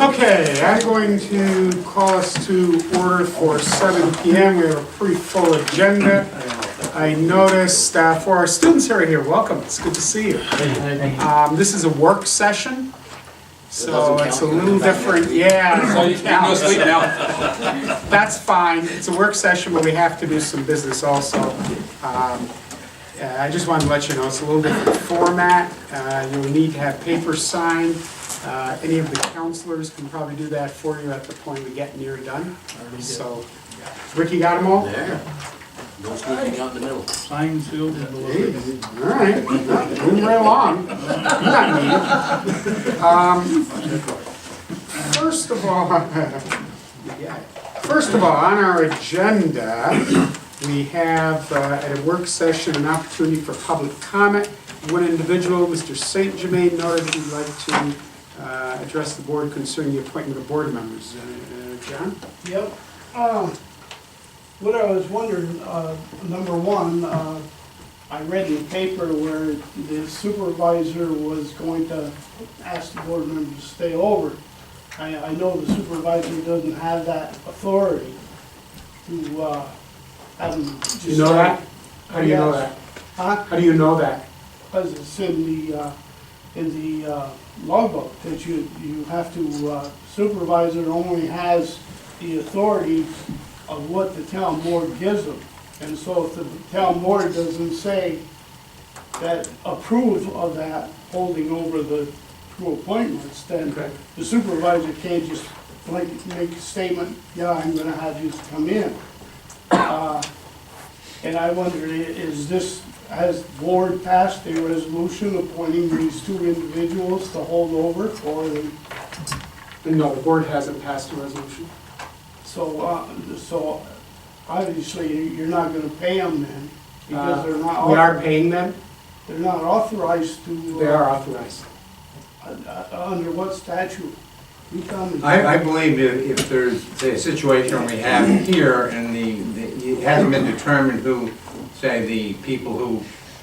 Okay, I'm going to call us to order for 7 p.m. We have a pretty full agenda. I noticed for our students who are here, welcome. It's good to see you. This is a work session, so it's a little different. Yeah, So you can go sleep now. that's fine. It's a work session, but we have to do some business also. I just wanted to let you know it's a little different format. You'll need to have paper signed. Any of the counselors can probably do that for you at the point we get near done. So, Ricky got them all? Yeah. No sneaking out in the middle. Signed, sealed, and delivered. All right, moving right along. You got me. First of all, on our agenda, we have at a work session an opportunity for public comment. One individual, Mr. St. Germain, noted he'd like to address the board concerning the appointment of board members. John? Yep. What I was wondering, number one, I read in the paper where the supervisor was going to ask the board members to stay over. I know the supervisor doesn't have that authority to have them just... You know that? How do you know that? Huh? How do you know that? Because it's in the logbook that you have to, supervisor only has the authority of what the town board gives them. And so if the town board doesn't say that approve of that holding over the two appointments, then Okay. the supervisor can't just make a statement, yeah, I'm gonna have you come in. And I wonder, has the board passed a resolution appointing these two individuals to hold over for the, No, the board hasn't passed a resolution. so obviously you're not gonna pay them then, because they're not. We are paying them. They're not authorized to. They are authorized. Under what statute? You tell me. I believe if there's a situation we have here and it hasn't been determined who, say, the people who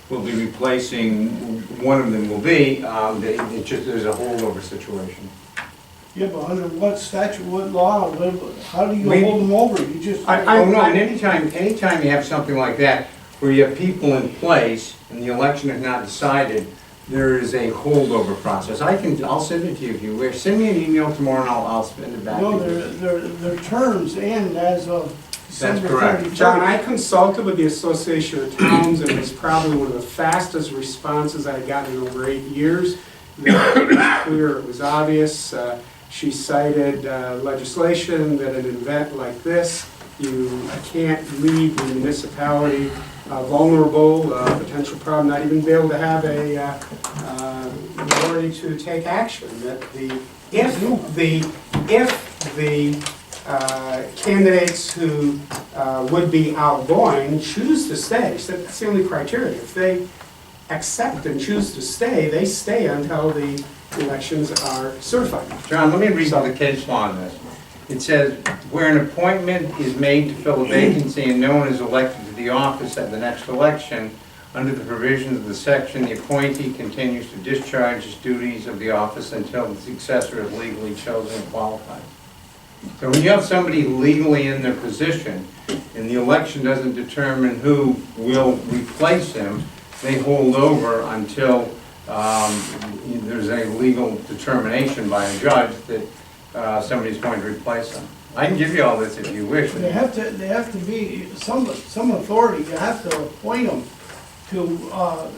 will be replacing one of them will be, there's a holdover situation. Yeah, but under what statute, what law, how do you hold them over? You just. Oh, no, and anytime you have something like that, where you have people in place and the election is not decided, there is a holdover process. I'll send it to you if you wish. Send me an email tomorrow and I'll send it back to No, you. their terms end as of December correct. 31st. John, I consulted with the Association of Towns, and it's probably one of the fastest responses I've gotten in over 8 years. It was clear, it was obvious. She cited legislation that an event like this, you can't leave the municipality vulnerable, potential problem, not even be able to have a authority to take action. That if the candidates who would be outgoing choose to stay, so that's the only criteria. If they accept and choose to stay, they stay until the elections are certified. John, let me read the case law on this. It says, where an appointment is made to fill a vacancy and no one is elected to the office at the next election, under the provisions of the section, the appointee continues to discharge his duties of the office until the successor is legally chosen and qualified. So when you have somebody legally in their position and the election doesn't determine who will replace him, they hold over until there's a legal determination by a judge that somebody's going to replace them. I can give you all this if you wish. They have to be, some authority, you have to appoint them to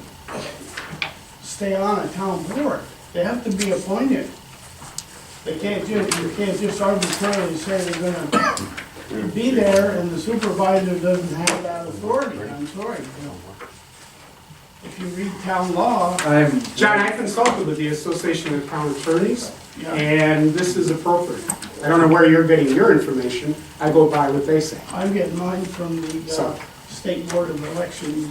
stay on a town board. They have to be appointed. You can't just arbitrarily say they're gonna be there and the supervisor doesn't have that authority. I'm sorry. If you read town law. John, I consulted with the Association of Town Attorneys, Yeah. and this is appropriate. I don't know where you're getting your information. I go by what they say. I'm getting mine from the So- State Board of Elections.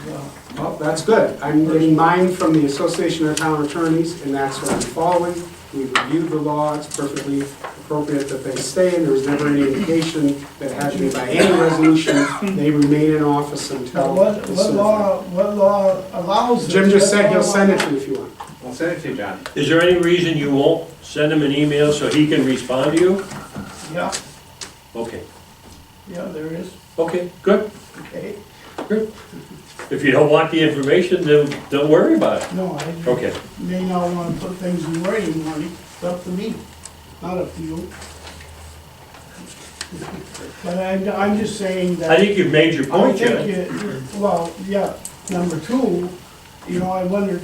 Well, that's good. I'm getting mine from the Association of Town Attorneys, and that's what I'm following. We reviewed the law. It's perfectly appropriate that they stay, and there was never any indication that it had to be by any resolution. They remain in office until. What law allows it? Jim just said he'll send it to you if you want. I'll send it to you, John. Is there any reason you won't send him an email so he can respond to you? Yeah, Okay, yeah, there is, okay, good, okay. good. If you don't want the information, then don't worry about it. No, I Okay, may not wanna put things in writing, Marty, it's up to me, not up to you. But I'm just saying that. I think you've made your I point, think John. well, yeah, number two, you know, I wondered,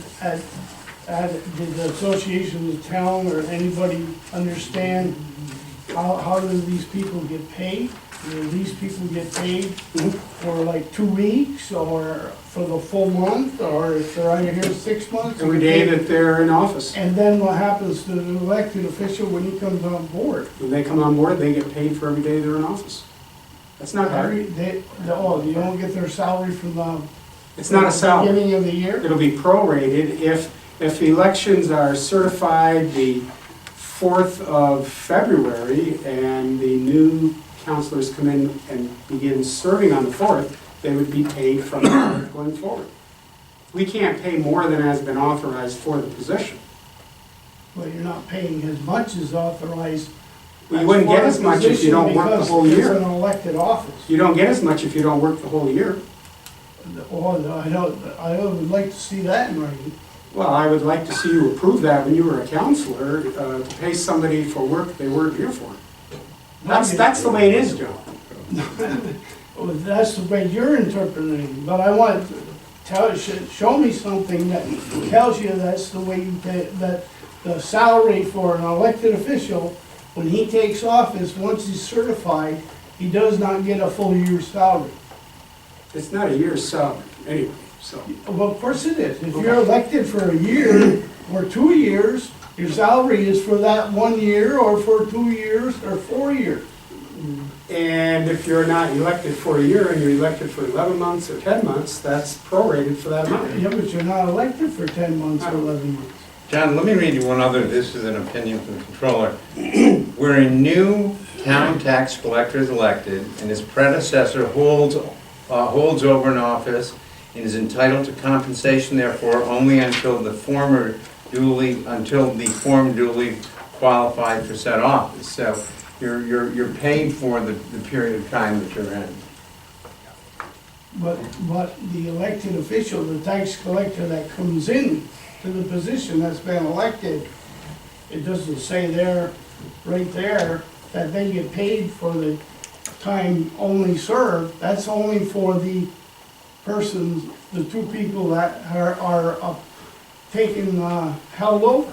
did the association of town or anybody understand how do these people get paid? Do these people get paid for like 2 weeks, or for the full month, or if they're under here 6 months? Every day that they're in office. And then what happens to the elected official when he comes on board? When they come on board, they get paid for every day they're in office. That's not hard. You don't get their salary from the. It's not a salary. Beginning of the year? It'll be prorated if elections are certified the 4th of February and the new councilors come in and begin serving on the 4th, they would be paid from the 4th going forward. We can't pay more than has been authorized for the position. Well, you're not paying as much as authorized. We wouldn't get as much if you don't work the whole Because it's year. an elected office. You don't get as much if you don't work the whole year. Oh, I would like to see that in writing. Well, I would like to see you approve that when you were a counselor, to pay somebody for work they weren't here for. That's the way it is, Joe. Well, that's the way you're interpreting it, but I want to show me something that tells you that's the way you pay, that the salary for an elected official, when he takes office, once he's certified, he does not get a full year's salary. It's not a year's salary, anyway, so. Well, of course it is. If you're elected for a year or 2 years, your salary is for that 1 year or for 2 years or 4 years. And if you're not elected for a year and you're elected for 11 months or 10 months, that's prorated for that amount. Yeah, but you're not elected for 10 months or 11 months. John, let me read you one other, this is an opinion from the controller. Where a new town tax collector is elected and his predecessor holds over an office and is entitled to compensation therefore only until the form duly qualified for said office. So you're paid for the period of time that you're in. But the elected official, the tax collector that comes in to the position that's been elected, it doesn't say there, right there, that they get paid for the time only served. That's only for the persons, the 2 people that are taken, held over.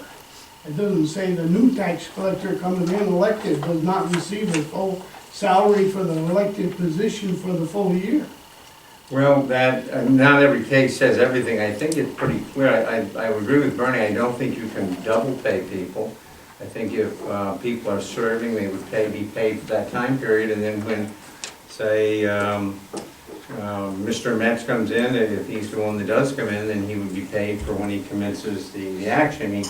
It doesn't say the new tax collector coming in elected does not receive the full salary for the elected position for the full year. Well, that, not every case says everything. I think it's pretty clear. I would agree with Bernie. I don't think you can double pay people. I think if people are serving, they would be paid for that time period, and then when, say, Mr. Metz comes in, if he's the one that does come in, then he would be paid for when he commences the action. I mean,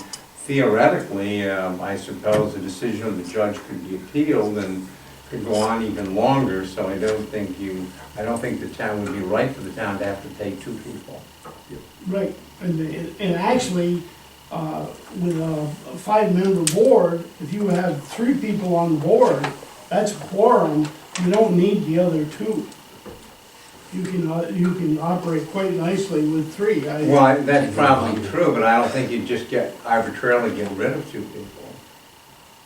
theoretically, I suppose the decision of the judge could be appealed and could go on even longer, so I don't think the town would be right for the town to have to pay 2 people. Right, and actually, with a 5-member board, if you have 3 people on the board, that's a quorum, you don't need the other 2. You can operate quite nicely with 3. Well, that's probably true, but I don't think you'd just arbitrarily get rid of 2 people.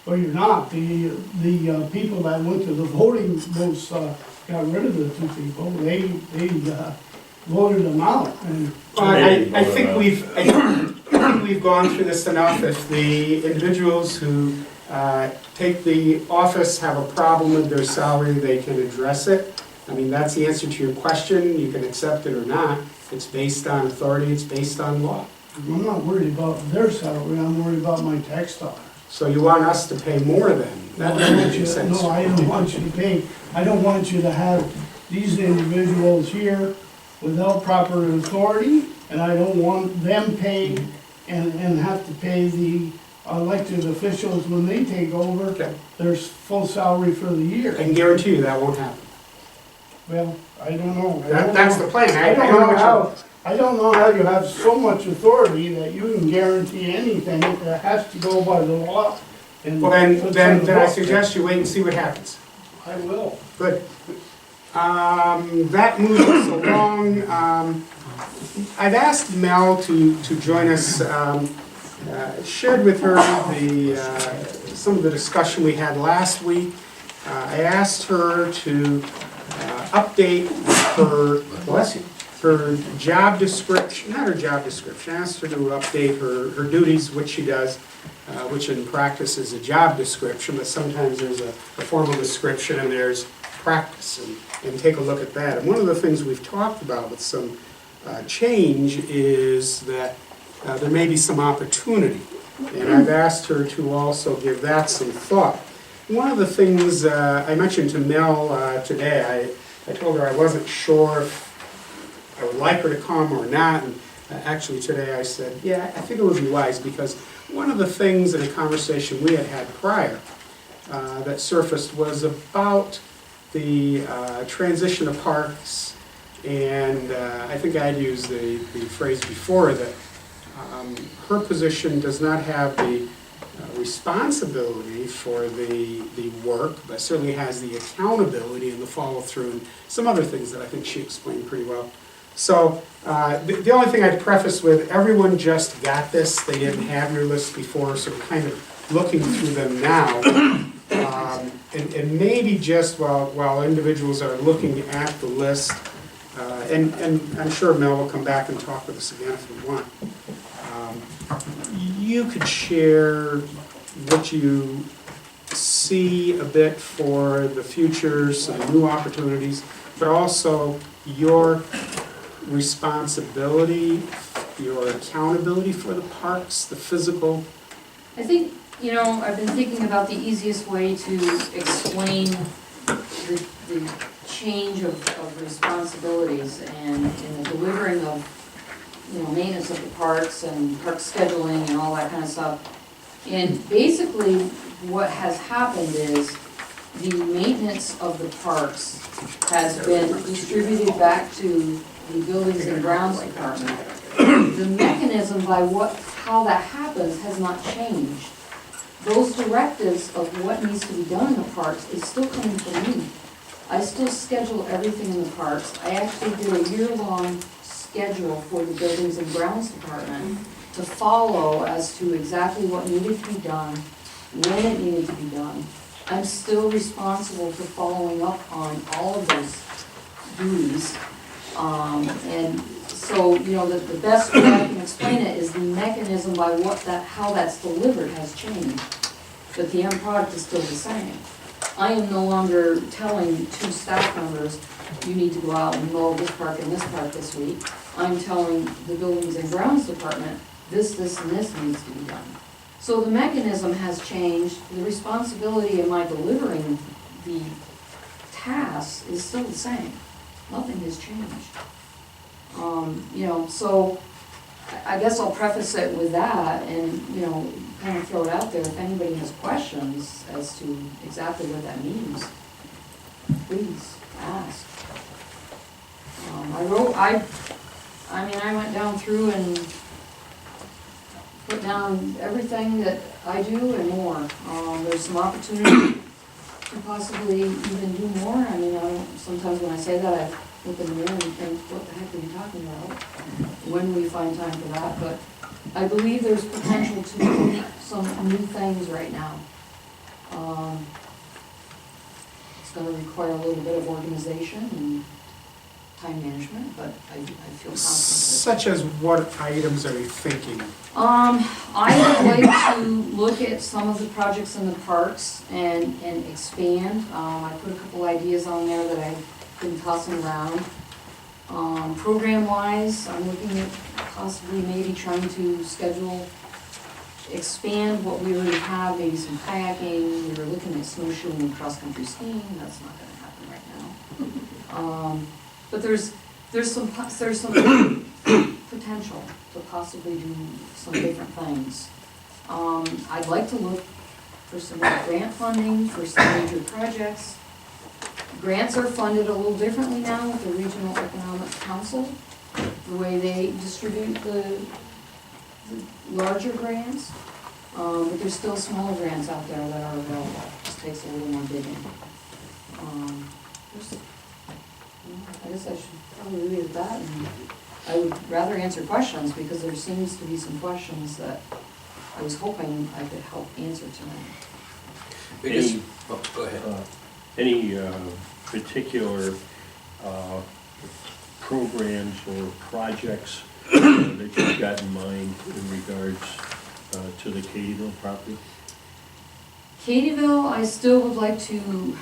Well, you're not, the people that went to the voting booths, got rid of the 2 people, they voted them out, and I think we've gone through this enough. If the individuals who take the office have a problem with their salary, they can address it. I mean, that's the answer to your question. You can accept it or not. It's based on authority, it's based on law. I'm not worried about their salary, I'm worried about my tax dollars. So you want us to pay more then? That doesn't make sense. No, I don't want you to pay, I don't want you to have these individuals here without proper authority, and I don't want them paid and have to pay the elected officials when they take over Okay. their full salary for the I year. can guarantee you that won't happen. Well, I don't know. That's the plan. I don't know I don't know how you have so much authority that you can guarantee anything that has to go by the law. And Well, then what's in the I book. suggest you wait and see what happens. I will. Good. That moves us along. I've asked Mel to join us, shared with her some of the discussion we had last week. I asked her to update her job description, not her job description, I asked her to update her duties, which she does, which in practice is a job description, but sometimes there's a formal description and there's practice, and take a look at that. And one of the things we've talked about with some change is that there may be some opportunity, and I've asked her to also give that some thought. One of the things I mentioned to Mel today, I told her I wasn't sure if I would like her to come or not, and actually today I said, yeah, I think it would be wise, because one of the things in a conversation we had prior that surfaced was about the transition of parks, and I think I'd used the phrase before that her position does not have the responsibility for the work, but certainly has the accountability and the follow-through and some other things that I think she explained pretty well. So the only thing I'd preface with, everyone just got this, they didn't have your list before, so we're kind of looking through them now. And maybe just while individuals are looking at the list, and I'm sure Mel will come back and talk with us again if we want. You could share what you see a bit for the future, some new opportunities, but also your responsibility, your accountability for the parks, the physical. I think, I've been thinking about the easiest way to explain the change of responsibilities and in the delivering of, maintenance of the parks and park scheduling and all that kind of stuff. And basically, what has happened is the maintenance of the parks has been distributed back to the Buildings and Grounds Department. The mechanism by how that happens has not changed. Those directives of what needs to be done in the parks is still coming from me. I still schedule everything in the parks. I actually did a year-long schedule for the Buildings and Grounds Department to follow as to exactly what needed to be done, when it needed to be done. I'm still responsible for following up on all of those duties. And so, the best way I can explain it is the mechanism by how that's delivered has changed, but the end product is still the same. I am no longer telling two staff members, you need to go out and mow this park and this park this week. I'm telling the Buildings and Grounds Department, this, and this needs to be done. So the mechanism has changed. The responsibility of my delivering the task is still the same. Nothing has changed. So I guess I'll preface it with that and, kind of throw it out there. If anybody has questions as to exactly what that means, please ask. I went down through and put down everything that I do and more. There's some opportunity to possibly even do more. Sometimes when I say that, I look in the mirror and think, what the heck are you talking about? When will you find time for that? But I believe there's potential to do some new things right now. It's going to require a little bit of organization and time management, but I feel confident. Such as what items are you thinking? I would like to look at some of the projects in the parks and expand. I put a couple ideas on there that I've been tossing around. Program-wise, I'm looking at possibly maybe trying to expand what we already have, maybe some kayaking. We were looking at snowshoeing and cross-country skiing. That's not going to happen right now. But there's some potential to possibly do some different things. I'd like to look for some grant funding for some major projects. Grants are funded a little differently now with the Regional Economic Council. the way they distribute the larger grants. But there's still smaller grants out there that are available, just takes a little more digging. There's- I guess I should probably leave it at that, and I would rather answer questions, because there seems to be some questions that I was hoping I could help answer tonight. Biggest, oh, go ahead. Any particular programs or projects that you've got in mind in regards to the Katyville property? Katyville, I still would like to,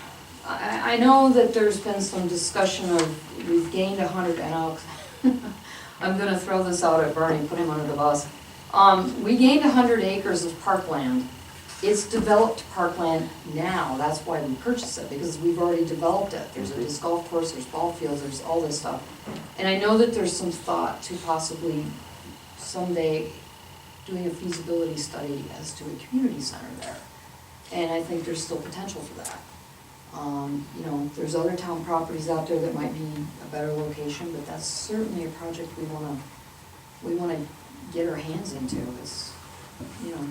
I know that there's been some discussion of, we've gained 100, and I'm gonna throw this out at Bernie, put him under the bus. We gained 100 acres of parkland. It's developed parkland now, that's why we purchased it, because we've already developed it. There's a disc golf course, there's ball fields, there's all this stuff. And I know that there's some thought to possibly someday doing a feasibility study as to a community center there. And I think there's still potential for that. You know, there's other town properties out there that might be a better location, but that's certainly a project we wanna get our hands into. It's, you know,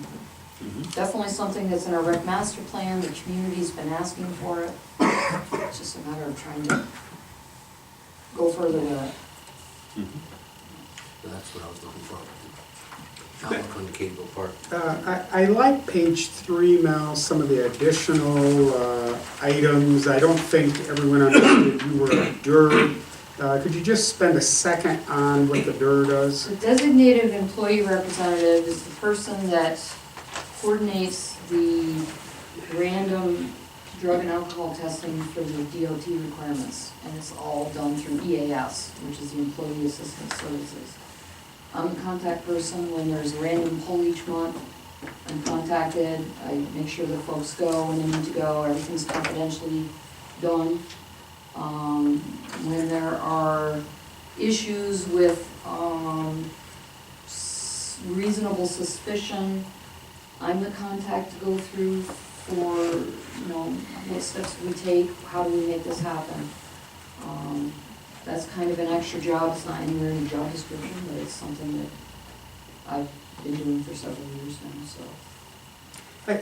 definitely something that's in our rec master plan, the community's been asking for it. It's just a matter of trying to go further with it. That's what I was looking for. Not looking at Katyville Park. I like page 3, Mel, some of the additional items. I don't think everyone understood you were a DIR. Could you just spend a second on what the DIR does? The designated employee representative is the person that coordinates the random drug and alcohol testing for the DOT requirements, and it's all done through EAS, which is the Employee Assistance Services. I'm the contact person when there's a random poll each month. I'm contacted, I make sure that folks go when they need to go, everything's confidentially done. When there are issues with reasonable suspicion, I'm the contact to go through for, you know, what steps do we take, how do we make this happen? That's kind of an extra job, it's not anywhere in the job description, but it's something that I've been doing for several years now, so.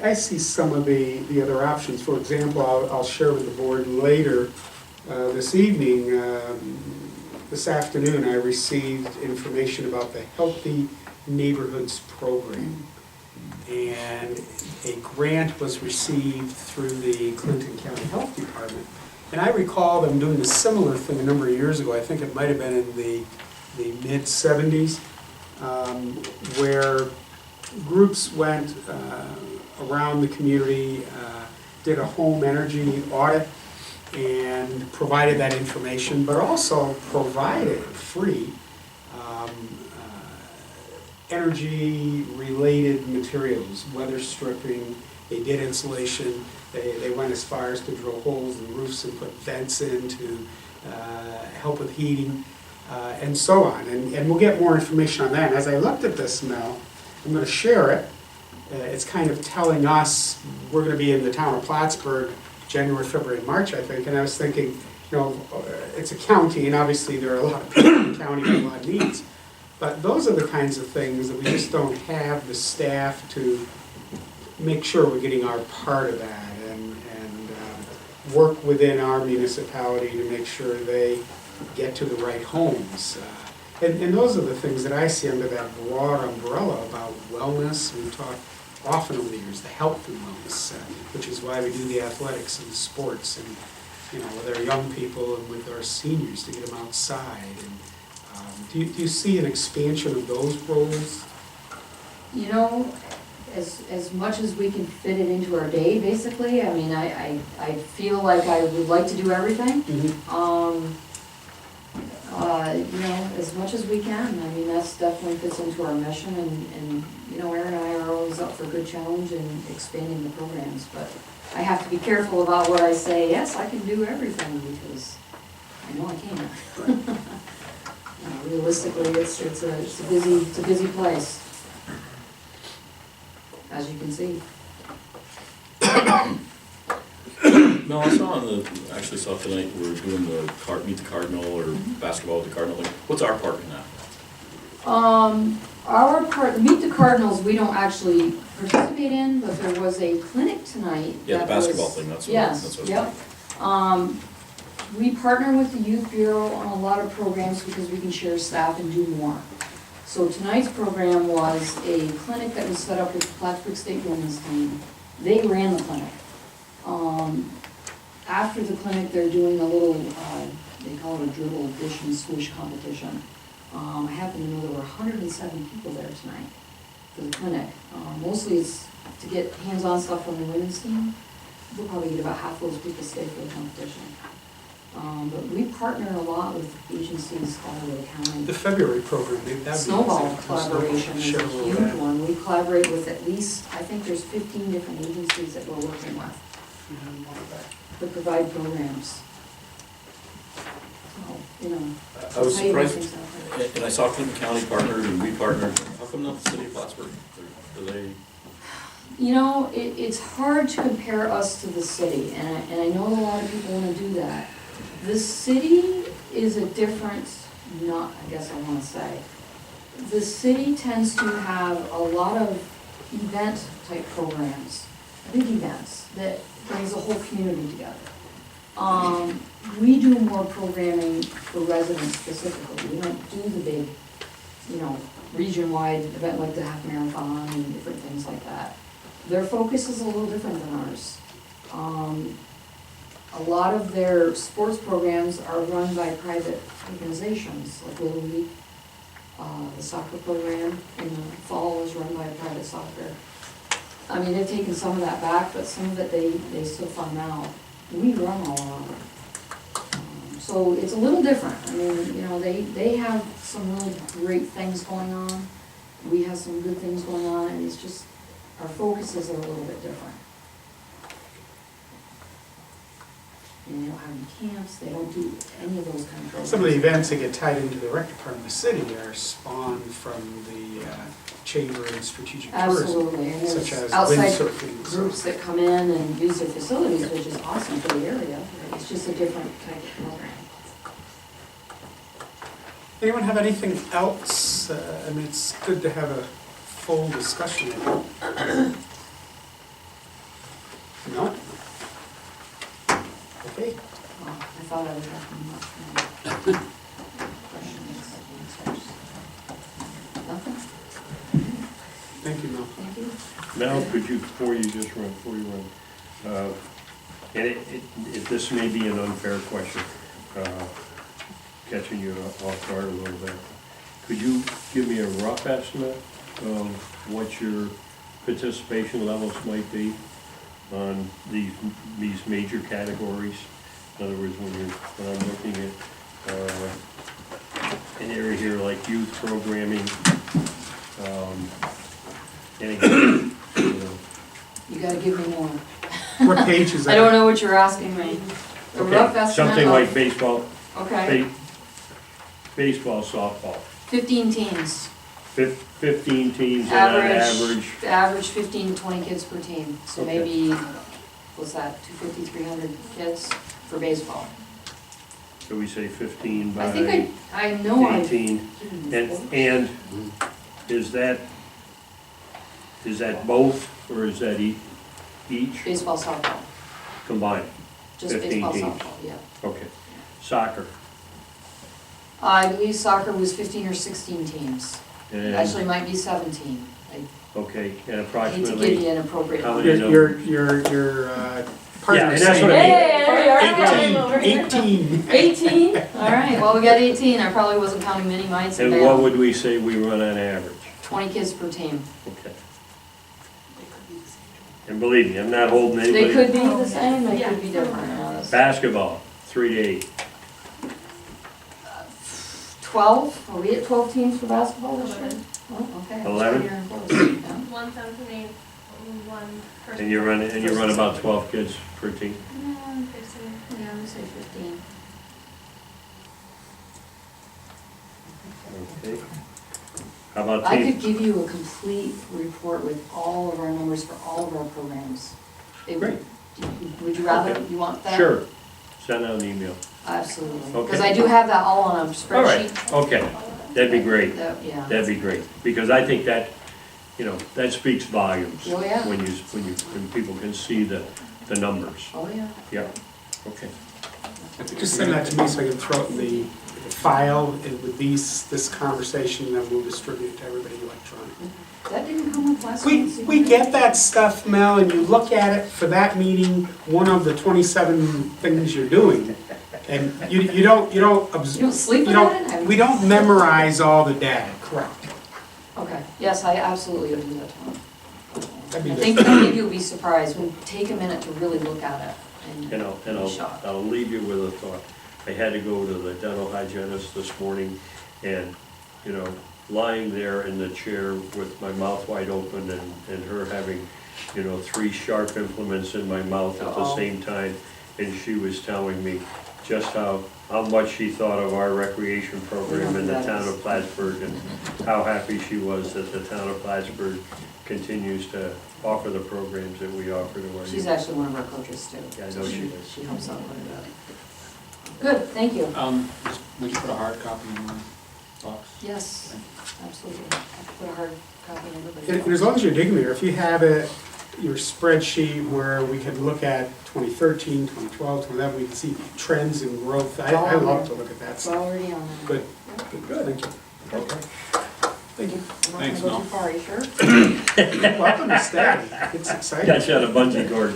I see some of the other options. For example, I'll share with the board later this evening. This afternoon, I received information about the Healthy Neighborhoods Program. And a grant was received through the Clinton County Health Department. And I recall them doing a similar thing a number of years ago. I think it might have been in the mid-'70s, where groups went around the community, did a home energy audit, and provided that information, but also provided free energy-related materials, weather stripping. They did insulation. They went as far as to drill holes in roofs and put vents in to help with heating, and so on. And we'll get more information on that. And as I looked at this, Mel, I'm going to share it. It's kind of telling us we're going to be in the town of Plattsburgh January, February, and March, I think. And I was thinking, you know, it's a county, and obviously there are a lot of people in the county with a lot of needs. But those are the kinds of things that we just don't have the staff to make sure we're getting our part of that, and work within our municipality to make sure they get to the right homes. And those are the things that I see under that broad umbrella about wellness. We've talked often over the years, the health and wellness, which is why we do the athletics and the sports, and, you know, with our young people and with our seniors to get them outside. And do you see an expansion of those roles? You know, as much as we can fit it into our day, basically, I mean, I feel like I would like to do everything. You know, as much as we can. I mean, that's definitely fits into our mission, and you know, Aaron and I are always up for a good challenge in expanding the programs, but I have to be careful about what I say. Yes, I can do everything, because I know I can't. Realistically, it's a busy place, as you can see. No, I actually saw tonight, we're doing the Meet the Cardinal or basketball with the Cardinal. Like, what's our part in that? Our part, Meet the Cardinals, we don't actually participate in, but there was a clinic tonight Yeah, the that was- basketball thing, that's what, Yes, that's what. yep. We partner with the Youth Bureau on a lot of programs because we can share staff and do more. So tonight's program was a clinic that was set up with the Plattsburgh State Women's Team. They ran the clinic. After the clinic, they're doing a little, they call it a dribble, dish and swish competition. I happen to know there were 107 people there tonight for the clinic. Mostly it's to get hands-on stuff from the women's team. We'll probably get about half those people stay for the competition. But we partner a lot with agencies all over the county. The February program, that'd be. Snowball collaboration is Share a little huge bit. one. We collaborate with at least, I think there's 15 different agencies that we're working with to provide programs. So, you know. I was how you make surprised, things happen. and I saw Clinton County partnered and we partnered, how come not the city of Plattsburgh? Do they, You know, it's hard to compare us to the city, and I know a lot of people wanna do that. The city is a different, I guess I wanna say. The city tends to have a lot of event-type programs, big events, that brings the whole community together. We do more programming for residents specifically. We don't do the big, region-wide event like the half marathon and different things like that. Their focus is a little different than ours. A lot of their sports programs are run by private organizations, like Little League. The soccer program in the fall is run by a private soccer. I mean, they've taken some of that back, but some of it they still fund now. We run all of it. So it's a little different. I mean, they have some really great things going on. We have some good things going on, and it's just, our focuses are a little bit different. And they don't have any camps, they don't do any of those kind of programs. Some of the events that get tied into the rec department of the city are spawned from the chamber and strategic tourism. Absolutely, and Such there's as outside windsurfing. groups that come in and use their facilities, which is awesome for the area. It's just a different type of program. Anyone have anything else? I mean, it's good to have a full discussion. No? Okay. I thought I would have more questions, answers. Nothing? Thank you, Mel. Thank you. Now, could you, before you run, and this may be an unfair question, catching you off guard a little bit. Could you give me a rough estimate of what your participation levels might be on these major categories? In other words, when I'm looking at an area here like youth programming, anything, You gotta give me more. What page is that? I don't know what you're asking me. A rough Okay, estimate something of- like baseball, Okay, baseball, softball, 15 teams. 15 teams and on average, Average 15 to 20 kids per team. So Okay. maybe, what's that, 250, 300 kids for baseball. so we say 15 by I think I know I've 18. given you quotes. And is that both, or is that each Baseball, softball, combined? just 15 baseball, teams. softball, yeah. Okay. Soccer, I believe soccer was 15 or 16 teams. and, Actually, it might be 17. okay, and I hate to give approximately, you an appropriate how number. many Your partner Yeah, and that's what I saying mean. Hey, there you are. 18. 18? All right, well, we got 18. I probably wasn't counting mini mites and And what down. would we say we run on average? 20 kids per team. Okay. And believe me, I'm not holding They anybody. could be the same, they could be different. you know, that's- Basketball, 3 to 8. 12? Are we at 12 teams for basketball this year? 11. Oh, okay. I was 11? pretty darn close, yeah. 1 7 8, 1 person. And you run about 12 kids per team? Yeah, we say 15. Okay. How about I team? could give you a complete report with all of our numbers for all of our programs. It would- Would you rather, you want that? Sure. Send out an email. Absolutely, Okay. because I do have that all on a All right, spreadsheet. okay. That'd be great. Yeah. That'd be great, because I think that, you know, that speaks volumes. Oh, yeah. When people can see the numbers. Oh, yeah. Yeah, okay. Just send that to me so I can throw it in the file with this conversation, and then we'll distribute it to everybody electronically. That didn't come up last month. We get that stuff, Mel, and you look at it for that meeting, one of the 27 things you're doing. And you don't. You don't sleep you without don't- it? We don't memorize all the data, correct? Okay, yes, I absolutely would do that, Tom. That'd be I good. think you'll be surprised when, take a minute to really look at it and And be shocked. I'll leave you with a thought. I had to go to the dental hygienist this morning, and, you know, lying there in the chair with my mouth wide open and her having, you know, 3 sharp implements in my mouth at the Uh-oh. same time, and she was telling me just how much she thought of our recreation program in the town of Plattsburgh, and how happy she was that the town of Plattsburgh continues to offer the programs that we offer to our She's youth. actually one of our coaches too. Yeah, I know she is. She helps out quite a bit. Good, thank you. Would you put a hard copy in the box? Yes, absolutely. I could put a hard copy in And everybody's. and as long as you're digging there, if you have it, your spreadsheet where we can look at 2013, 2012, 2011, we can see trends and growth. I love to look at that It's stuff. already on there. Good, good, thank you. Okay. Thank you. I'm not Thanks, gonna go Mel. too far, you sure? You're welcome to stay. It's exciting. Got you on a bungee cord.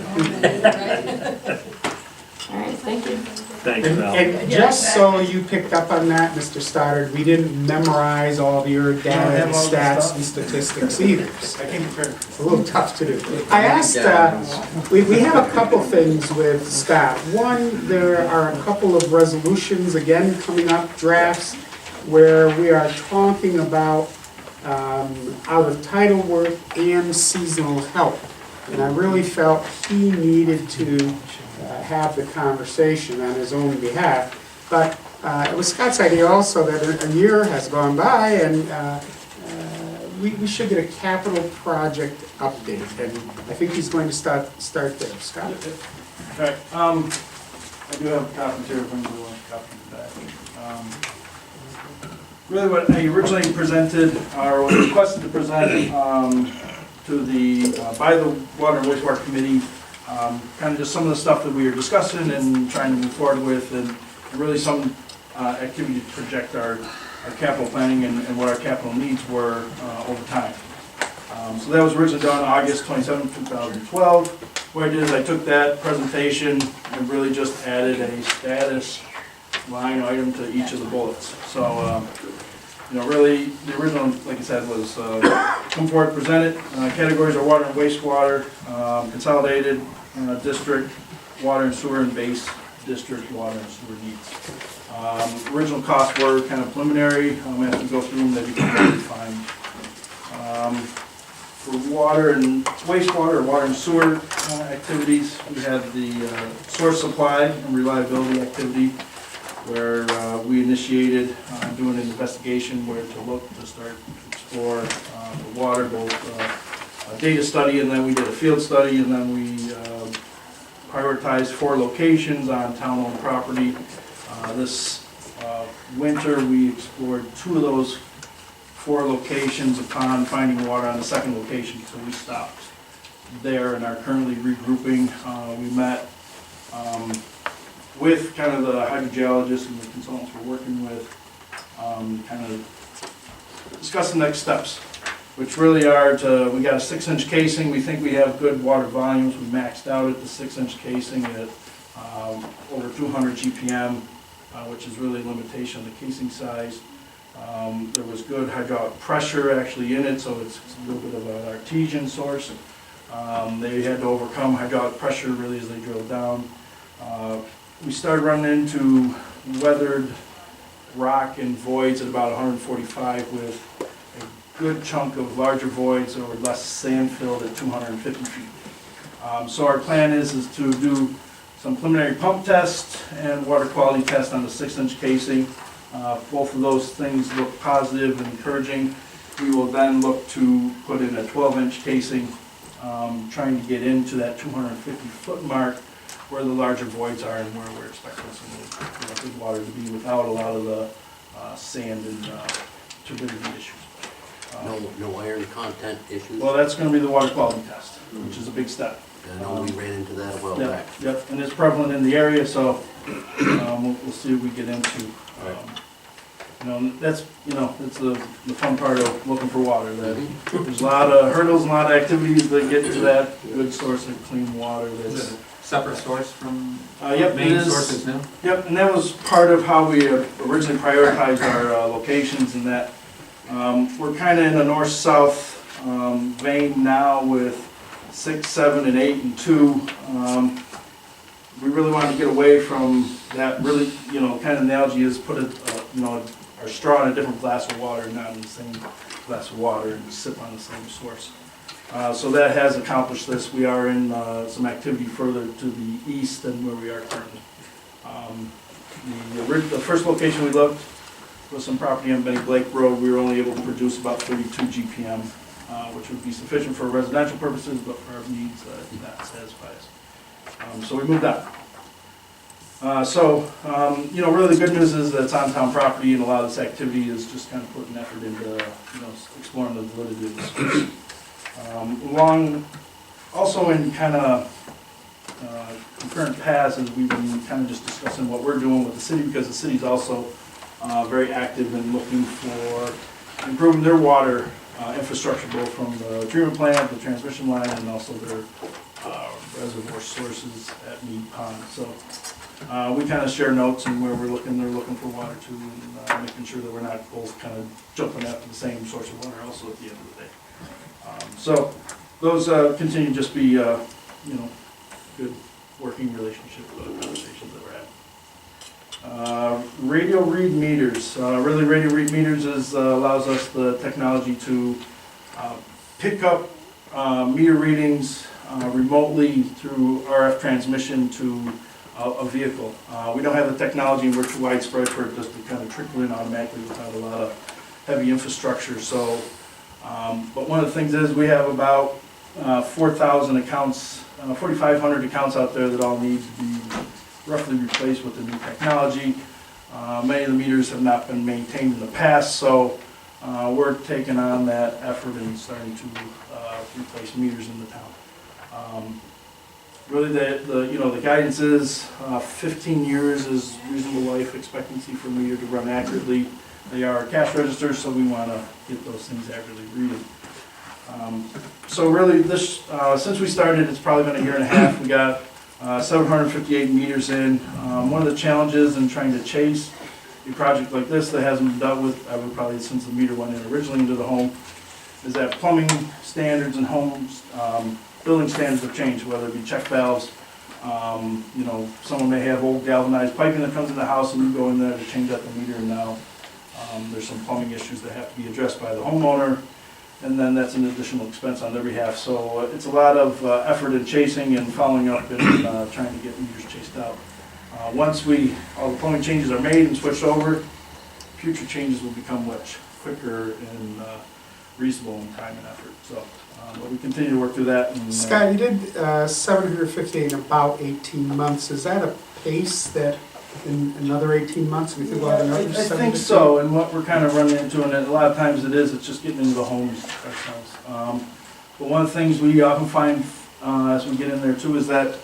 All right, thank you. Thanks, And Mel. and just so you picked up on that, Mr. Stoddard, we didn't memorize all of your data and stats and statistics either. It's a little tough to do. I asked, we have a couple things with staff. One, there are a couple of resolutions, again, coming up, drafts, where we are talking about out-of-title work and seasonal help. And I really felt he needed to have the conversation on his own behalf. But it was Scott's idea also that a year has gone by and we should get a capital project update. And I think he's going to start there. Scott? Okay, I do have copies here, if anybody wants copies of that. Really what I originally presented, or was requested to present to the, by the Water and Wastewater Committee, kind of just some of the stuff that we were discussing and trying to move forward with, and really some activity to project our capital planning and what our capital needs were over time. So that was originally done August 27, 2012. What I did is I took that presentation and really just added a status line item to each of the bullets. So, you know, really, the original, like I said, was come forward, present it. Categories are water and wastewater, consolidated district, water and sewer, and base district water and sewer needs. Original costs were kind of preliminary. As we go through them, they become more defined. For water and wastewater, or water and sewer activities, we had the source supply and reliability activity, where we initiated doing an investigation where to look to start to explore the water, both a data study, and then we did a field study, and then we prioritized 4 locations on town-owned property. This winter, we explored 2 of those 4 locations upon finding water on the 2nd location, so we stopped there and are currently regrouping. We met with kind of the hydrogeologists and the consultants we're working with, kind of discuss the next steps, which really are to, we got a 6-inch casing. We think we have good water volumes. We maxed out at the 6-inch casing at over 200 GPM, which is really a limitation of the casing size. There was good hydraulic pressure actually in it, so it's a little bit of an artesian source. They had to overcome hydraulic pressure really as they drilled down. We started running into weathered rock and voids at about 145 with a good chunk of larger voids or less sand filled at 250 feet. So our plan is to do some preliminary pump tests and water quality test on the 6-inch casing. Both of those things look positive and encouraging. We will then look to put in a 12-inch casing, trying to get into that 250-foot mark where the larger voids are and where we're expecting some good water to be without a lot of the sand and turbidity issues. No iron content issues? Well, that's gonna be the water quality test, which is a big step. I know we ran into that a while Yep, back. yep, and it's prevalent in the area, so, we'll see what we get into. That's, it's the fun part of looking for water, that there's a lot of hurdles and a lot of activities that get to that good source of clean water that's. Separate source from Yep, it main is. sources now? Yep, and that was part of how we originally prioritized our locations, in that we're kind of in a north-south vein now with 6, 7, and 8, and 2. We really wanted to get away from that, really, kind of analogy is put our straw in a different glass of water, not in the same glass of water, and sip on the same source. So that has accomplished this. We are in some activity further to the east than where we are currently. The first location we looked was some property on Benny Blake Road. We were only able to produce about 32 GPM, which would be sufficient for residential purposes, but for our needs, it did not satisfy us. So we moved on. Really the good news is that it's on town property, and a lot of this activity is just kind of putting effort into, exploring the validity of the space. Also in kind of concurrent paths, as we've been kind of just discussing what we're doing with the city, because the city's also very active in looking for improving their water infrastructure, both from the treatment plant, the transmission line, and also their reservoir sources at Mead Pond. So we kind of share notes and where they're looking for water too, and making sure that we're not both kind of jumping after the same source of water also at the end of the day. So those continue to just be, good working relationship conversations that we're having. Radio read meters. Really, radio read meters allows us the technology to pick up meter readings remotely through RF transmission to a vehicle. We don't have the technology, and we're too widespread for it just to kind of trickle in automatically without a lot of heavy infrastructure. So. But one of the things is we have about 4,000 accounts, 4,500 accounts out there that all need to be roughly replaced with the new technology. Many of the meters have not been maintained in the past, so we're taking on that effort and starting to replace meters in the town. Really, the guidance is 15 years is reasonable life expectancy for a meter to run accurately. They are cash registers, so we want to get those things accurately reading. So really, this since we started, it's probably been a year and a half. We got 758 meters in. One of the challenges in trying to chase a project like this that hasn't been dealt with, I would probably since the meter went in originally into the home, is that plumbing standards and homes, building standards have changed, whether it be check valves. Someone may have old galvanized piping that comes in the house, and you go in there to change out the meter, and now there's some plumbing issues that have to be addressed by the homeowner, and then that's an additional expense on their behalf. So it's a lot of effort in chasing and following up and trying to get meters chased out. Once all the plumbing changes are made and switched over, future changes will become much quicker and reasonable in time and effort. So, but we continue to work through that. And, Scott, you did 758 in about 18 months. Is that a pace that in another 18 months we think we'll have another I think 758? so, and what we're kind of running into, and a lot of times it's just getting into the homes ourselves. But one of the things we often find as we get in there too is that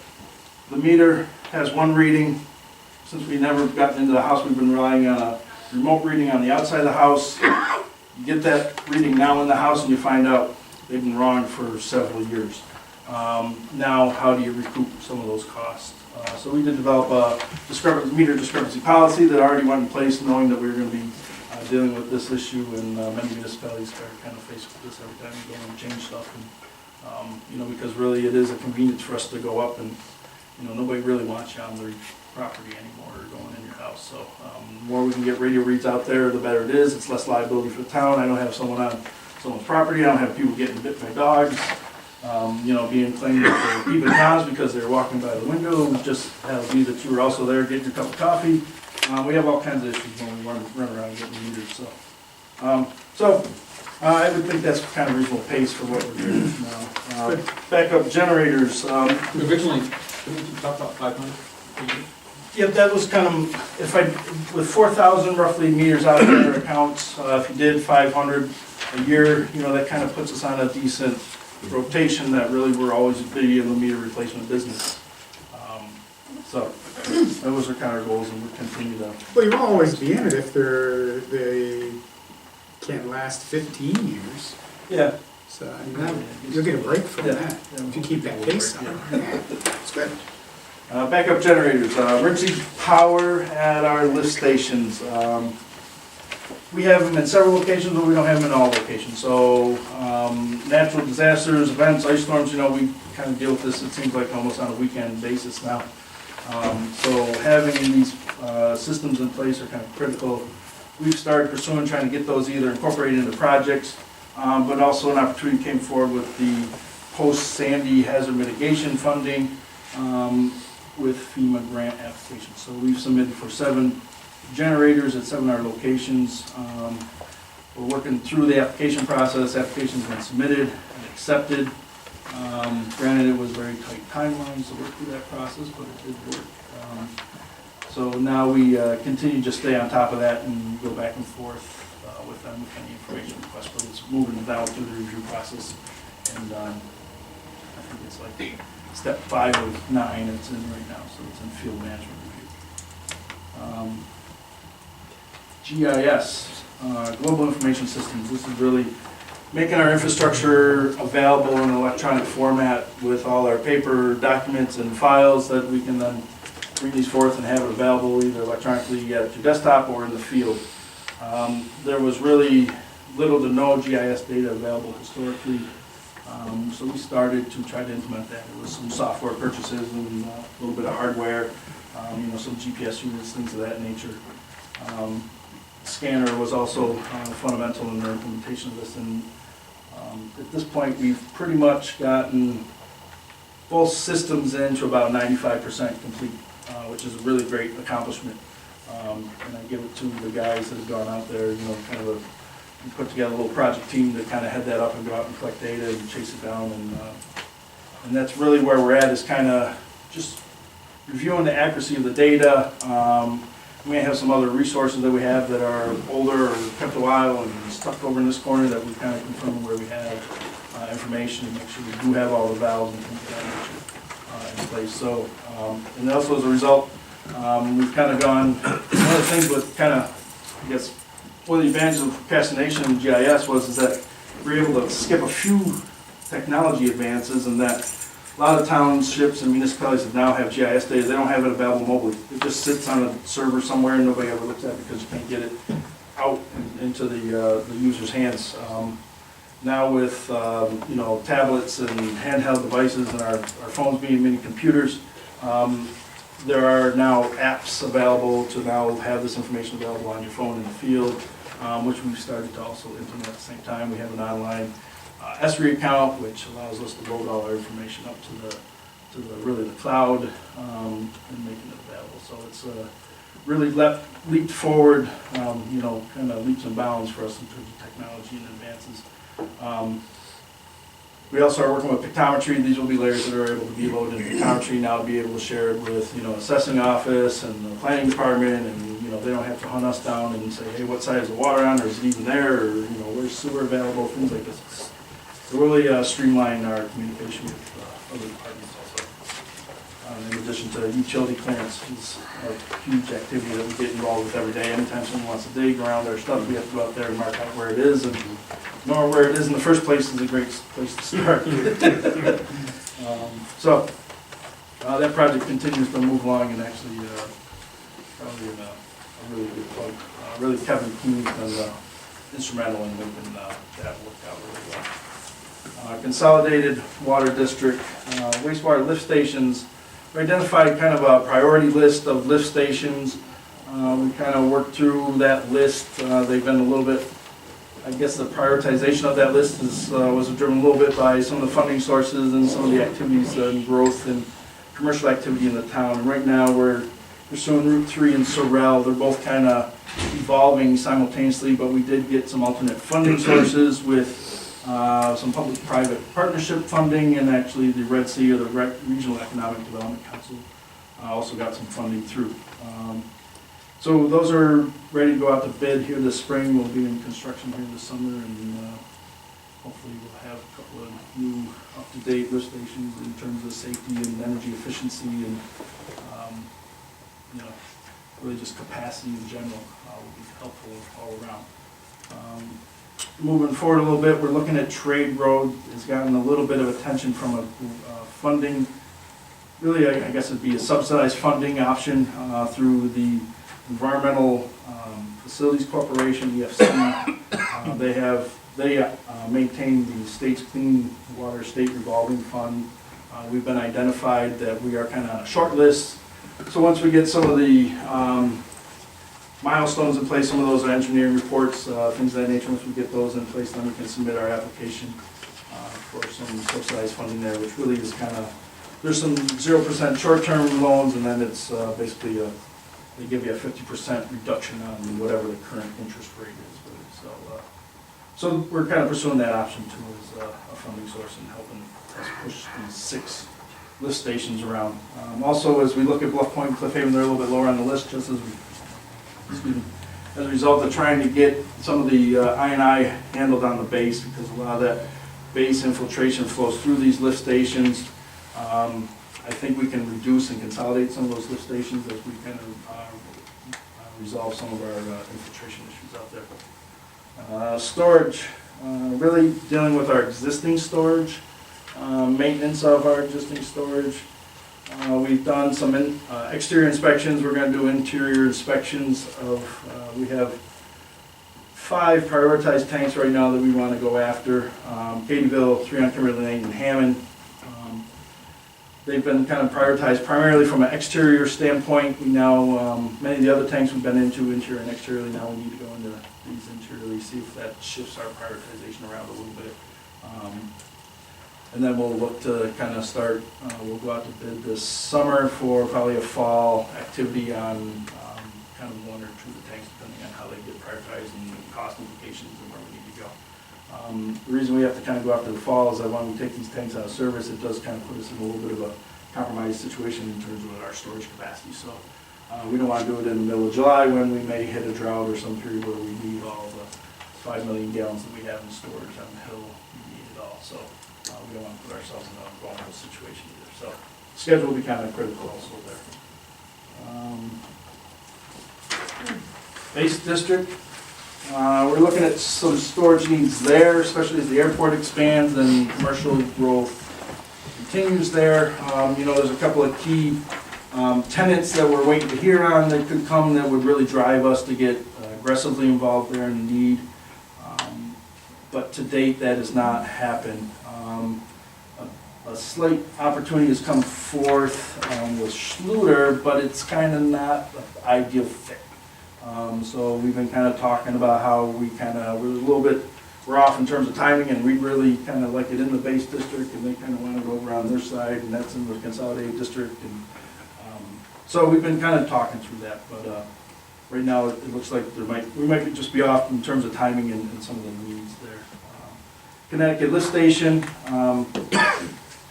the meter has one reading. Since we never gotten into the house, we've been relying on a remote reading on the outside of the house. You get that reading now in the house and you find out they've been wrong for several years. Now, how do you recoup some of those costs? So we did develop a meter discrepancy policy that already went in place, knowing that we were going to be dealing with this issue, and many municipalities are kind of faced with this every time you go and change stuff. And, because really it is a convenience for us to go up, and nobody really wants you on their property anymore or going in your house. So the more we can get radio reads out there, the better it is. It's less liability for the town. I don't have someone on someone's property. I don't have people getting bit by dogs. Being claimed for peeping Toms because they're walking by the window. Just have be that you were also there getting your cup of coffee. We have all kinds of issues when we run around getting meters. So I would think that's kind of reasonable pace for what we're doing now. Backup generators. Originally, didn't we talk about 500? Yeah, that was kind of, with 4,000 roughly meters out there accounts, if you did 500 a year, that kind of puts us on a decent rotation that really we're always be in the meter replacement business. So, those are kind of our goals, and we'll continue to. Well, you'll always be in it if they can't last 15 years. Yeah. So, I mean, you'll get a break from Yeah. that, if you keep that pace up. Yeah, it's good. Backup generators, emergency power at our lift stations. We have them in several locations, but we don't have them in all locations. So, natural disasters, events, ice storms, we kind of deal with this, it seems like almost on a weekend basis now. So having these systems in place are kind of critical. We've started pursuing, trying to get those either incorporated into projects, but also an opportunity came forward with the post-Sandy hazard mitigation funding with FEMA grant applications. So we've submitted for 7 generators at 7 of our locations. We're working through the application process. Application's been submitted and accepted. Granted, it was very tight timelines to work through that process, but it did work. So now we continue to stay on top of that and go back and forth with them with any information requests, but it's moving down through the review process. And I think it's like step 5 of 9 it's in right now, so it's in field management review. GIS, Global Information Systems. This is really making our infrastructure available in an electronic format with all our paper documents and files that we can then bring these forth and have it available either electronically at your desktop or in the field. There was really little to no GIS data available historically, so we started to try to implement that. It was some software purchases and a little bit of hardware, some GPS units, things of that nature. Scanner was also fundamental in their implementation of this, and at this point we've pretty much gotten both systems into about 95% complete, which is a really great accomplishment. And I give it to the guys that have gone out there, we put together a little project team to kind of head that up and go out and collect data and chase it down, and that's really where we're at, is kind of just reviewing the accuracy of the data. We may have some other resources that we have that are older or kept a while and stuck over in this corner that we kind of confirm where we have information and make sure we do have all the valves and things of that nature in place. So, and also as a result, we've kind of gone, one of the things with kind of, I guess, one of the advantages of procrastination in GIS is that we're able to skip a few technology advances, and that a lot of townships and municipalities that now have GIS data, they don't have it available mobily. It just sits on a server somewhere and nobody ever looks at it because you can't get it out into the user's hands. Now with tablets and handheld devices and our phones being mini computers, there are now apps available to now have this information available on your phone in the field, which we've started to also implement at the same time. We have an online SRE account, which allows us to load all our information up to the cloud and making it available. So it's really leaped forward, kind of leaps and bounds for us in terms of technology and advances. We also are working with pictometry. These will be layers that are able to be loaded in pictometry now to be able to share it with, assessing office and the planning department, and, they don't have to hunt us down and say, hey, what side is the water on, or is it even there, or, where's sewer available, things like this. To really streamline our communication with other departments also. In addition to utility clearance, is a huge activity that we get involved with every day. Anytime someone wants to dig around our stuff, we have to go out there and mark out where it is, and knowing where it is in the first place is a great place to start. So that project continues to move along, and actually probably in a really good plug. Really, Kevin Keene's been instrumental in making that work out really well. Consolidated Water District wastewater lift stations. We identified kind of a priority list of lift stations. We kind of worked through that list. They've been a little bit, I guess the prioritization of that list was driven a little bit by some of the funding sources and some of the activities and growth and commercial activity in the town. And right now we're pursuing Route 3 and Sorrel. They're both kind of evolving simultaneously, but we did get some alternate funding sources with some public-private partnership funding, and actually the Red Sea, or the Regional Economic Development Council, also got some funding through. So those are ready to go out to bid here this spring. We'll be in construction here this summer, and hopefully we'll have a couple of new up-to-date lift stations in terms of safety and energy efficiency and, you know, really just capacity in general will be helpful all around. Moving forward a little bit, we're looking at Trade Road. It's gotten a little bit of attention from a funding, really I guess it'd be a subsidized funding option through the Environmental Facilities Corporation, EFC. They maintain the state's Clean Water State Revolving Fund. We've been identified that we are kind of on a short list. So once we get some of the milestones in place, some of those engineering reports, things of that nature, once we get those in place, then we can submit our application for some subsidized funding there, which really is kind of, there's some 0% short-term loans, and then it's basically they give you a 50% reduction on whatever the current interest rate is. So we're kind of pursuing that option too as a funding source and helping us push these 6 lift stations around. Also, as we look at Bluff Point and Cliff Haven, they're a little bit lower on the list, just as a result of trying to get some of the I&I handled on the base, because a lot of that base infiltration flows through these lift stations. I think we can reduce and consolidate some of those lift stations as we kind of resolve some of our infiltration issues out there. Storage, really dealing with our existing storage, maintenance of our existing storage. We've done some exterior inspections. We're going to do interior inspections of, we have 5 prioritized tanks right now that we want to go after. Katie'ville, 3 on Kimberly Lane, and Hammond. They've been kind of prioritized primarily from an exterior standpoint. We now, many of the other tanks we've been into, interior and exterior, now we need to go into these interiorly, see if that shifts our prioritization around a little bit. And then we'll look to kind of start, we'll go out to bid this summer for probably a fall activity on kind of 1 or 2 of the tanks, depending on how they get prioritized and cost implications and where we need to go. The reason we have to kind of go after the fall is that when we take these tanks out of service, it does kind of put us in a little bit of a compromised situation in terms of our storage capacity. So we don't want to do it in the middle of July when we may hit a drought or some period where we need all the 5 million gallons that we have in storage on the hill. We need it all. So we don't want to put ourselves in a vulnerable situation either. So schedule will be kind of critical also there. Base district. We're looking at some storage needs there, especially as the airport expands and commercial growth continues there. You know, there's a couple of key tenants that we're waiting to hear on that could come that would really drive us to get aggressively involved there in need. But to date, that has not happened. A slight opportunity has come forth with Schluter, but it's kind of not the ideal fit. So we've been kind of talking about how we're a little bit, we're off in terms of timing, and we really kind of like it in the base district, and they kind of want to go over on their side, and that's in the consolidated district. And so we've been kind of talking through that, but right now it looks like we might just be off in terms of timing and some of the needs there. Connecticut lift station.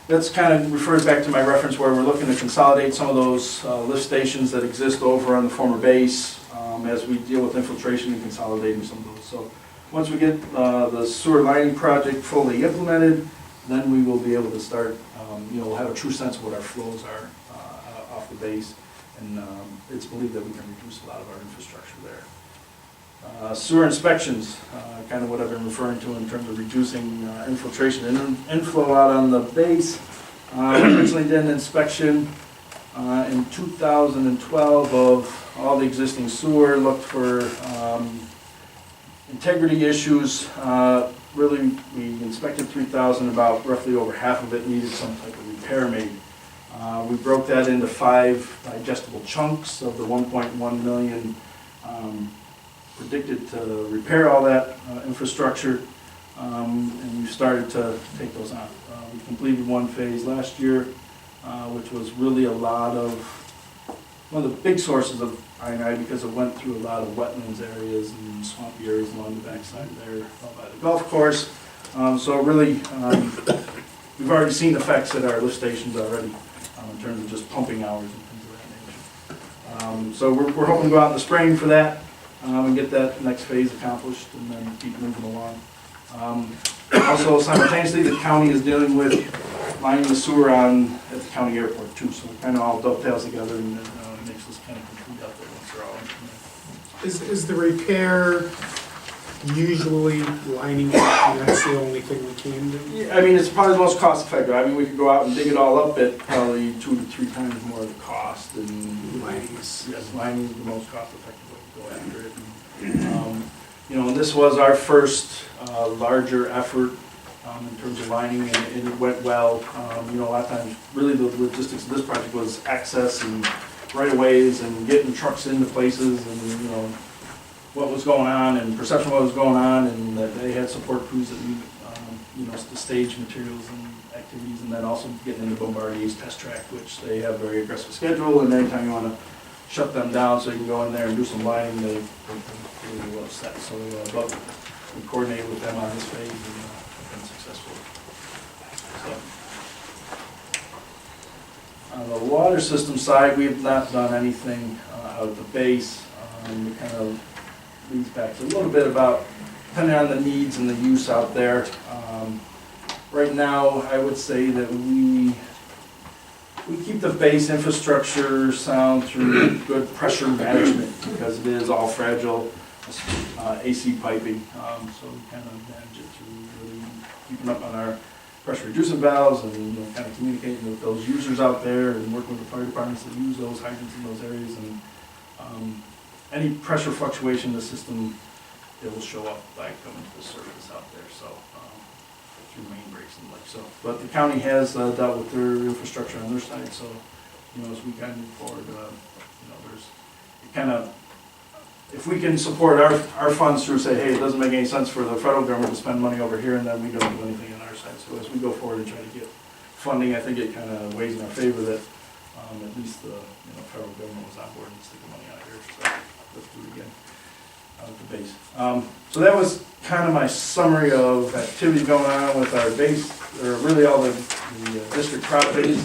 That's kind of refers back to my reference where we're looking to consolidate some of those lift stations that exist over on the former base as we deal with infiltration and consolidating some of those. So once we get the sewer lining project fully implemented, then we will be able to start, we'll have a true sense of what our flows are off the base, and it's believed that we can reduce a lot of our infrastructure there. Sewer inspections, kind of what I've been referring to in terms of reducing infiltration and inflow out on the base. We originally did an inspection in 2012 of all the existing sewer, looked for integrity issues. Really, we inspected 3,000, about roughly over half of it needed some type of repair made. We broke that into 5 digestible chunks of the 1.1 million predicted to repair all that infrastructure, and we started to take those on. We completed 1 phase last year, which was really one of the big sources of I&I, because it went through a lot of wetlands areas and swampy areas along the backside there by the golf course. So really, we've already seen effects at our lift stations already in terms of just pumping hours and things of that So we're hoping to go out in the spring for that, and get that next phase accomplished, and then keep moving along. Also simultaneously, the county is dealing with lining the sewer at the county airport too, so it kind of all dovetails together, and it makes this kind of complete out there once they're all implemented. Is the repair usually lining up, and that's the only thing we can do? Yeah, I mean, it's probably the most cost effective. I mean, we could go out and dig it all up at probably 2 to 3 times more of the cost, and Lining is- yes, lining is the most cost effective way to go after it. And, you know, and this was our first larger effort in terms of lining, and it went well. You know, a lot of times, really the logistics of this project was access and right-of-ways and getting trucks into places, and, you know, what was going on and perception of what was going on, and that they had support crews that knew, you know, the stage materials and activities, and then also getting into Bombardier's test track, which they have a very aggressive schedule, and anytime you want to shut them down so you can go in there and do some lining, they're really upset. So, but we coordinated with them on this phase, and have been successful. So, on the water system side, we have not done anything out at the base. We kind of leads back to a little bit about, depending on the needs and the use out there. Right now, I would say that we keep the base infrastructure sound through good pressure management, because it is all fragile AC piping. So we kind of manage it through really keeping up on our pressure reducing valves, and, you know, kind of communicating with those users out there, and working with the fire departments that use those hydrants in those areas. And any pressure fluctuation in the system, it will show up by coming to the surface out there, so, through main breaks and like so. But the county has dealt with their infrastructure on their side, so, you know, as we kind of move forward, you know, there's, it kind of, if we can support our funds through, say, hey, it doesn't make any sense for the federal government to spend money over here, and then we don't do anything on our side. So as we go forward and try to get funding, I think it kind of weighs in our favor that at least the, you know, federal government was on board and sticking money out here. So let's do it again out at the base. So that was kind of my summary of activity going on with our base, or really all the district projects,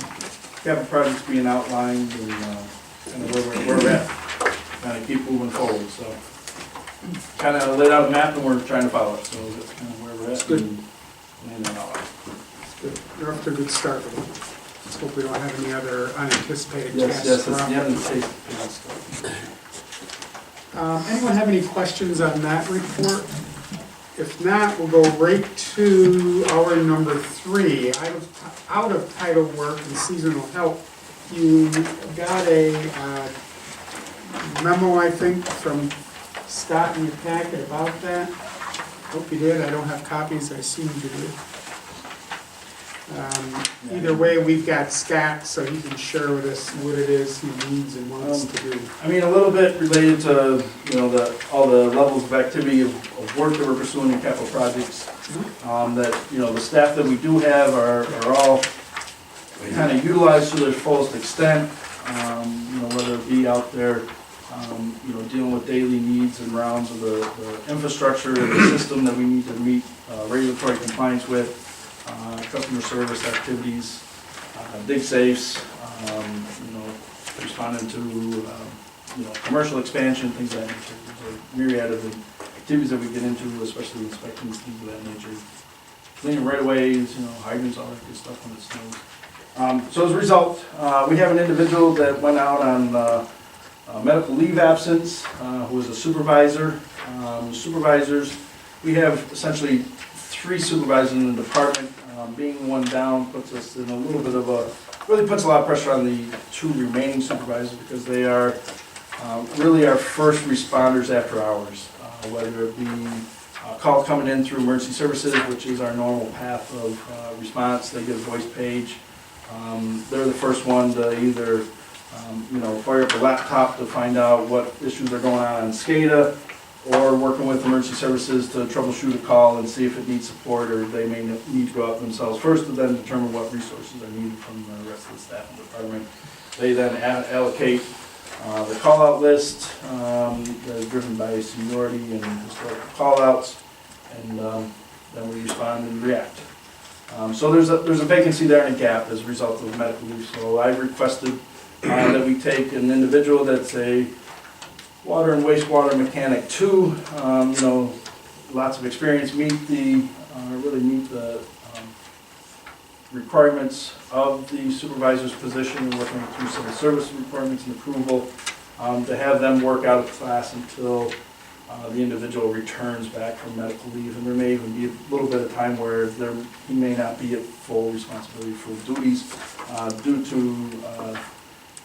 capital projects being outlined, and kind of where we're at. Kind of keep moving forward. So kind of laid out a map, and we're trying to follow it. So that's kind of where we're at. That's good. And it all out. Good. You're off to a good start. Let's hope we don't have any other unanticipated Yes, tasks. that's the end of the taste. Anyone have any questions on that report? If not, we'll go right to our number 3, out of title work and seasonal help. You got a memo, I think, from Scott in your packet about that. Hope you did. I don't have copies. I assumed you did. Either way, we've got Scott, so he can share with us what it is he needs and wants to do. I mean, a little bit related to, you know, all the levels of activity of work that we're pursuing in capital projects. That, you know, the staff that we do have are all kind of utilized to their fullest extent. You know, whether it be out there, you know, dealing with daily needs and rounds of the infrastructure and the system that we need to meet regulatory compliance with. Customer service activities, dig safes, you know, responding to, you know, commercial expansion, things of that nature. There's a myriad of activities that we get into, especially inspecting things of that nature. Cleaning right-of-ways, you know, hydrants, all that good stuff when it snows. So as a result, we have an individual that went out on medical leave absence, who was a supervisor. Supervisors, we have essentially 3 supervisors in the department. Being one down puts us in a little bit of really puts a lot of pressure on the 2 remaining supervisors, because they are really our first responders after hours, whether it be calls coming in through emergency services, which is our normal path of response. They get a voice page. They're the first one to either you know, fire up a laptop to find out what issues are going on SCADA, or working with emergency services to troubleshoot a call and see if it needs support, or they may need to go out themselves first to then determine what resources are needed from the rest of the staff in the department. They then allocate the call-out list that is driven by seniority and historical call-outs, and then we respond and react. So there's a vacancy there and a gap as a result of medical leave. So I've requested that we take an individual that's a water and wastewater mechanic two, you know, lots of experience, really meet the requirements of the supervisor's position, working through civil service requirements and approval, to have them work out of class until the individual returns back from medical leave. And there may even be a little bit of time where he may not be at full responsibility, full duties, due to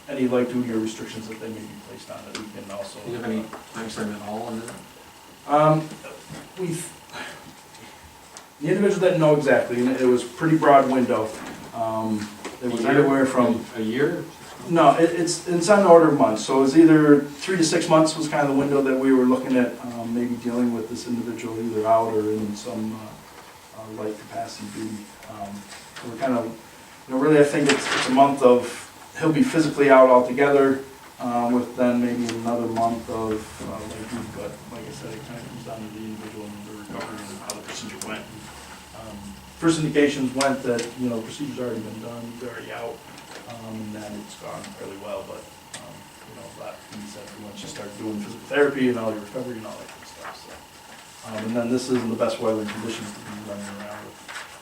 any light duty or restrictions that they may be placed on that we can also. Do you have any time frame at all on that? The individual didn't know exactly, and it was pretty broad window. It was anywhere from, A year? no, it's on the order of months, so it was either 3 to 6 months was kind of the window that we were looking at, maybe dealing with this individual either out or in some light capacity duty. So we're kind of, you know, really I think it's a month of, he'll be physically out altogether, with then maybe another month of light duty, but like I said, it kind of comes down to the individual and the recovery and how the procedure went. First indications went that, you know, the procedure's already been done, he's already out, and that it's gone fairly well, but, you know, that being said, once you start doing physical therapy and all your recovery and all that good stuff, so. And then this isn't the best weather conditions to be running around with,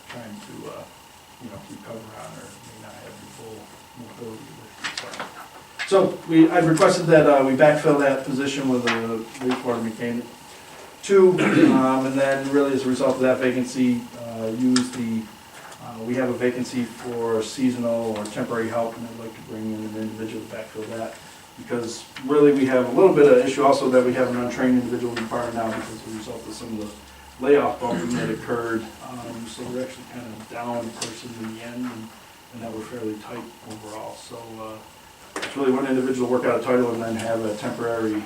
trying to, you know, recover on or may not have the full mobility. So I've requested that we backfill that position with a wastewater mechanic two, and then really as a result of that vacancy, we have a vacancy for seasonal or temporary help, and I'd like to bring in an individual to backfill that. Because really we have a little bit of issue also that we have an untrained individual in the department now because as a result of some of the layoff bumping that occurred. So we're actually kind of down a person in the end, and that we're fairly tight overall. So it's really one individual work out a title and then have a temporary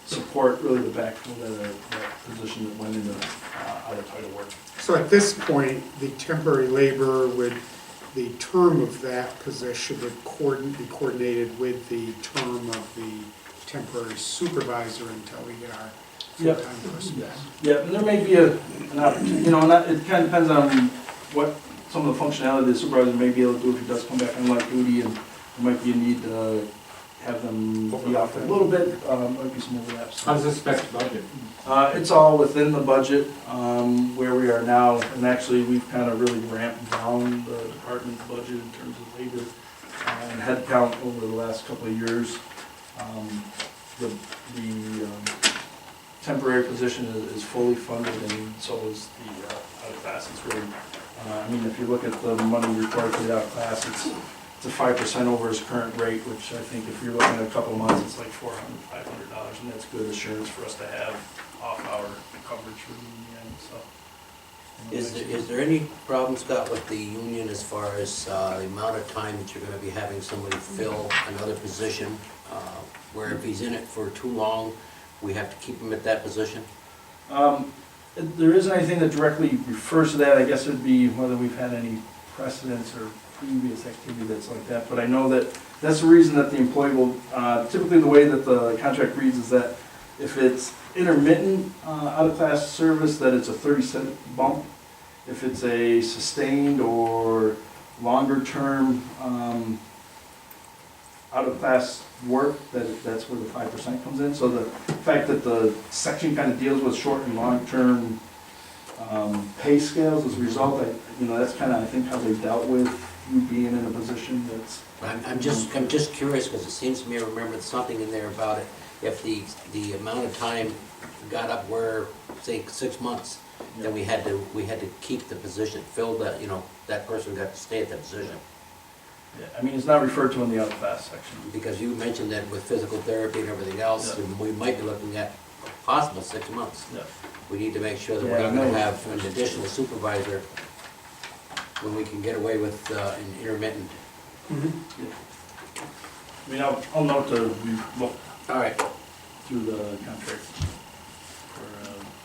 support, really to backfill that position that went into out of title work. So at this point, the temporary labor would, the term of that position would be coordinated with the term of the temporary supervisor until we get our full-time person back. Yeah, and there may be an opportunity, you know, and it kind of depends on what some of the functionality the supervisor may be able to do if he does come back on light duty, and there might be a need to have them be off a little bit, might be some overlaps. How does this affect the budget? It's all within the budget, where we are now, and actually we've kind of really ramped down the department's budget in terms of labor and headcount over the last couple of years. The temporary position is fully funded, and so is the out of class. It's really, I mean, if you look at the money required for the out of class, it's a 5% over his current rate, which I think if you're looking at a couple of months, it's like $400, $500, and that's good assurance for us to have off-hour coverage for the end, so. Is there any problem, Scott, with the union as far as the amount of time that you're gonna be having somebody fill another position? Where if he's in it for too long, we have to keep him at that position? There isn't anything that directly refers to that. I guess it'd be whether we've had any precedents or previous activity that's like that. But I know that that's the reason that the employee will, typically the way that the contract reads is that if it's intermittent out-of-class service, that it's a 30-cent bump. If it's a sustained or longer-term out-of-class work, that's where the 5% comes in. So the fact that the section kind of deals with short and long-term pay scales as a result, that's kind of, I think, how they dealt with you being in a position that's. I'm just curious, because it seems to me I remember something in there about it. If the amount of time got up where, say, 6 months, then we had to keep the position filled, that, that person got to stay at that position. Yeah, I mean, it's not referred to in the out-of-class section. Because you mentioned that with physical therapy and everything else, Yeah. we might be looking at possible 6 months. Yeah. We need to make sure that Yeah, we're not I gonna know. have an additional supervisor when we can get away with an intermittent. I mean, I'll note to look All right. through the contract.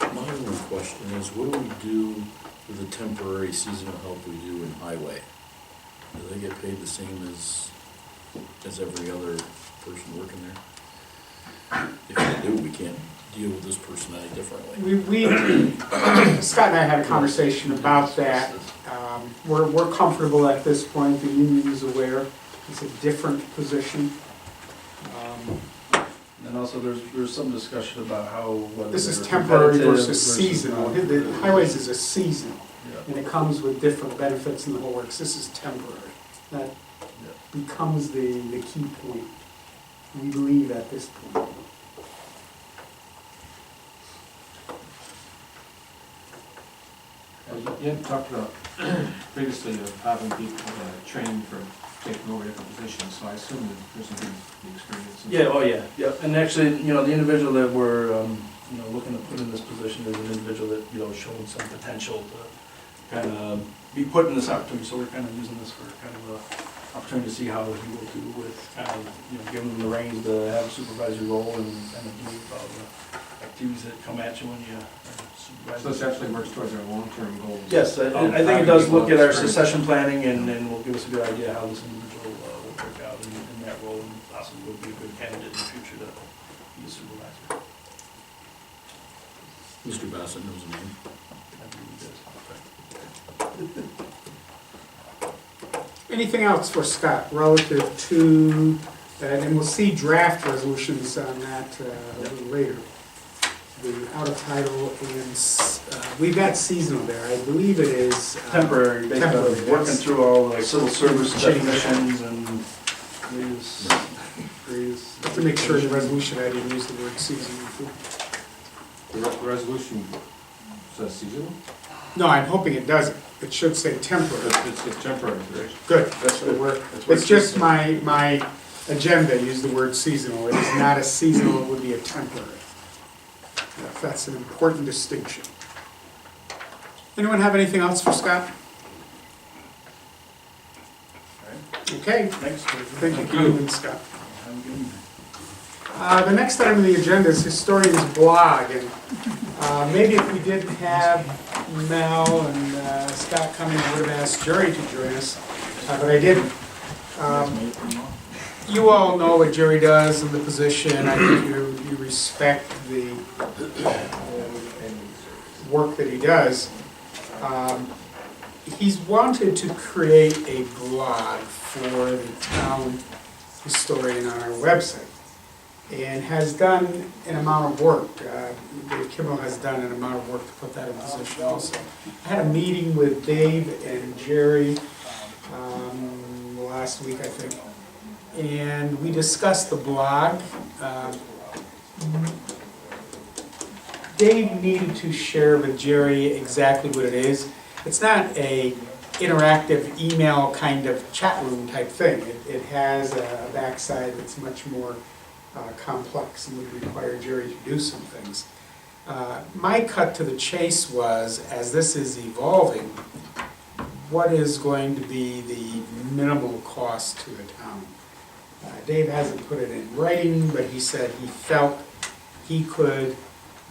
My only question is, what do we do with the temporary seasonal help we do in highway? Do they get paid the same as every other person working there? If they do, we can't deal with this person any differently. Scott and I had a conversation about that. We're comfortable at this point, the union is aware. It's a different position. And also, there's some discussion about how, whether This is they're temporary competitive versus seasonal. not. The highways is a seasonal, Yeah. and it comes with different benefits and the whole works. This is temporary. That becomes the key point, we believe at this point. You had talked about previously of having people trained for taking over different positions, so I assume that the person has the experience. Yeah, oh yeah, yeah, and actually, the individual that we're, looking to put in this position is an individual that, showing some potential to kind of be put in this opportunity, so we're kind of using this for kind of a opportunity to see how he will do with kind of, giving him the reins to have a supervisory role and kind of do all the activities that come at you when you supervise. So this actually works towards our long-term goals. Yes, I think it does look at our succession planning and will give us a good idea how this individual will work out in that role and possibly would be a good candidate in the future to be a supervisor. Mr. Bassett knows the name. I believe he does. Anything else for Scott relative to, and we'll see draft resolutions on that a little later. The out of title and, we've got seasonal there, I believe it is. Temporary, based on temporary, working that's- through all the civil service Change. definitions and greatest. To make sure in the resolution I didn't use the word seasonal. The resolution says seasonal? No, I'm hoping it doesn't. It should say temporary. It's temporary, right? Good, That's so we're, that's what it's just it my agenda used the word seasonal. It is not a seasonal, it would be a temporary. That's an important distinction. Anyone have anything else for Scott? Okay, Thanks. thank you, Councilman Scott. Have a good evening. The next item on the agenda is historian's blog, and maybe if we didn't have Mel and Scott coming, I would have asked Jerry to join us, but I didn't. You all know what Jerry does in the position. I think you respect the work that he does. He's wanted to create a blog for the town historian on our website, and has done an amount of work. Dave Kimmel has done an amount of work to put that in position also. I had a meeting with Dave and Jerry last week, I think, and we discussed the blog. Dave needed to share with Jerry exactly what it is. It's not a interactive email kind of chat room type thing. It has a backside that's much more complex and would require Jerry to do some things. My cut to the chase was, as this is evolving, what is going to be the minimal cost to the town? Dave hasn't put it in writing, but he said he felt he could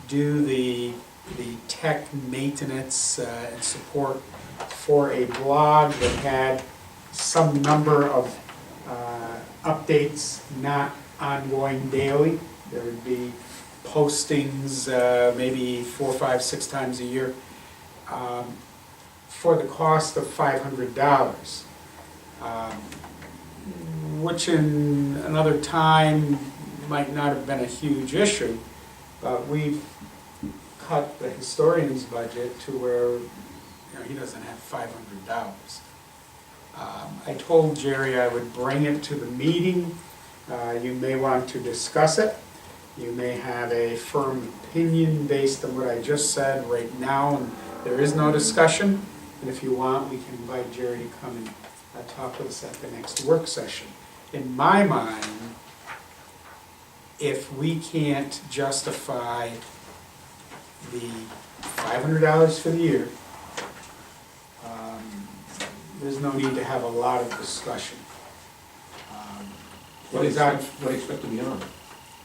do the tech maintenance and support for a blog that had some number of updates, not ongoing daily. There would be postings maybe 4, 5, 6 times a year for the cost of $500, which in another time might not have been a huge issue, but we've cut the historian's budget to where he doesn't have $500. I told Jerry I would bring it to the meeting. You may want to discuss it. You may have a firm opinion based on what I just said right now, and there is no discussion. And if you want, we can invite Jerry to come and talk with us at the next work session. In my mind, if we can't justify the $500 for the year, there's no need to have a lot of discussion. What do you expect to be on it?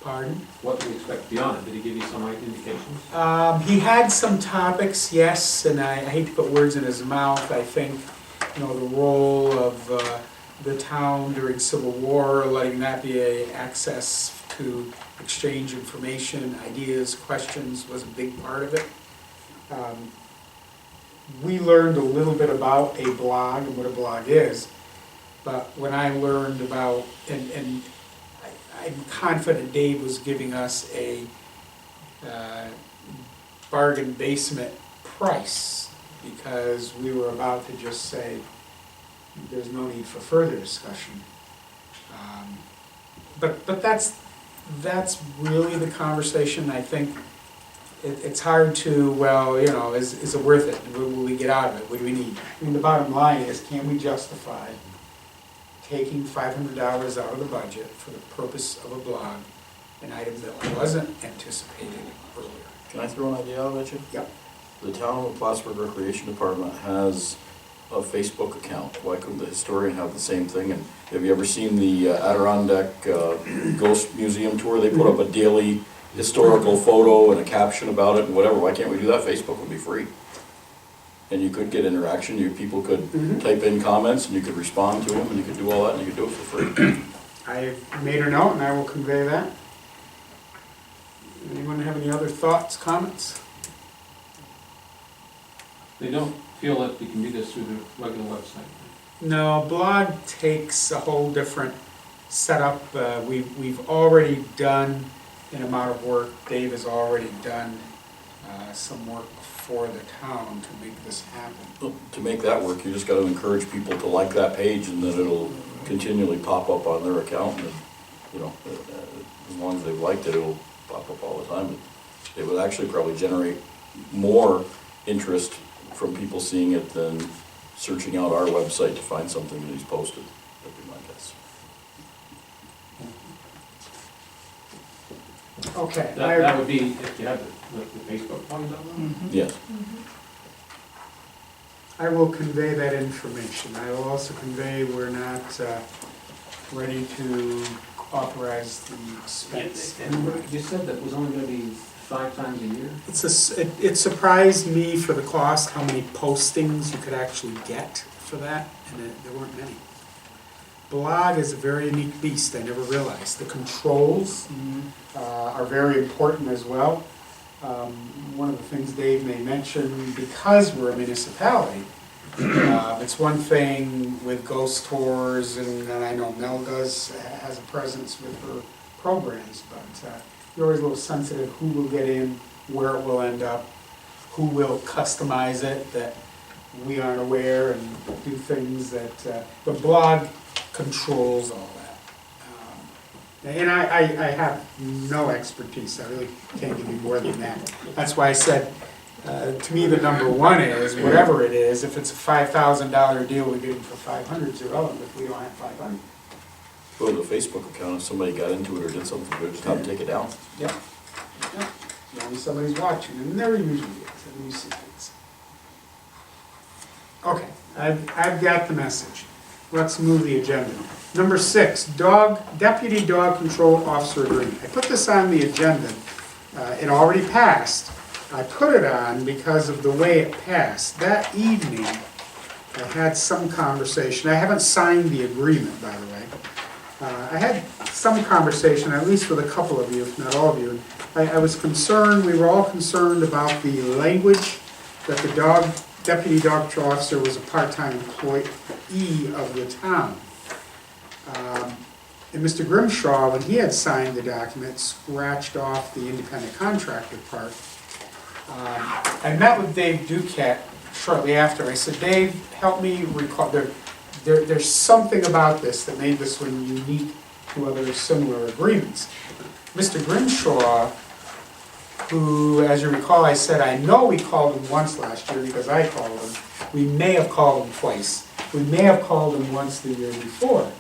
Pardon? What do you expect beyond it? Did he give you some indications? He had some topics, yes, and I hate to put words in his mouth. I think, the role of the town during Civil War, letting that be a access to exchange information, ideas, questions was a big part of it. We learned a little bit about a blog and what a blog is, But when I learned about, and I'm confident Dave was giving us a bargain basement price, because we were about to just say, there's no need for further discussion. But that's really the conversation. I think it's hard to, well, you know, is it worth it? What will we get out of it? What do we need? I mean, the bottom line is, can we justify taking $500 out of the budget for the purpose of a blog, an item that wasn't anticipated earlier? Can I throw an idea out at you? Yep. The town of Plattsburgh Recreation Department has a Facebook account. Why couldn't the historian have the same thing? And have you ever seen the Adirondack Ghost Museum tour? They put up a daily historical photo and a caption about it and whatever. Why can't we do that? Facebook would be free. And you could get interaction. People could type in comments and you could respond to them and you could do all that and you could do it for free. I made a note and I will convey that. Anyone have any other thoughts, comments? They don't feel that we can do this through the regular website. No, blog takes a whole different setup. We've already done an amount of work. Dave has already done some work for the town to make this happen. Well, to make that work, you just got to encourage people to like that page and then it'll continually pop up on their account. And, you know, as long as they've liked it, it'll pop up all the time. It would actually probably generate more interest from people seeing it than searching out our website to find something that he's posted. That'd be my guess. Okay. That would be if you had the Facebook one done. Yes. I will convey that information. I will also convey we're not ready to authorize the expense. And you said that was only gonna be 5 times a year? It surprised me for the cost, how many postings you could actually get for that, and there weren't many. Blog is a very unique beast, I never realized. The controls are very important as well. One of the things Dave may mention, because we're a municipality, it's one thing with ghost tours, and I know Mel has a presence with her programs, but you're always a little sensitive who will get in, where it will end up, who will customize it that we aren't aware, and do things that, the blog controls all that. And I have no expertise, I really can't give you more than that. That's why I said, to me, the number one is, whatever it is, if it's a $5,000 deal, we get it for 500, it's irrelevant if we don't have 500. Well, the Facebook account, if somebody got into it or did something, we'd just have to take it down. Yep. Yep. As long as somebody's watching, and there usually is, and you see things. Okay, I've got the message. Let's move the agenda. Number 6, Deputy Dog Control Officer Agreement. I put this on the agenda. It already passed. I put it on because of the way it passed. That evening, I had some conversation. I haven't signed the agreement, by the way. I had some conversation, at least with a couple of you, if not all of you. I was concerned, we were all concerned about the language that the Deputy Dog Control Officer was a part-time employee of the town. And Mr. Grimshaw, when he had signed the document, scratched off the independent contractor part. I met with Dave Duquette shortly after. I said, Dave, help me recall, there's something about this that made this one unique to other similar agreements. Mr. Grimshaw, who, as you recall, I said, I know we called him once last year because I called him. We may have called him twice. We may have called him once the year before.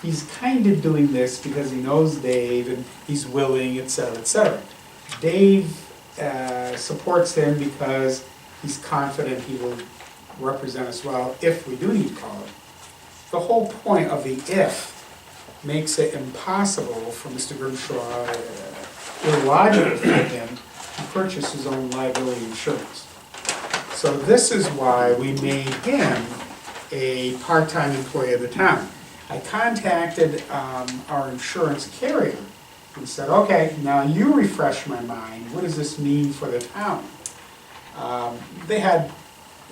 He's kind of doing this because he knows Dave and he's willing, et cetera, et cetera. Dave supports him because he's confident he will represent us well if we do need to call him. The whole point of the if makes it impossible for Mr. Grimshaw, illogical for him, to purchase his own liability insurance. So this is why we made him a part-time employee of the town. I contacted our insurance carrier and said, okay, now you refresh my mind, what does this mean for the town? They had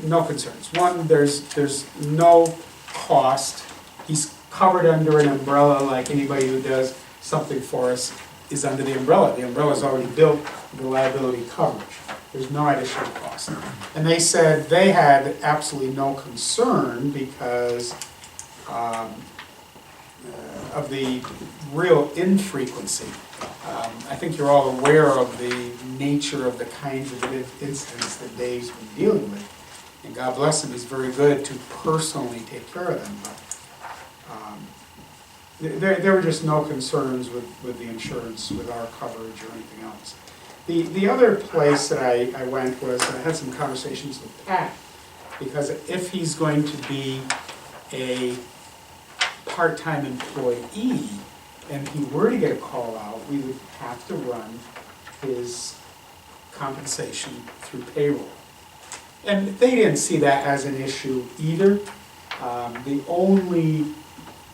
no concerns. One, there's no cost. He's covered under an umbrella like anybody who does something for us is under the umbrella. The umbrella's already built with the liability coverage. There's no additional cost. And they said they had absolutely no concern because of the real infrequency. I think you're all aware of the nature of the kinds of incidents that Dave's been dealing with. And God bless him, he's very good to personally take care of them. But there were just no concerns with the insurance, with our coverage or anything else. The other place that I went was, I had some conversations with Pat, because if he's going to be a part-time employee, and he were to get a call out, we would have to run his compensation through payroll. And they didn't see that as an issue either. The only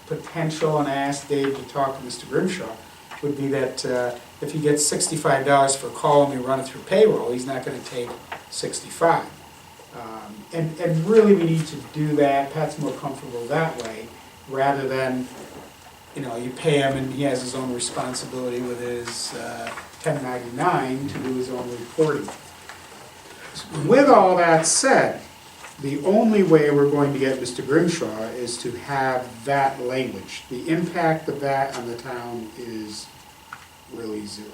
potential, and I asked Dave to talk to Mr. Grimshaw, would be that if he gets $65 for a call and we run it through payroll, he's not going to take $65. And really we need to do that. Pat's more comfortable that way, rather than, you pay him and he has his own responsibility with his 1099 to do his own reporting. With all that said, the only way we're going to get Mr. Grimshaw is to have that language. The impact of that on the town is really zero.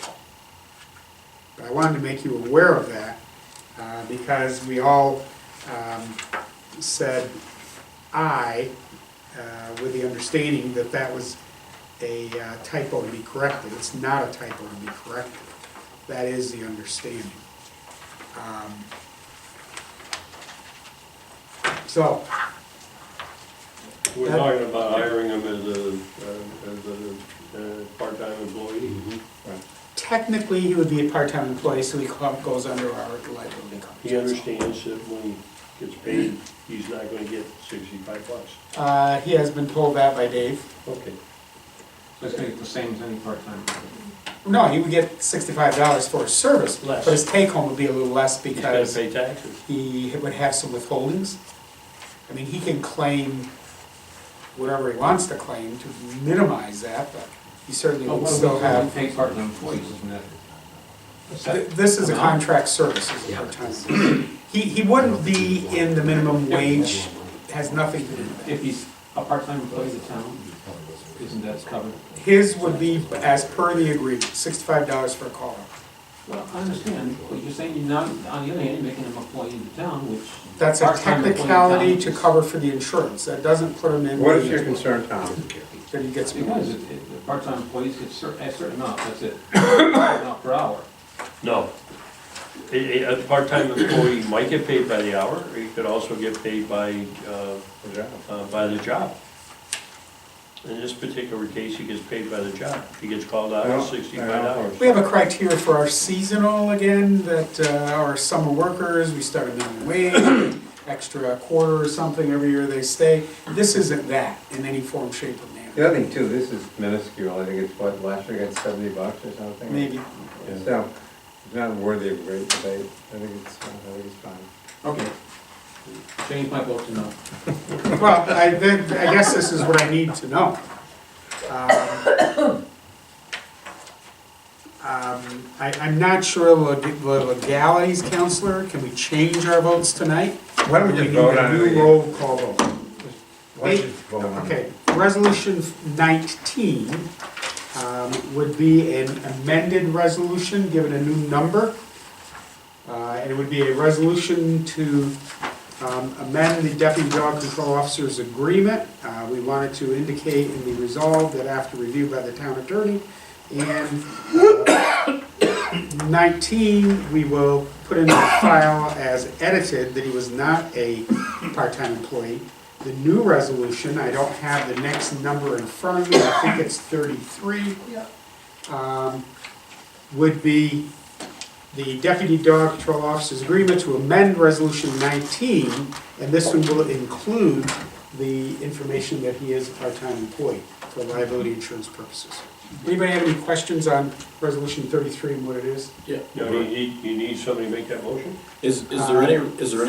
But I wanted to make you aware of that because we all said aye with the understanding that that was a typo to be corrected. It's not a typo to be corrected. That is the understanding. So, We're talking about hiring him as a part-time employee. technically, he would be a part-time employee, so he goes under our liability coverage. He understands that when he gets paid, he's not gonna get $65. He has been told that by Dave. Okay. So it's gonna be the same as any part-time. No, he would get $65 for his service, Less. but his take-home would be a little less He's gotta because pay taxes. he would have some withholdings. I mean, he can claim whatever he wants to claim to minimize that, but he certainly But would what still do we have. pay part-time employees, isn't that? This is a amount? contract service, is a part-time. He wouldn't be in the minimum wage, has nothing to do with that. If he's a part-time employee of the town, isn't that covered? His would be, as per the agreement, $65 for a call. Well, I understand, but you're saying you're not, on the other hand, you're making him an employee of the town, which. That's a part-time employee of the technicality town to is- cover for the insurance. That doesn't put him in. What is your concern, Tom? That he gets. Because the part-time employees get a certain amount, that's it, not per hour. No. A part-time employee might get paid by the hour, or he could also get paid by the job. In this particular case, he gets paid by the job. He gets called out at $65. We have a criteria for our seasonal again, that our summer workers, we start a minimum wage, extra quarter or something every year they stay. This isn't that in any form, shape, or manner. The other thing too, this is minuscule, I think it's what, last year got $70 or something? Maybe. Yeah. So, it's not worthy of a great debate, I think it's fine. Okay. Change my vote to no. Well, I guess this is what I need to know. I'm not sure the legalities, Counselor. Can we change our votes tonight? Why don't we just vote on it? We need a new roll call vote. Let's just vote on it. Okay, resolution 19 would be an amended resolution, given a new number. And it would be a resolution to amend the deputy dog control officer's agreement. We wanted to indicate in the resolve that after review by the town attorney, and 19, we will put in the file as edited that he was not a part-time employee. The new resolution, I don't have the next number in front of me, I think it's 33, would be the deputy dog control officer's agreement to amend resolution 19, and this one will include the information that he is a part-time employee for liability insurance purposes. Anybody have any questions on Resolution 33 and what it is? Yeah. Now, you need somebody to make that motion? Is there any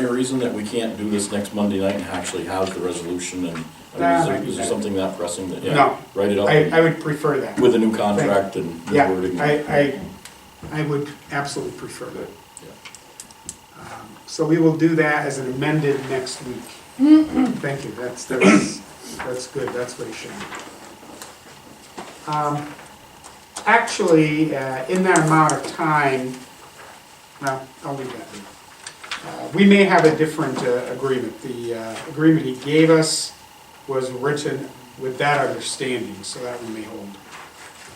reason that we can't do this next Monday night and actually have the resolution and, is there something that pressing that, yeah, No. write it up I would prefer that. with a new contract and new Yeah, wording? I would absolutely prefer that. So we will do that as an amended next week. Thank you, that's good, that's what he should do. Actually, in that amount of time, well, I'll leave that. We may have a different agreement. The agreement he gave us was written with that understanding, so that we may hold.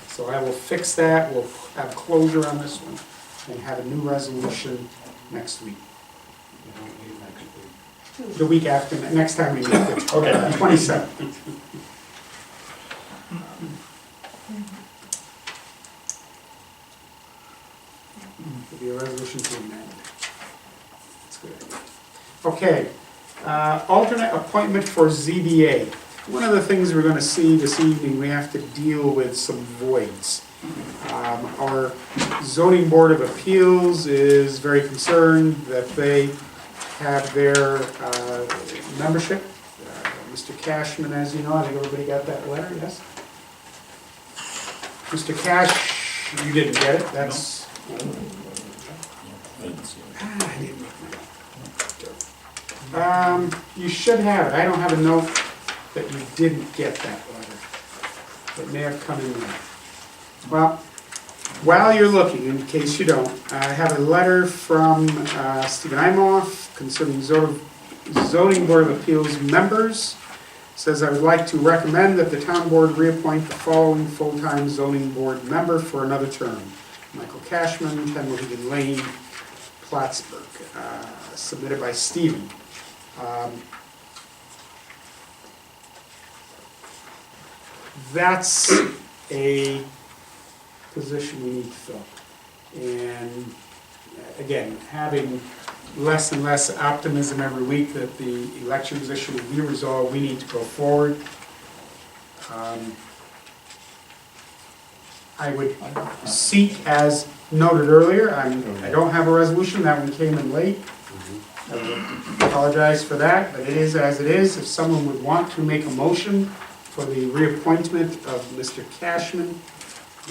So I will fix that, we'll have closure on this one, and have a new resolution next week. The week after, next time we meet, the 27th. It'll be a resolution to amend. That's good. Okay, alternate appointment for ZBA. One of the things we're gonna see this evening, we have to deal with some voids. Our zoning board of appeals is very concerned that they have their membership. Mr. Cashman, as you know, I think everybody got that letter, yes? Mr. Cash, you didn't get it, that's... I didn't see it. I didn't look at it. You should have it, I don't have a note that you didn't get that letter. It may have come in there. Well, while you're looking, in case you don't, I have a letter from Stephen Imoff concerning zoning board of appeals members. Says, I would like to recommend that the town board reappoint the following full-time zoning board member for another term. Michael Cashman, 10 Mohegan Lane, Plattsburgh, submitted by Stephen. That's a position we need to fill. And again, having less and less optimism every week that the election position will be resolved, we need to go forward. I would seek, as noted earlier, I don't have a resolution, that one came in late. I would apologize for that, but it is as it is. If someone would want to make a motion for the reappointment of Mr. Cashman,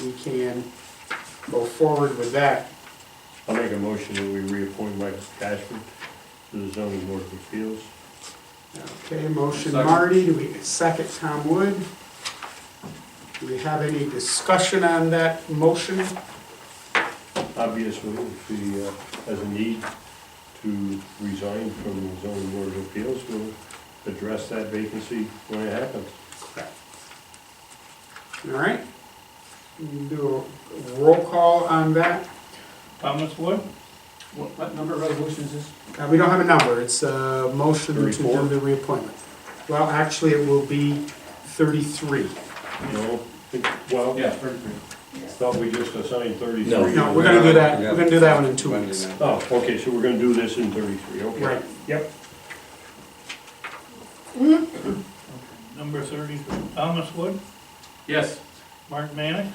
we can go forward with that. I'll make a motion that we reappoint Michael Cashman to the zoning board of appeals. Okay, motion Second. Marty, do we, second Tom Wood. Do we have any discussion on that motion? Obviously, if he has a need to resign from the zoning board of appeals, we'll address that vacancy when it happens. All right, we can do a roll call on that. Thomas Wood? What number of resolutions is this? We don't have a number, it's a motion to 34? do the reappointment. Well, actually, it will be 33. No, well, Yeah, 33. thought we just assigned 33. No, we're gonna do that, we're gonna do that one in 2 weeks. Oh, okay, so we're gonna do this in 33, okay. Right. Yep. Number 30, Thomas Wood, Yes. Mark Mannix,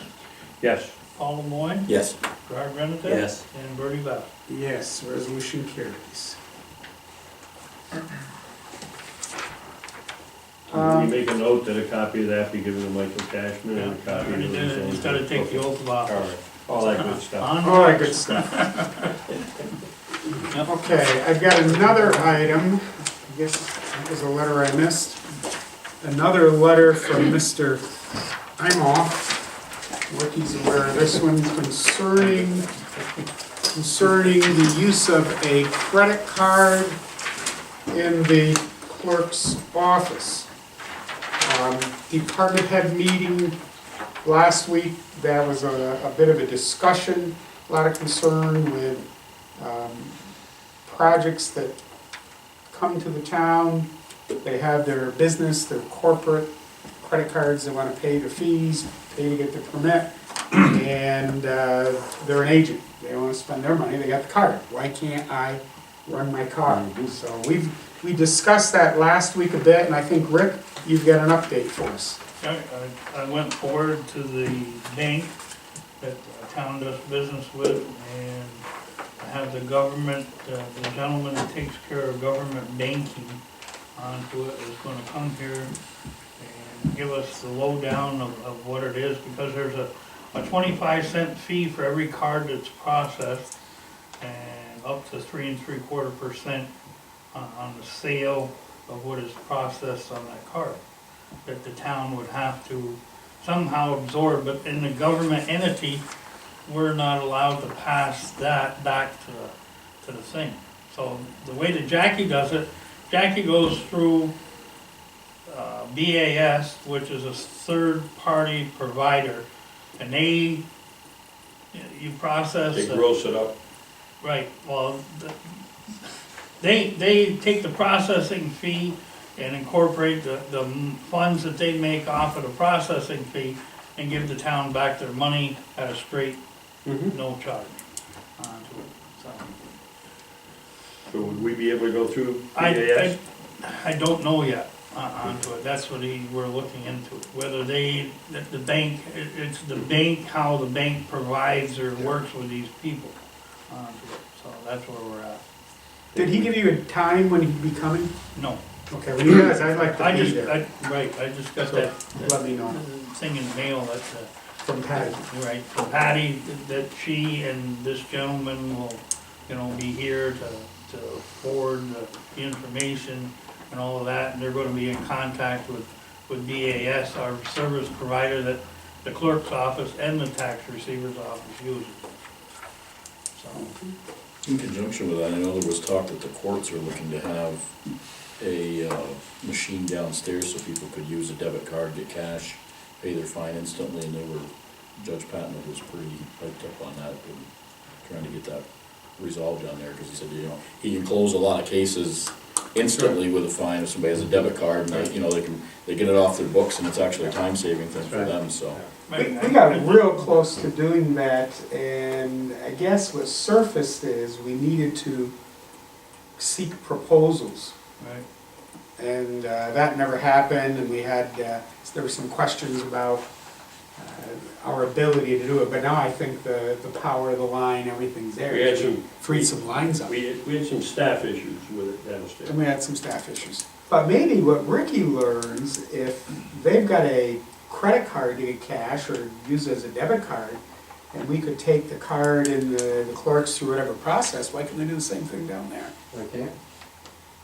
Yes. Paul Lemoyne, Yes. Gerard Renate. Yes. And Bertie Bow. Yes, resolution carries. Can you make a note that a copy of that be given to Michael Cashman and a copy of the He's gotta take the oath of All office. right, all that good stuff. All that good stuff. Okay, I've got another item, I guess that was a letter I missed. Another letter from Mr. Imoff. What he's aware of, this one's concerning the use of a credit card in the clerk's office. Department head meeting last week, that was a bit of a discussion, a lot of concern with projects that come to the town. They have their business, their corporate credit cards, they want to pay the fees, pay to get the permit, and they're an agent. They want to spend their money, they got the card. Why can't I run my card? So we've we discussed that last week a bit, and I think, Rick, you've got an update for us. I went forward to the bank that the town does business with, and I have the government, the gentleman that takes care of government banking onto it is gonna come here and give us the lowdown of what it is, because there's a 25-cent fee for every card that's processed, and up to 3.75% on the sale of what is processed on that card, that the town would have to somehow absorb, but in the government entity, we're not allowed to pass that back to the thing. So the way that Jackie does it, Jackie goes through BAS, which is a third-party provider, and you process. They gross it up. Right, well, they take the processing fee and incorporate the funds that they make off of the processing fee and give the town back their money at a straight, no charge onto it, so. So would we be able to go through BAS? I don't know yet onto it, that's what we're looking into, whether the bank, it's the bank, how the bank provides or works with these people onto it, so that's where we're at. Did he give you a time when he'd be coming? No, Okay, when he does, I'd like to I be just, there. I just got So, that let me know. thing in the mail that, From Patty. right, from Patty, that she and this gentleman will, be here to forward the information and all of that, and they're gonna be in contact with BAS, our service provider that the clerk's office and the tax receiver's office uses. So, In conjunction with that, I know there was talk that the courts are looking to have a machine downstairs so people could use a debit card, get cash, pay their fine instantly, and Judge Patton was pretty hyped up on that, and trying to get that resolved down there, because he said, he can close a lot of cases instantly with a fine if somebody has a debit card, and they get it off their books, and it's actually a time-saving thing for them, so. We got real close to doing that, and I guess what surfaced is we needed to seek proposals. right, And that never happened, and we had, there were some questions about our ability to do it, but now I think the power of the line, everything's there. We had some, Freed some lines up. we had some staff issues with it downstairs. And we had some staff issues. But maybe what Ricky learns, if they've got a credit card to get cash or use it as a debit card, and we could take the card and the clerks through whatever process, why can't they do the same thing down there? Okay.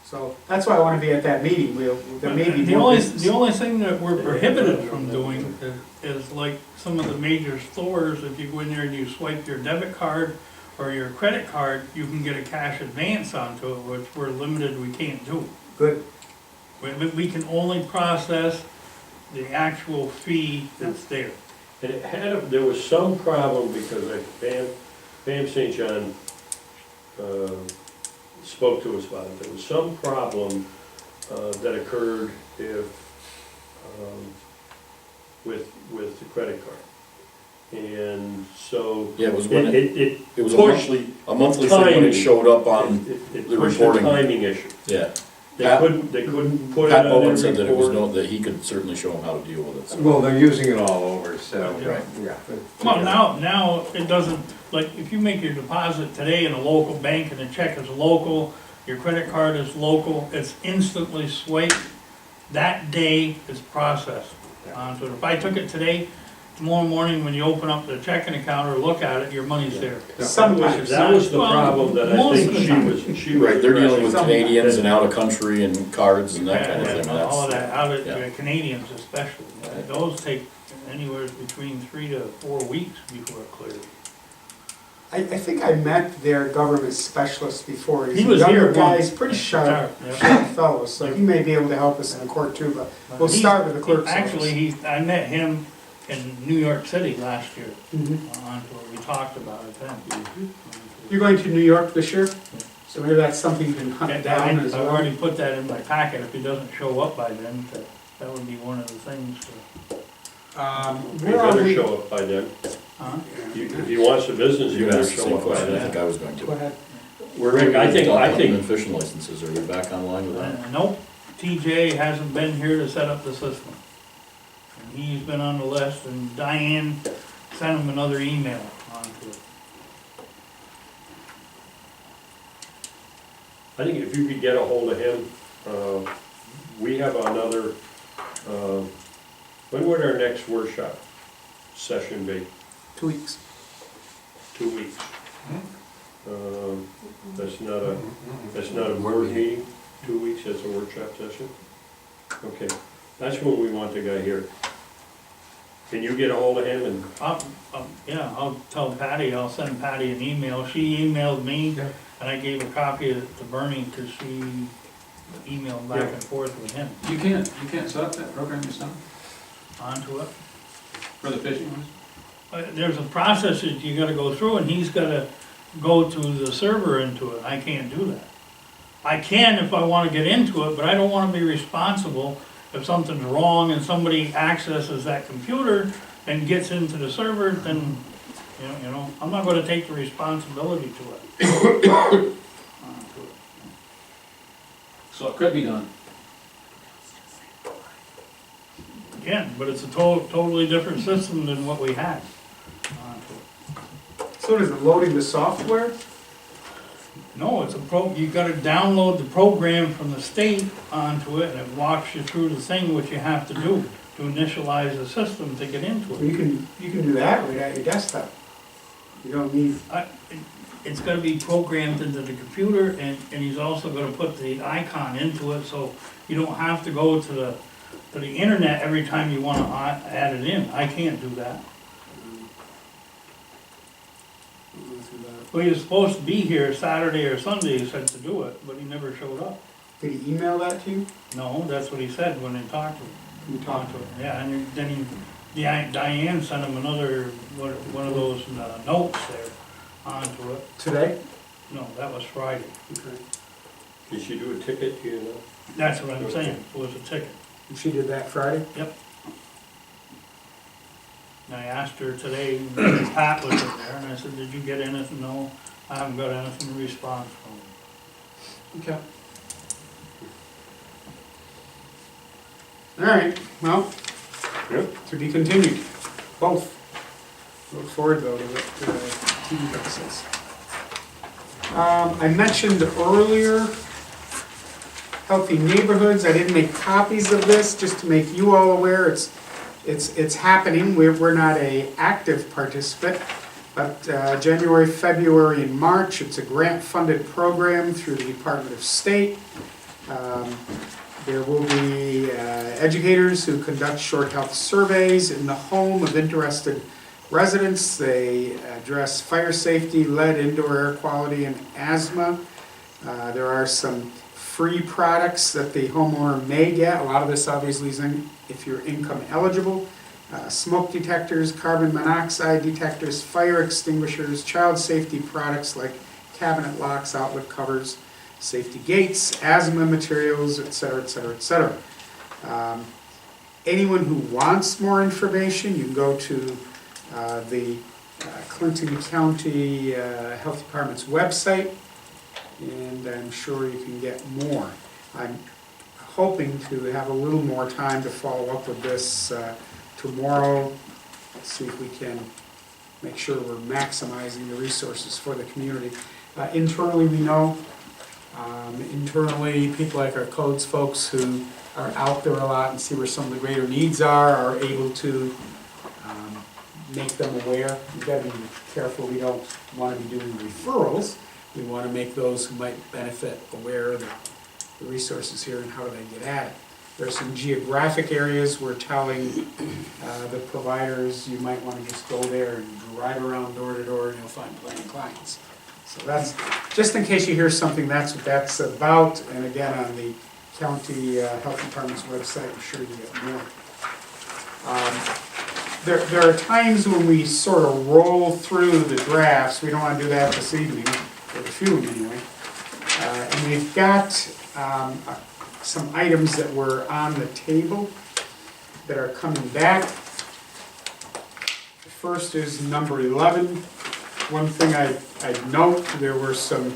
So that's why I want to be at that meeting. There may be the more only, business. the only thing that we're prohibited from doing is like some of the major stores, if you go in there and you swipe your debit card or your credit card, you can get a cash advance onto it, which we're limited, we can't do. Good. We can only process the actual fee that's there. And there was some problem because Pam St. John spoke to us about it. There was some problem that occurred with the credit card. And so Yeah, it was when it was pushed a monthly thing when timing. it showed up on It the pushed the reporting. timing issue. Yeah. They Pat- couldn't put it Pat on Bowen their said that it was report. that he could certainly show them how to deal with it. So. Well, they're using it all over, so, Right. yeah. Well, now it doesn't, like, if you make your deposit today in a local bank and the check is local, your credit card is local, it's instantly swiped, that day is processed onto it. If I took it today, tomorrow morning when you open up the checking account or look at it, your money's there. Sometimes. That was the Well, problem that I most think of the she time. was. Right, they're dealing with Some- Canadians and out of country and cards and that kind of thing. All of that, out of yeah. Canadians especially, those take anywhere between 3 to 4 weeks before it clears. I think I met their government specialist before. He's He a was younger here guy, once. he's pretty sharp, Yeah. sharp fellow, so he may be able to help us in the court too, but we'll start with the clerk's office. Actually, I met him in New York City last year, Mhm. onto it, we talked about it then. You're going to New York this year? So maybe that's something you can hunt And down as I've well. already put that in my packet, if he doesn't show up by then, that would be one of the things to, You Where are better we? show up by then. huh? If he wants the business, you You're better gonna ask the show same up by question I then. think I was going Go to. ahead. Rick, I think, And fishing licenses, are we back online with that? Nope, TJ hasn't been here to set up the system. And he's been on the list, and Diane sent him another email onto it. I think if you could get a hold of him, we have another, when would our next workshop session be? 2 weeks. 2 weeks? That's not a board meeting, 2 weeks, that's a workshop session? Okay, that's when we want the guy here. Can you get a hold of him and, Yeah, I'll tell Patty, I'll send Patty an email. She emailed me, Yeah. and I gave a copy to Bernie, because she emailed back and forth with him You can't set up that program yourself onto it. for the fishing ones? There's a process that you gotta go through, and he's gotta go to the server into it. I can't do that. I can if I wanna get into it, but I don't wanna be responsible if something's wrong and somebody accesses that computer and gets into the server, then, you know, I'm not gonna take the responsibility to it. Onto it. So it could be done. Again, but it's a totally different system than what we had. Onto it. So is it loading the software? No, it's you gotta download the program from the state onto it, and it walks you through the thing, what you have to do to initialize the system to get into it. You can do that right at your desktop. You don't need, It's gonna be programmed into the computer, and he's also gonna put the icon into it, so you don't have to go to the internet every time you wanna add it in. I can't do that. Well, he was supposed to be here Saturday or Sunday, he said to do it, but he never showed up. did he email that to you? No, that's what he said when they talked to him. You talked to him? Yeah, and then Diane sent him another, one of those notes there onto it. Today? No, that was Friday. Okay. did she do a ticket, do you know? That's what I'm saying, it was a ticket. And she did that Friday? And I asked her today, and Pat was in there, and I said, did you get anything? No, I haven't got anything to respond from. Okay. All right, well, Yep. to be continued, both. Look forward though to what TV says. I mentioned earlier, healthy neighborhoods. I didn't make copies of this, just to make you all aware. It's happening. We're not an active participant, but January, February, and March, it's a grant-funded program through the Department of State. There will be educators who conduct short health surveys in the home of interested residents. They address fire safety, lead, indoor air quality, and asthma. There are some free products that the homeowner may get. A lot of this obviously is if you're income eligible. Smoke detectors, carbon monoxide detectors, fire extinguishers, child safety products like cabinet locks, outlet covers, safety gates, asthma materials, etc., etc., etc. Anyone who wants more information, you can go to the Clinton County Health Department's website, and I'm sure you can get more. I'm hoping to have a little more time to follow up with this tomorrow, see if we can make sure we're maximizing the resources for the community. Internally, we know, internally, people like our codes folks who are out there a lot and see where some of the greater needs are able to make them aware. We've got to be careful, we don't want to be doing referrals. We want to make those who might benefit aware of the resources here and how do they get at it. There are some geographic areas we're telling the providers you might want to just go there and drive around door to door and you'll find plenty of clients. So that's, just in case you hear something, that's what that's about. And again, on the county health department's website, I'm sure you get more. There are times when we sort of roll through the drafts. We don't want to do that this evening, or a few of them anyway. And we've got some items that were on the table that are coming back. The first is number 11. One thing I'd note, there were some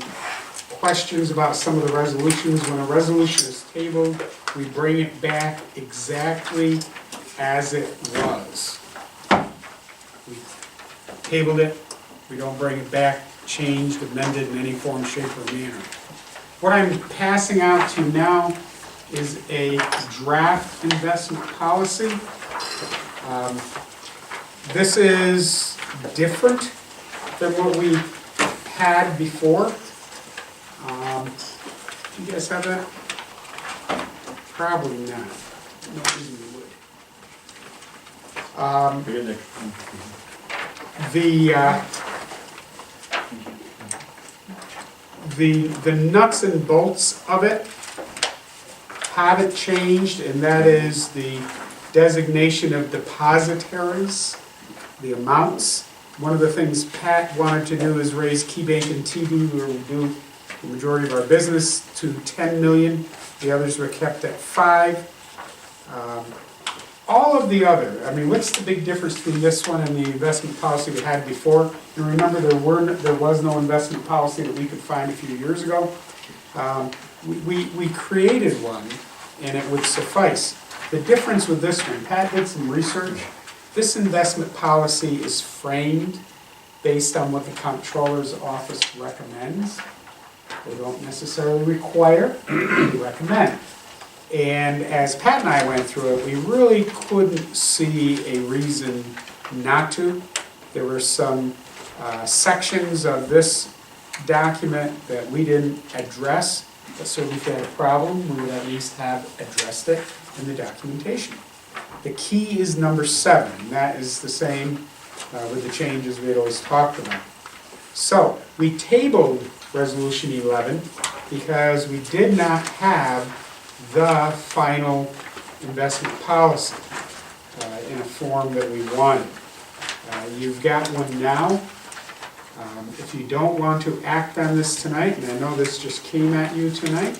questions about some of the resolutions. When a resolution is tabled, we bring it back exactly as it was. We tabled it, we don't bring it back changed, amended in any form, shape, or manner. What I'm passing out to you now is a draft investment policy. This is different than what we had before. Do you guys have that? Probably not. No reason you would. Forget next. The nuts and bolts of it haven't changed, and that is the designation of depositories, the amounts. One of the things Pat wanted to do is raise Key Bank and TD, where we do the majority of our business, to 10 million. The others were kept at 5. All of the other, I mean, what's the big difference between this one and the investment policy we had before? And remember, there was no investment policy that we could find a few years ago. We created one, and it would suffice. The difference with this one, Pat did some research. This investment policy is framed based on what the comptroller's office recommends. They don't necessarily require, they recommend. And as Pat and I went through it, we really couldn't see a reason not to. There were some sections of this document that we didn't address, but certainly if they had a problem, we would at least have addressed it in the documentation. The key is number 7, and that is the same with the changes we had always talked about. So, we tabled Resolution 11 because we did not have the final investment policy in a form that we wanted. You've got one now. If you don't want to act on this tonight, and I know this just came at you tonight,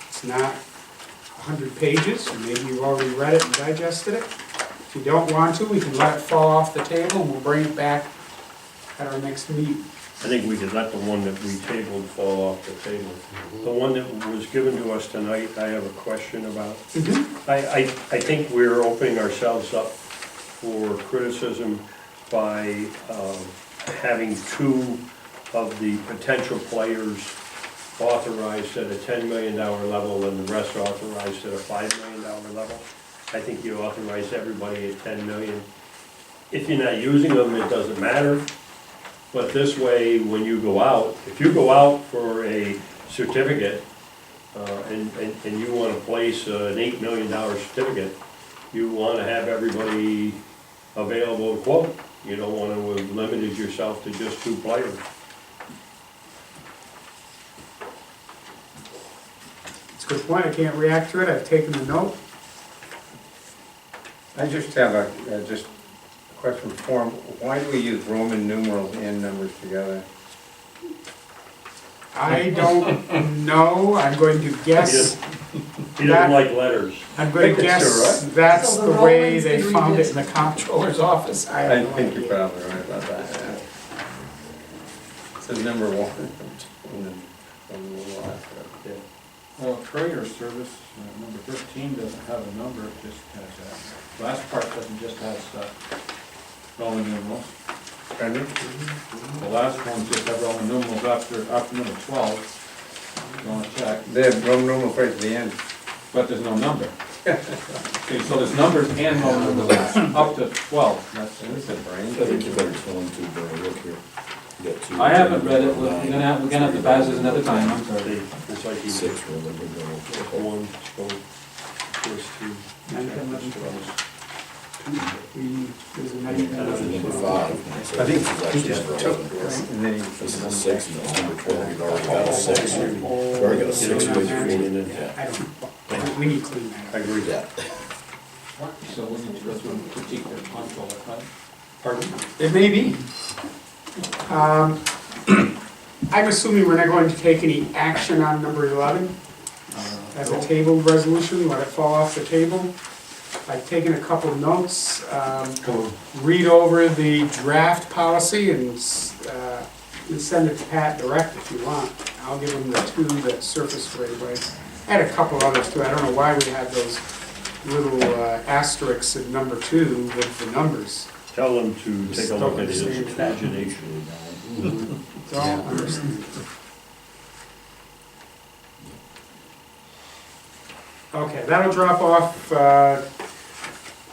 it's not 100 pages, or maybe you've already read it and digested it. If you don't want to, we can let it fall off the table and we'll bring it back at our next meeting. I think we could let the one that we tabled fall off the table. The one that was given to us tonight, I have a question about. I think we're opening ourselves up for criticism by having 2 of the potential players authorized at a $10 million level and the rest authorized at a $5 million level. I think you authorize everybody at 10 million. If you're not using them, it doesn't matter. But this way, when you go out, if you go out for a certificate and you want to place an $8 million certificate, you want to have everybody available to quote. You don't want to have limited yourself to just 2 players. It's a good point, I can't react to it, I've taken the note. I just have a question form. Why do we use Roman numerals and numbers together? I don't know, I'm going to guess, He doesn't like letters. I'm going to guess that's So the the way Romans they can found read it in the comptroller's office. I I have no think you're idea. probably right about that. Yeah. It says number 1. And then one little after it. Well, courier service, number 13 doesn't have a number, it just has, last part doesn't just has Roman numerals. Pardon me? The last one just have Roman numerals after number 12. You want to check, They have Roman numerals right at the end. but there's no number. Okay, so there's numbers and Roman numerals up to 12. That's That's a brain. I think you better tell them to, Barry, look here. You got 2. I haven't read it, we're gonna have to pass this another time, I'm sorry. It's like he 6 for them, we're going. 1, so first 2. There's a Number 5. I think he just took, and then he. This is a 6, and it's number 12, you've already got a 6. You've already got a 6 with your 4 in it, yeah. I don't, we need to clean that I up. agree. Yeah. So we need to go through and critique their control, right? Pardon? It may be. I'm assuming we're not going to take any action on number 11 as a tabled resolution, let it fall off the table. I've taken a couple of notes, read over the draft policy and send it to Pat direct if you want. I'll give them the two that surfaced right away. I had a couple others too, I don't know why we had those little asterisks in number 2 with the numbers. Tell them to take a look at his Don't understand. pagination. Don't understand. Okay, that'll drop off,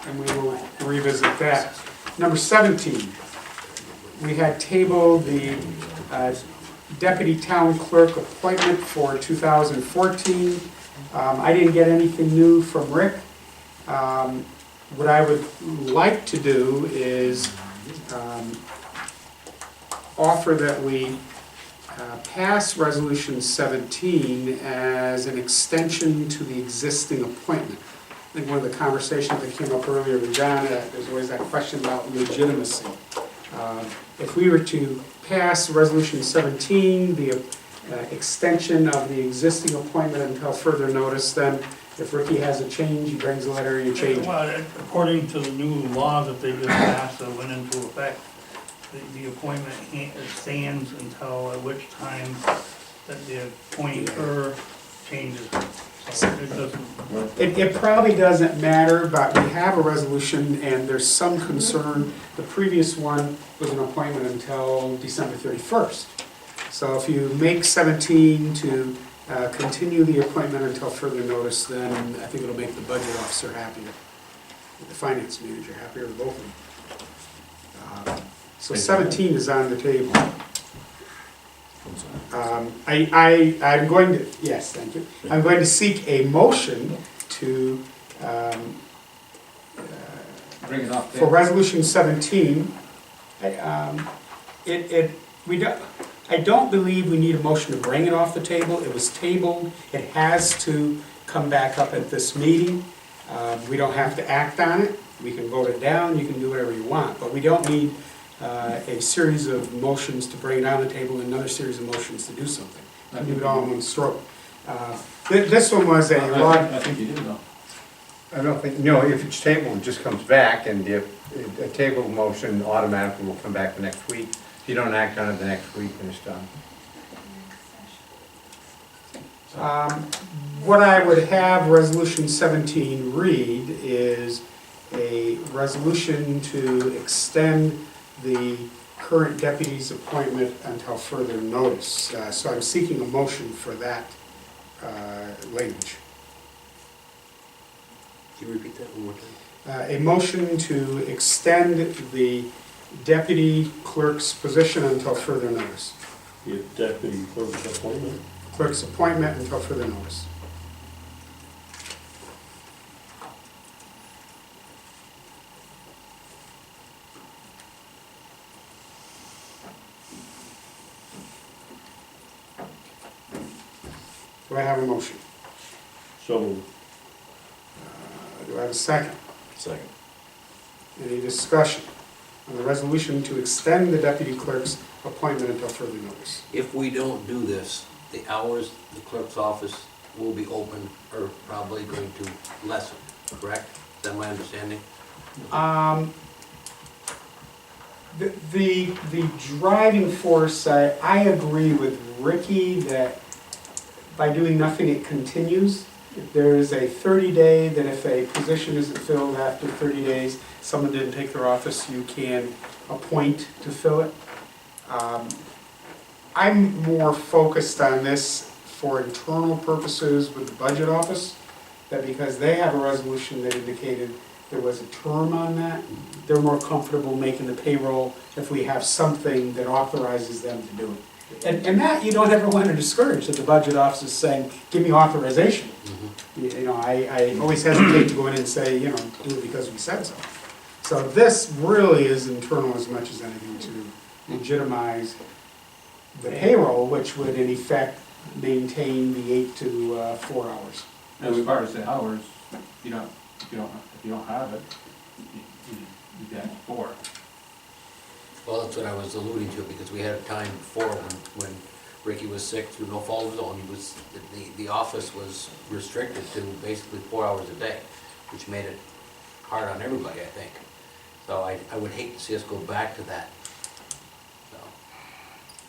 and we will revisit that. Number 17, we had tabled the deputy town clerk appointment for 2014. I didn't get anything new from Rick. What I would like to do is offer that we pass Resolution 17 as an extension to the existing appointment. I think one of the conversations that came up earlier with John, there's always that question about legitimacy. If we were to pass Resolution 17, the extension of the existing appointment until further notice, then if Ricky has a change, he brings a letter, you change it. Well, according to the new law that they just passed that went into effect, the appointment stands until at which time that the appointer changes. So it doesn't. It probably doesn't matter, but we have a resolution and there's some concern. The previous one was an appointment until December 31st. So if you make 17 to continue the appointment until further notice, then I think it'll make the budget officer happier, the finance manager happier, both of them. So 17 is on the table. I'm going to, yes, thank you. I'm going to seek a motion to, Bring it up for there. Resolution 17. I don't believe we need a motion to bring it off the table. It was tabled. It has to come back up at this meeting. We don't have to act on it. We can vote it down. You can do whatever you want. But we don't need a series of motions to bring it on the table and another series of motions to do something. I can do it all in one stroke. This one was a lot. I think you did though. I don't think, no, if it's tabled, it just comes back, and if a table motion automatically will come back the next week. If you don't act on it the next week, then it's done. What I would have Resolution 17 read is a resolution to extend the current deputy's appointment until further notice. So I'm seeking a motion for that language. Can you repeat that one more time? A motion to extend the deputy clerk's position until further notice. The deputy clerk's appointment. Clerk's appointment until further notice. Do I have a motion? So, Do I have a second? Second. Any discussion on the resolution to extend the deputy clerk's appointment until further notice? If we don't do this, the hours the clerk's office will be open are probably going to lessen, correct? Is that my understanding? The driving force, I agree with Ricky that by doing nothing, it continues. There is a 30-day, that if a position isn't filled after 30 days, someone didn't take their office, you can appoint to fill it. I'm more focused on this for internal purposes with the budget office, that because they have a resolution that indicated there was a term on that, they're more comfortable making the payroll if we have something that authorizes them to do it. And that you don't ever want to discourage, that the budget office is saying, give me authorization. You know, I always hesitate to go in and say, you know, do it because we said so. So this really is internal as much as anything to legitimize the payroll, which would in effect maintain the 8 to 4 hours. As far as the hours, if you don't have it, you get 4. Well, that's what I was alluding to, because we had a time before when Ricky was sick through no fault of his own. He was, the office was restricted to basically 4 hours a day, which made it hard on everybody, I think. So I would hate to see us go back to that. So.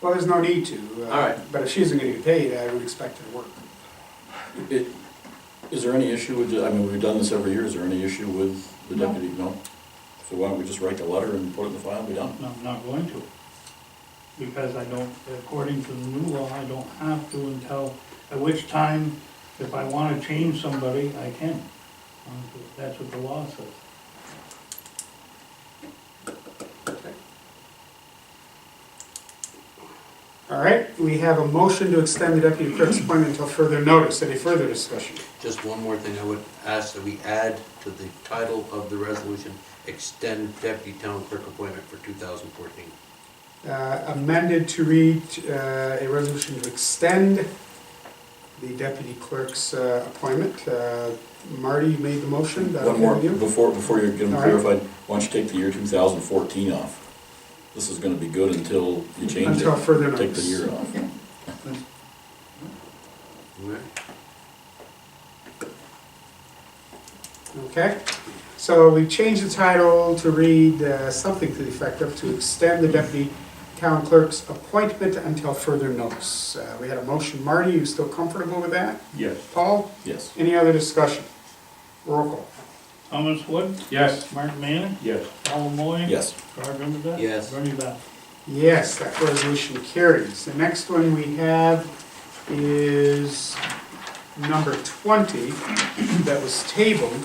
Well, there's no need to. All right. But if she isn't gonna get paid, I would expect her to work. Is there any issue with, I mean, we've done this every year, is there any issue with the deputy? No? So why don't we just write the letter and put it in the file and be done? No, I'm not going to. Because I don't, according to the new law, I don't have to until, at which time, if I wanna change somebody, I can. That's what the law says. All right, we have a motion to extend the deputy clerk's appointment until further notice. Any further discussion? Just one more thing, I would ask that we add to the title of the resolution, extend deputy town clerk appointment for 2014. Amended to read a resolution to extend the deputy clerk's appointment. Marty, you made the motion. That One okay more, with you? before you get them All right. clarified, why don't you take the year 2014 off? This is gonna be good until you change it. Until further Take the notice. year off. Okay, so we changed the title to read something to the effect of to extend the deputy town clerk's appointment until further notice. We had a motion. Marty, you still comfortable with that? Yes. Paul, Yes. any other discussion? Roll call. Thomas Wood, Yes. Mark Manning, Yes. Paul Moy. Yes. Gerard Remendez. Yes. Bernie Beth. Yes, that resolution carries. The next one we have is number 20 that was tabled,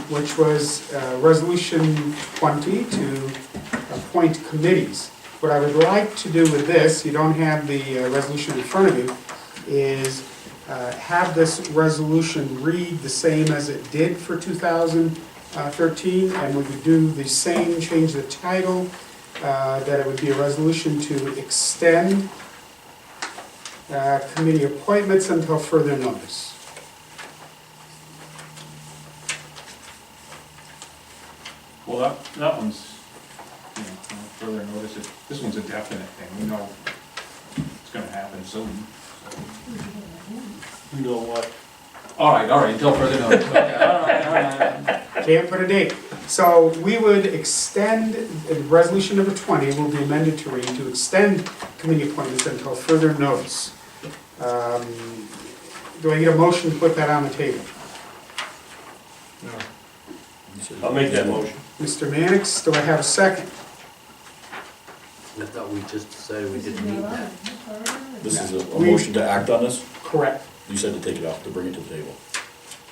which was Resolution 20 to appoint committees. What I would like to do with this, you don't have the resolution in front of you, is have this resolution read the same as it did for 2013, and we would do the same, change the title, that it would be a resolution to extend committee appointments until further notice. Well, that one's, you know, further notice, this one's a definite thing, we know it's gonna happen soon. You know what? All right, until further notice, okay, all right. Can't put a date. So we would extend, resolution number 20 will be amended to read to extend committee appointments until further notice. Do I get a motion to put that on the table? I'll make that motion. Mr. Mannix, do I have a second? I thought we just decided we didn't need that. This is a motion to act on this? Correct. You said to take it off, to bring it to the table.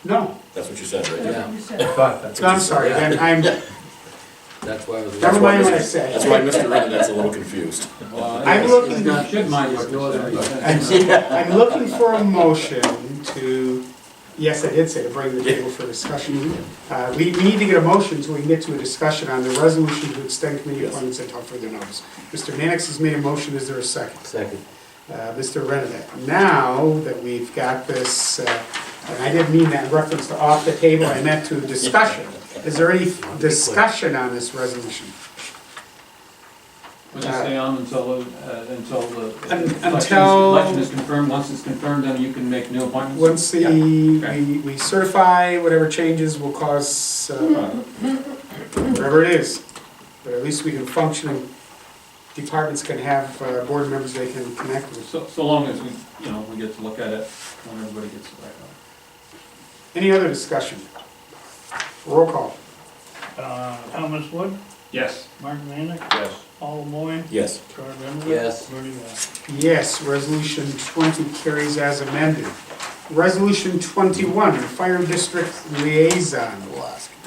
No, That's what you said, right? Yeah, That's what I'm you said. sorry, then I'm, that's why I was. never mind what I That's said. why Mr. Renadet's a little confused. I'm looking, Should mind what you're I'm looking for a motion to, yes, I did say to bring the table for discussion. We need to get a motion so we can get to a discussion on the resolution to extend committee Yes. appointments until further notice. Mr. Mannix has made a motion, is there a second? Second. Mr. Renadet. Now that we've got this, and I didn't mean that in reference to off the table, I meant to discussion. Is there any discussion on this resolution? We'll just stay on until the Until- election is confirmed, once it's confirmed, then you can make new appointments? Once Yeah. we certify whatever changes will cause, whatever it is, but at least we can function, and departments can have board members they can connect with. So long as we, you know, we get to look at it when everybody gets it back on. Any other discussion? Roll call. Thomas Wood, Yes. Mark Manning, Yes. Paul Moy. Yes. Gerard Remendez. Yes. Bernie Beth. Yes, resolution 20 carries as amended. Resolution 21, Fire District Liaison.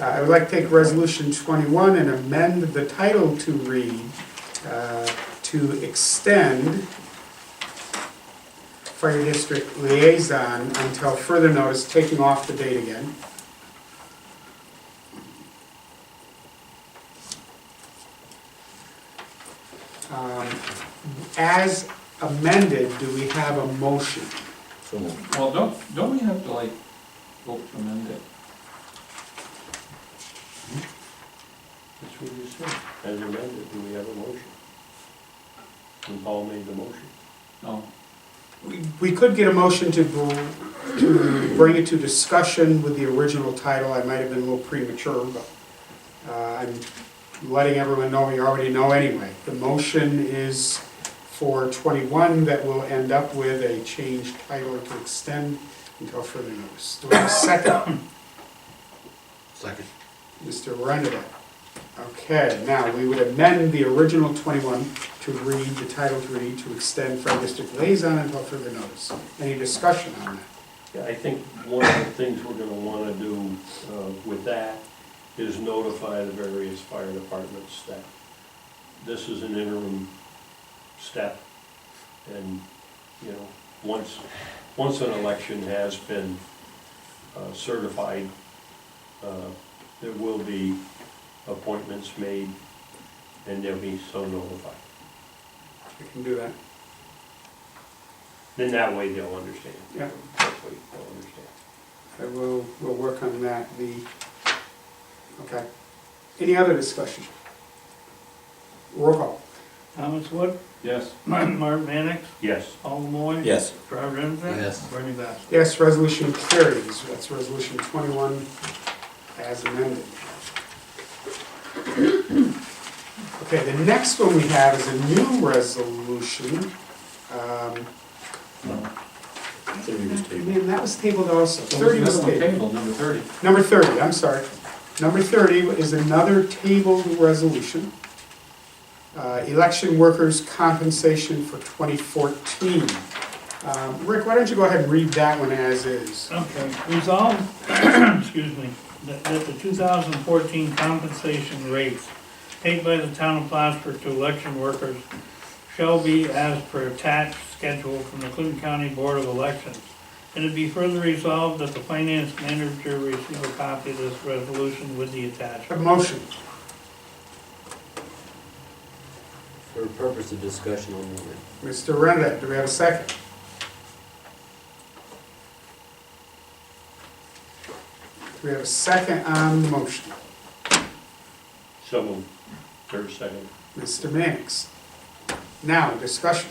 I would like to take resolution 21 and amend the title to read, to extend Fire District Liaison until further notice, taking off the date again. As amended, do we have a motion? So moved. Well, don't we have to like vote to amend it? That's what you said. As amended, do we have a motion? And Paul made the motion. No. We could get a motion to bring it to discussion with the original title. I might have been a little premature, but I'm letting everyone know you already know anyway. The motion is for 21 that will end up with a changed title to extend until further notice. Do I have a second? Second. Mr. Rendelet. Okay, now we would amend the original 21 to read, the title to read, to extend Fire District Liaison until further notice. Any discussion on that? Yeah, I think one of the things we're gonna wanna do with that is notify the various fire departments that this is an interim step. And, you know, once an election has been certified, there will be appointments made, and they'll be so notified. We can do that. Then that way they'll understand. Yeah. Hopefully they'll understand. We'll work on that. Okay. Any other discussion? Roll call. Thomas Wood, Yes. Mark Mannix, Yes. Paul Moy. Yes. Robert Ensign. Yes. Bernie Bass. Yes, resolution carries. That's resolution 21 as amended. Okay, the next one we have is a new resolution. 30 was tabled. Man, that was tabled also. 30 was tabled. Table, number 30. Number 30, I'm sorry. Number 30 is another tabled resolution. Election workers' compensation for 2014. Rick, why don't you go ahead and read that one as is? Okay, resolved, excuse me, that the 2014 compensation rates paid by the town of Plattsburgh to election workers shall be as per attached schedule from the Clinton County Board of Elections. And it be further resolved that the finance manager receive a copy of this resolution with the attachment. A motion. For the purpose of discussion only. Mr. Rendelet, do we have a second? Do we have a second on the motion? So moved. Third, second. Mr. Mannix. Now, discussion.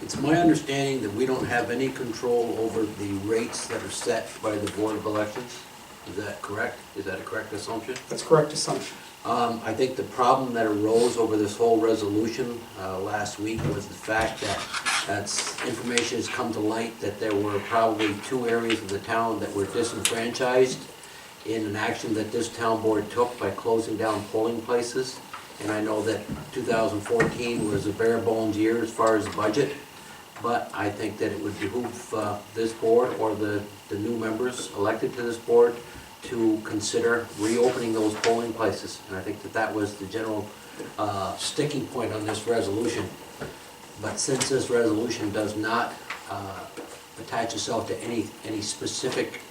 It's my understanding that we don't have any control over the rates that are set by the Board of Elections. Is that correct? Is that a correct assumption? That's a correct assumption. I think the problem that arose over this whole resolution last week was the fact that information has come to light that there were probably 2 areas of the town that were disenfranchised in an action that this town board took by closing down polling places. And I know that 2014 was a bare bones year as far as budget, but I think that it would behoove this board or the new members elected to this board to consider reopening those polling places. And I think that that was the general sticking point on this resolution. But since this resolution does not attach itself to any specific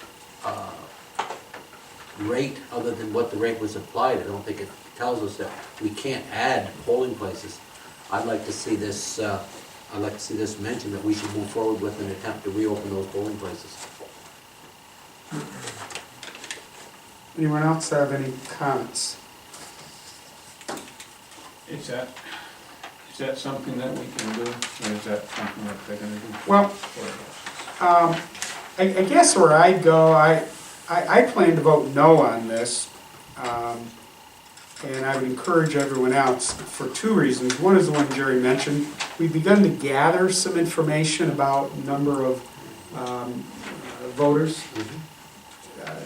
rate other than what the rate was applied, I don't think it tells us that we can't add polling places. I'd like to see this mentioned, that we should move forward with an attempt to reopen those polling places. Anyone else have any comments? Is that something that we can do, or is that something that they're gonna do? Well, I guess where I'd go, I plan to vote no on this. And I would encourage everyone else for 2 reasons. One is the one Jerry mentioned. We've begun to gather some information about number of voters.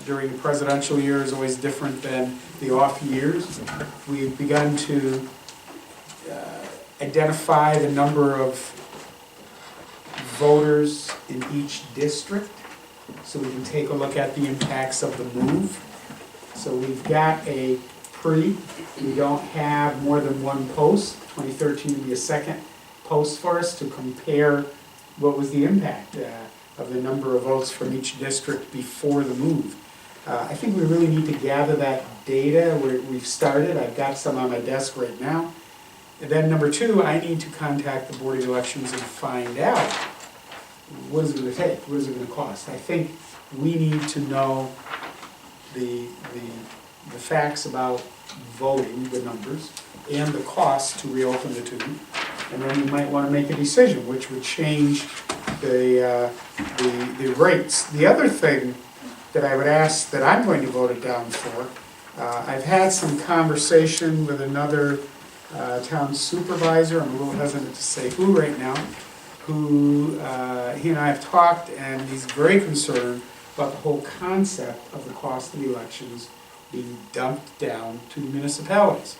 During the presidential year is always different than the off years. We've begun to identify the number of voters in each district, so we can take a look at the impacts of the move. So we've got a we don't have more than 1 post. 2013 will be a second post for us to compare what was the impact of the number of votes from each district before the move. I think we really need to gather that data. We've started. I've got some on my desk right now. And then number 2, I need to contact the Board of Elections and find out what is it going to take, what is it going to cost. I think we need to know the facts about voting, the numbers, and the cost to reopen the 2. And then you might want to make a decision, which would change the rates. The other thing that I would ask, that I'm going to vote it down for, I've had some conversation with another town supervisor, I'm a little hesitant to say who right now, who, he and I have talked, and he's very concerned about the whole concept of the cost of elections being dumped down to the municipalities.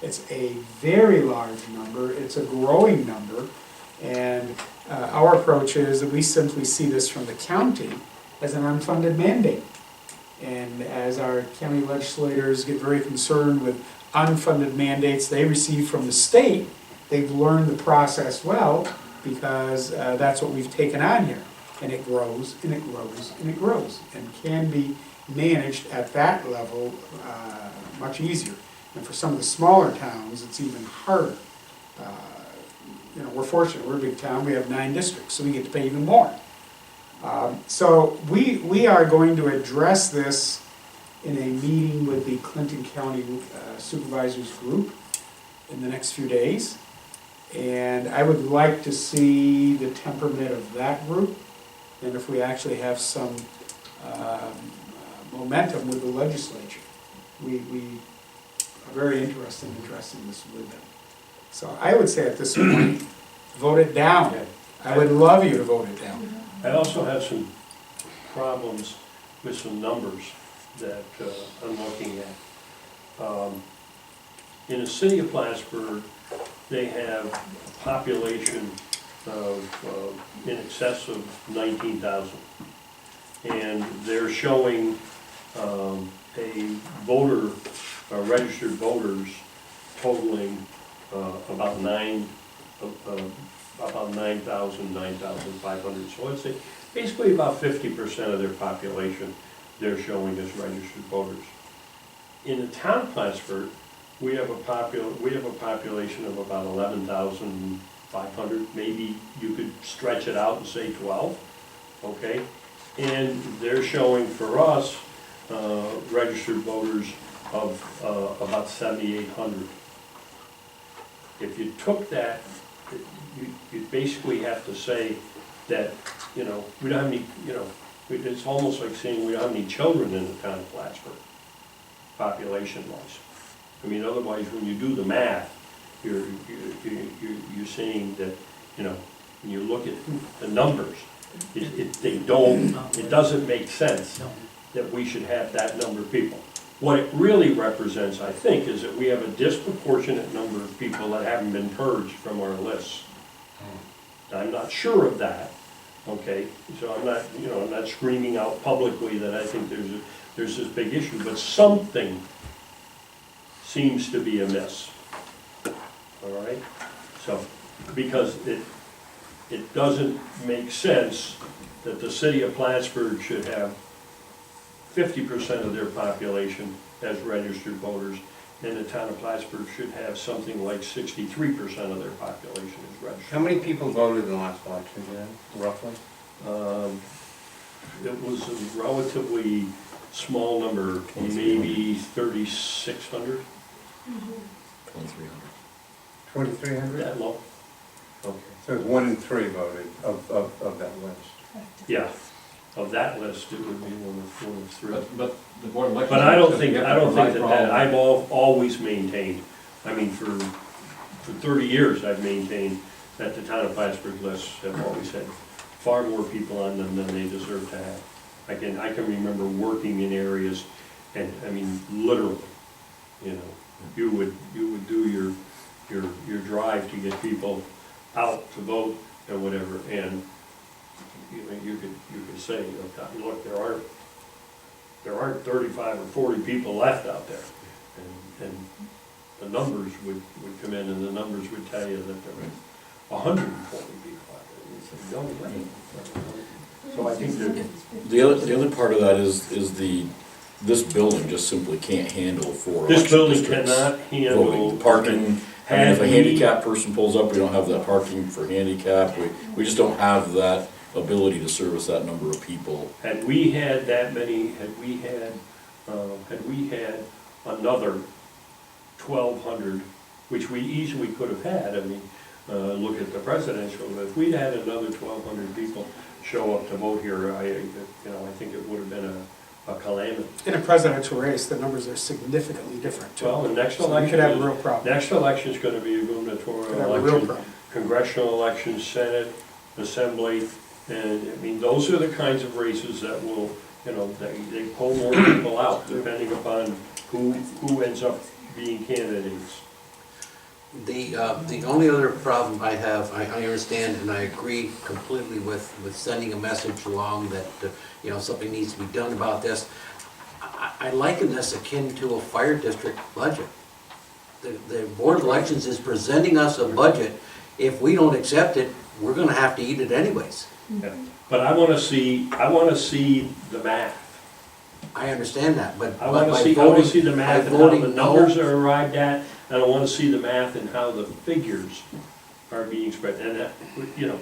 It's a very large number, it's a growing number, and our approach is that we simply see this from the county as an unfunded mandate. And as our county legislators get very concerned with unfunded mandates they receive from the state, they've learned the process well, because that's what we've taken on here. And it grows, and it grows, and it grows, and can be managed at that level much easier. And for some of the smaller towns, it's even harder. You know, we're fortunate, we're a big town, we have 9 districts, so we get to pay even more. So we are going to address this in a meeting with the Clinton County Supervisors Group in the next few days. And I would like to see the temperament of that group, and if we actually have some momentum with the legislature. We are very interested in addressing this with them. So I would say at this point, vote it down. I would love you to vote it down. I also have some problems with some numbers that I'm looking at. In the city of Plattsburgh, they have a population of in excess of 19,000. And they're showing a voter, registered voters totaling about 9,000, 9,500. So let's say basically about 50% of their population they're showing as registered voters. In the town of Plattsburgh, we have a population of about 11,500. Maybe you could stretch it out and say 12, okay? And they're showing for us registered voters of about 7,800. If you took that, you basically have to say that, you know, we don't have any, you know, it's almost like saying we don't have any children in the town of Plattsburgh, population-wise. I mean, otherwise, when you do the math, you're saying that, you know, when you look at the numbers, it doesn't make sense that we should have that number of people. What it really represents, I think, is that we have a disproportionate number of people that haven't been purged from our lists. I'm not sure of that, okay? So I'm not, you know, I'm not screaming out publicly that I think there's this big issue, but something seems to be amiss. All right? So, because it doesn't make sense that the city of Plattsburgh should have 50% of their population as registered voters, and the town of Plattsburgh should have something like 63% of their population as registered. How many people voted in the last election, Dan, roughly? It was a relatively small number, maybe 3,600. 2,300. 2,300? That low? Okay, so it's 1 in 3 voted of that list. Yeah, of that list, it would be one of 3. But the Board of Elections. But I don't think provide that, for all- I've always maintained, I mean, for 30 years, I've maintained that the town of Plattsburgh lists have always had far more people on them than they deserve to have. I can remember working in areas, and, I mean, literally, you know, you would do your drive to get people out to vote and whatever, and you know, you could say, look, there aren't 35 or 40 people left out there, and the numbers would come in, and the numbers would tell you that there were 140 people out there. And you say, no way. So I think that The other part of that is this building just simply can't handle 4 this election building districts cannot handle voting. Parking, I mean, if a Had we- handicapped person pulls up, we don't have that parking for handicap. We just don't have that ability to service that number of people. Had we had that many, had we had another 1,200, which we easily could have had, I mean, look at the presidential, if we'd had another 1,200 people show up to vote here, I think it would have been a calamity. In a presidential race, the numbers are significantly different too. Well, the next So we election, could have a real problem. next election's gonna be a Could gubernatorial have a real election, problem. congressional election, Senate, Assembly, and, I mean, those are the kinds of races that will, you know, they pull more people out, depending upon who ends up being candidates. The only other problem I have, I understand and I agree completely with sending a message along that, you know, something needs to be done about this. I liken this akin to a fire district budget. The Board of Elections is presenting us a budget. If we don't accept it, we're gonna have to eat it anyways. But I wanna see the math. I understand that, but I by wanna see voting, the by math and how the voting numbers no, are arrived at, and I wanna see the math and how the figures are being spread, and that, you know,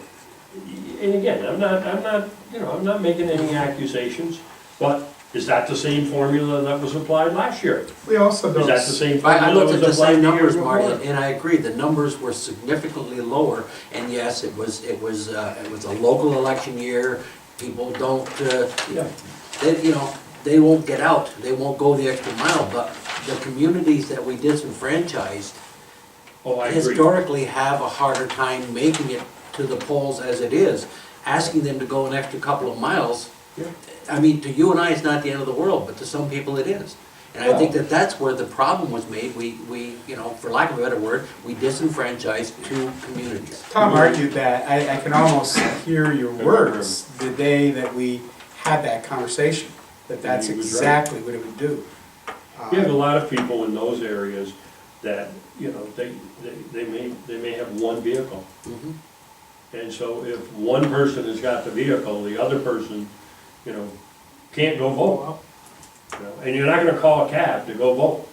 and again, I'm not making any accusations, but is that the same formula that was applied last year? We also Is don't. that the same I formula looked that at the was applied same the year numbers, Marty, before? and I agree, the numbers were significantly lower, and yes, it was a local election year, people don't, they won't get out, they won't go the extra mile, but the communities that we disenfranchised Oh, I agree. historically have a harder time making it to the polls as it is. Asking them to go an extra couple of miles, Yeah. I mean, to you and I, it's not the end of the world, but to some people it is. And I think that that's where the problem was made. We, you know, for lack of a better word, we disenfranchised two communities. Tom argued that, I can almost hear your words the day that we had that conversation, that's He was right. exactly what it would do. You have a lot of people in those areas that, you know, they may have one vehicle. Mhm. And so if one person has got the vehicle, the other person, you know, can't go vote. You know, and you're not gonna call a cab to go vote.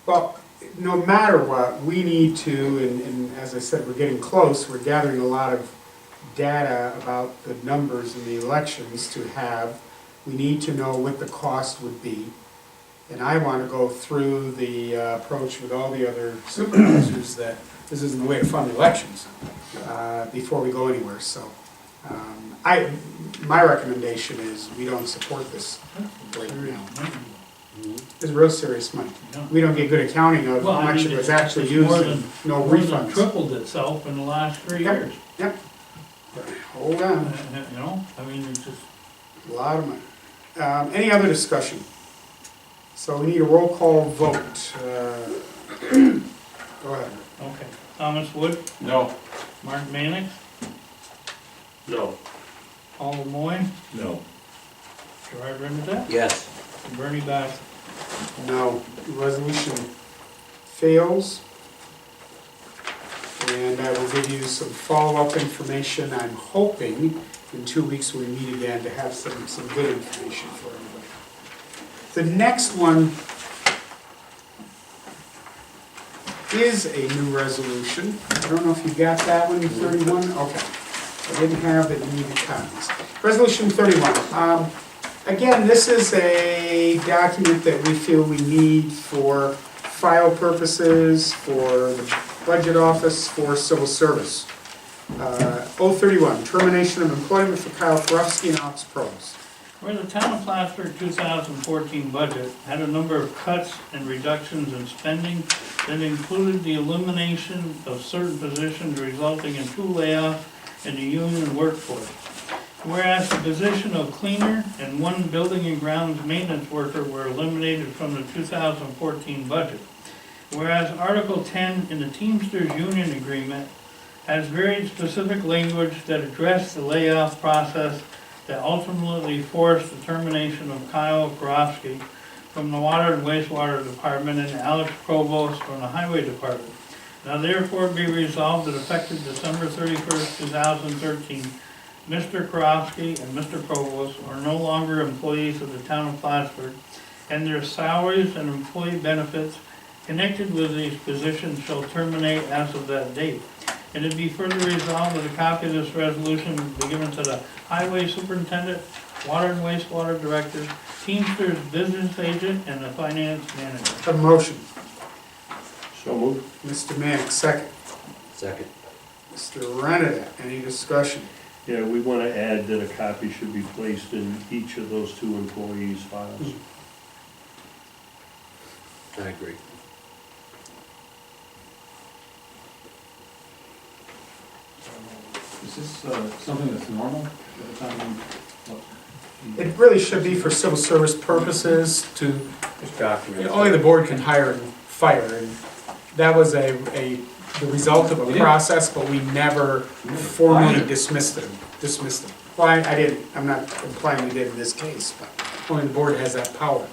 Well, no matter what, we need to, and as I said, we're getting close, we're gathering a lot of data about the numbers in the elections to have. We need to know what the cost would be. And I want to go through the approach with all the other supervisors that this isn't the way to fund elections before we go anywhere. So my recommendation is we don't support this right now. It's real serious money. We don't get good accounting of Well, how I much mean, it was it's actually more used than- and no More than refunds. tripled itself in the last 3 years. Yep. Hold on, You know, I mean, it's just, a lot of money. Any other discussion? So we need a roll call vote. Go ahead. okay. Thomas Wood, No. Mark Mannix, No. Paul Lemoyne, No. Gerard Renadette, Yes. and Bernie Bass. No, the resolution fails. And I will give you some follow-up information. I'm hoping in 2 weeks when we meet again to have some good information for everybody. The next one is a new resolution. I don't know if you got that one, 31? Okay. I didn't have that, you needed copies. Resolution 31. Again, this is a document that we feel we need for file purposes, for the budget office, for civil service. 031, termination of employment for Kyle Farofsky and Ox Pros. Where the town of Plattsburgh 2014 budget had a number of cuts and reductions in spending that included the elimination of certain positions resulting in 2 layoffs in the union workforce. Whereas the position of cleaner and 1 building and grounds maintenance worker were eliminated from the 2014 budget. Whereas Article 10 in the Teamsters Union Agreement has very specific language that addressed the layoff process that ultimately forced the termination of Kyle Karofsky from the Water and Wastewater Department and Alex Provost from the Highway Department. Now therefore be resolved that effective December 31st, 2013, Mr. Karofsky and Mr. Provost are no longer employees of the town of Plattsburgh, and their salaries and employee benefits connected with these positions shall terminate as of that date. And it be further resolved that a copy of this resolution be given to the Highway Superintendent, Water and Wastewater Director, Teamsters Business Agent, and the Finance Manager. A motion. So moved. Mr. Mannix, second. Second. Mr. Renada, any discussion? Yeah, we want to add that a copy should be placed in each of those two employees' files. I agree. Is this something that's normal? Every time you- It really should be for civil service purposes to, Just document. only the board can hire and fire. And that was the result of a process, but we never formally dismissed them. Well, I didn't, I'm not implying we did in this case, but only the board has that power.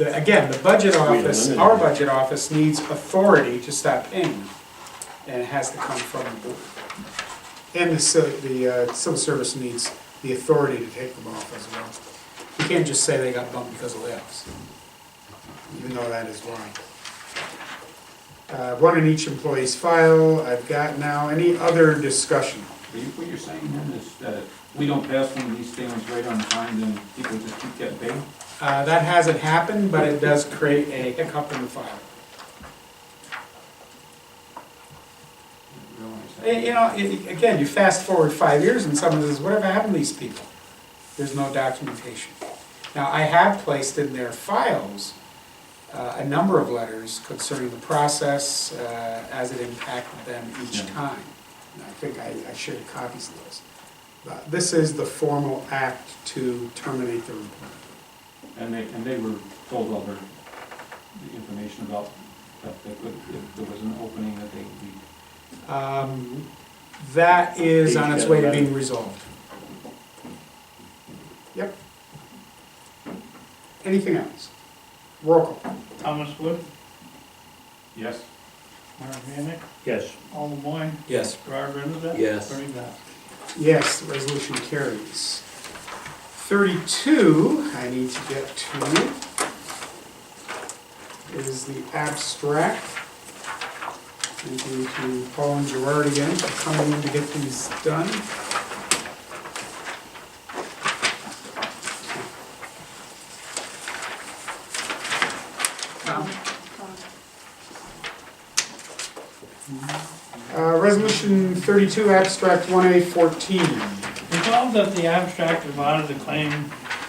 Again, the budget office, our budget office needs authority to stop paying, and it has to come from the board. And the civil service needs the authority to take them off as well. You can't just say they got bumped because of layoffs, even though that is wrong. One in each employee's file, I've got now. Any other discussion? What you're saying then is that if we don't pass one of these things right on time, then people just keep getting paid? That hasn't happened, but it does create a hiccup in the file. Again, you fast forward 5 years and someone says, whatever happened to these people? There's no documentation. Now, I have placed in their files a number of letters concerning the process as it impacted them each time. And I think I shared copies of those. But this is the formal act to terminate their employment. And they were told all the information about that they could, if there was an opening, that they could be. That is on its way to being resolved. Yep. Anything else? Roll call. Thomas Wood, Yes? Mark Vanek, Yes. Paul LeMoyne, Yes. Gerard Renza. Yes. Bernie Bass. Yes, the resolution carries. 32, I need to get to, is the abstract. Thank you to Paul and Gerard again for coming in to get these done. Resolution 32, abstract 1A14. Resolved that the abstract of audit of claim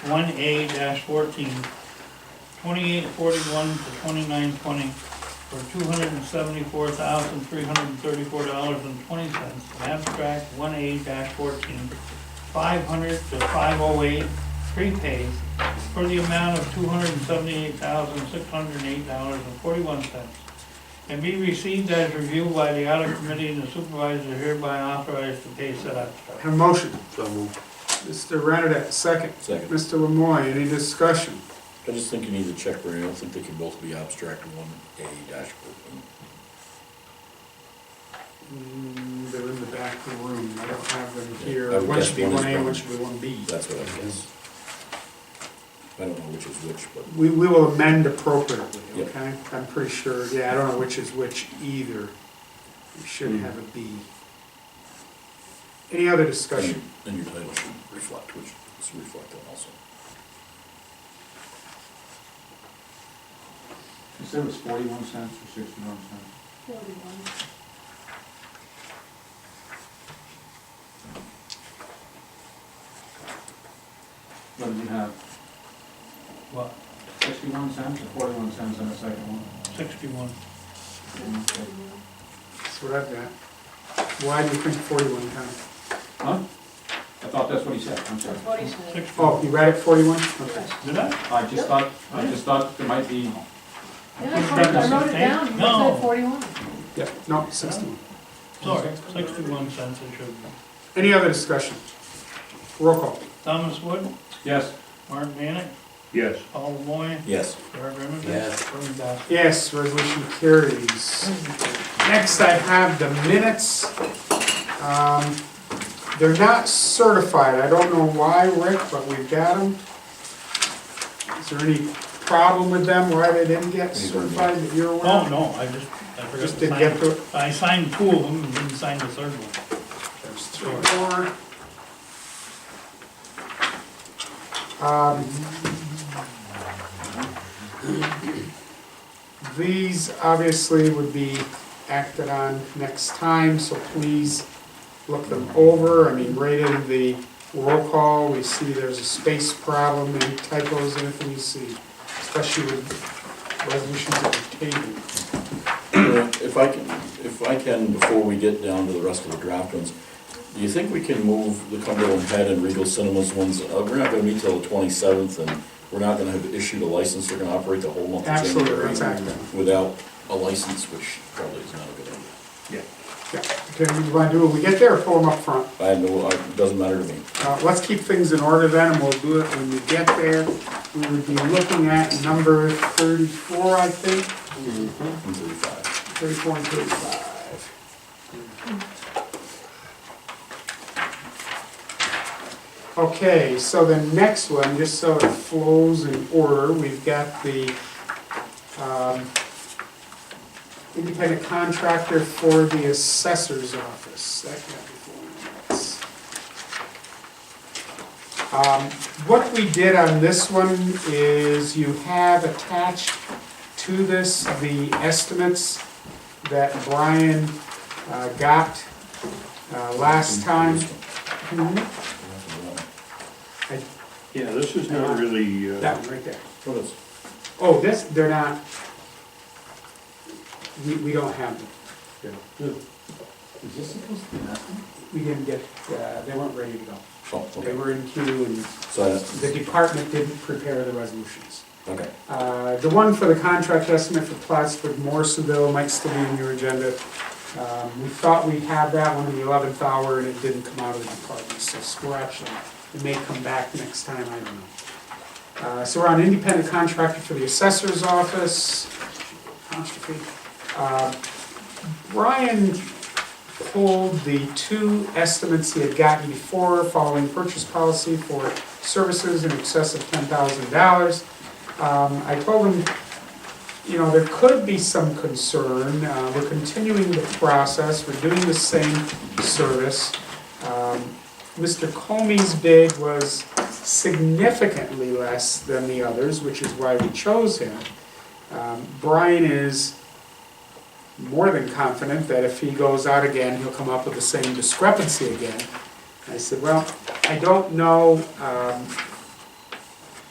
1A-14, 2841 to 2920 for $274,334.20. Abstract 1A-14, 500 to 508 prepaid for the amount of $278,608.41. And be received as reviewed by the audit committee, and the supervisor hereby authorized to pay said abstract. Have a motion. So moved. Mr. Renadette, second. Second. Mr. Lemoy, any discussion? I just think you need to check, Bernie, I don't think they can both be abstract 1A-14. They're in the back of the room, I don't have them here. I would One guess should be one is 1A, one wrong. should be 1B. That's what I guess. I don't know which is which, but We will amend appropriately, Yep. okay? I'm pretty sure, yeah, I don't know which is which either. We should have a B. Any other discussion? then your title should reflect, which is reflected also. You said it was 41 cents or 61 cents? 41. What did you have? What? 61 cents or 41 cents on the second one? 61. That's what I've got. Why do you think 41, Tom? Huh? I thought that's what he said, I'm sorry. That's what he said. 61. Oh, you read it 41? Okay. Did I? I just thought there might be, Yeah, I wrote it down, you No. said 41. Yep, no, 61. Sorry, 61 cents it should be. Any other discussion? Roll call. Thomas Wood, yes, Mark Vanek, Yes. Paul LeMoyne, Yes. Gerard Renza. Yes. Bernie Bass. Yes, resolution carries. Next, I have the minutes. They're not certified. I don't know why, Rick, but we've got them. Is there any problem with them, why they didn't get certified that you're aware Oh, of? no, I forgot Just to didn't get sign. to it? I signed 2 of them and didn't sign the third one. There's 3 more. These obviously would be acted on next time, so please looked them over. I mean, right in the roll call, we see there's a space problem and typos, anything you see, especially with resolutions that are tabled. If I can, before we get down to the rest of the draft ones, do you think we can move the Cumberland Head and Regal Cinemas ones? We're not gonna meet till the 27th, and we're not gonna have issued a license. They're gonna operate the whole month of Absolutely, January that's accurate. without a license, which probably is not a good idea. Yeah, okay, you wanna do what we get there, or pull them up front? It doesn't matter to me. Let's keep things in order then, and we'll do it when we get there. We would be looking at number 34, I think, 35. 34 and 35. Okay, so the next one, just so it flows in order, we've got the independent contractor for the assessor's office. That got before minutes. What we did on this one is you have attached to this the estimates that Brian got last time. Yeah, this is not really, That one right there. What is? Oh, this, they're not, we don't have them. Is this supposed to be nothing? We didn't get, they weren't ready to go. Oh, They okay. were in queue and So, the department didn't prepare the resolutions. okay. The one for the contract estimate for Plattsburgh, Morrisonville might still be in your agenda. We thought we'd have that one in the 11th hour and it didn't come out of the department, so scratch it. It may come back next time, I don't know. So we're on independent contractor for the assessor's office. Apostrophe. Brian pulled the two estimates he had gotten before following purchase policy for services in excess of $10,000. I told him, you know, there could be some concern. We're continuing the process, we're doing the same service. Mr. Comey's bid was significantly less than the others, which is why we chose him. Brian is more than confident that if he goes out again, he'll come up with the same discrepancy again. I said, well, I don't know,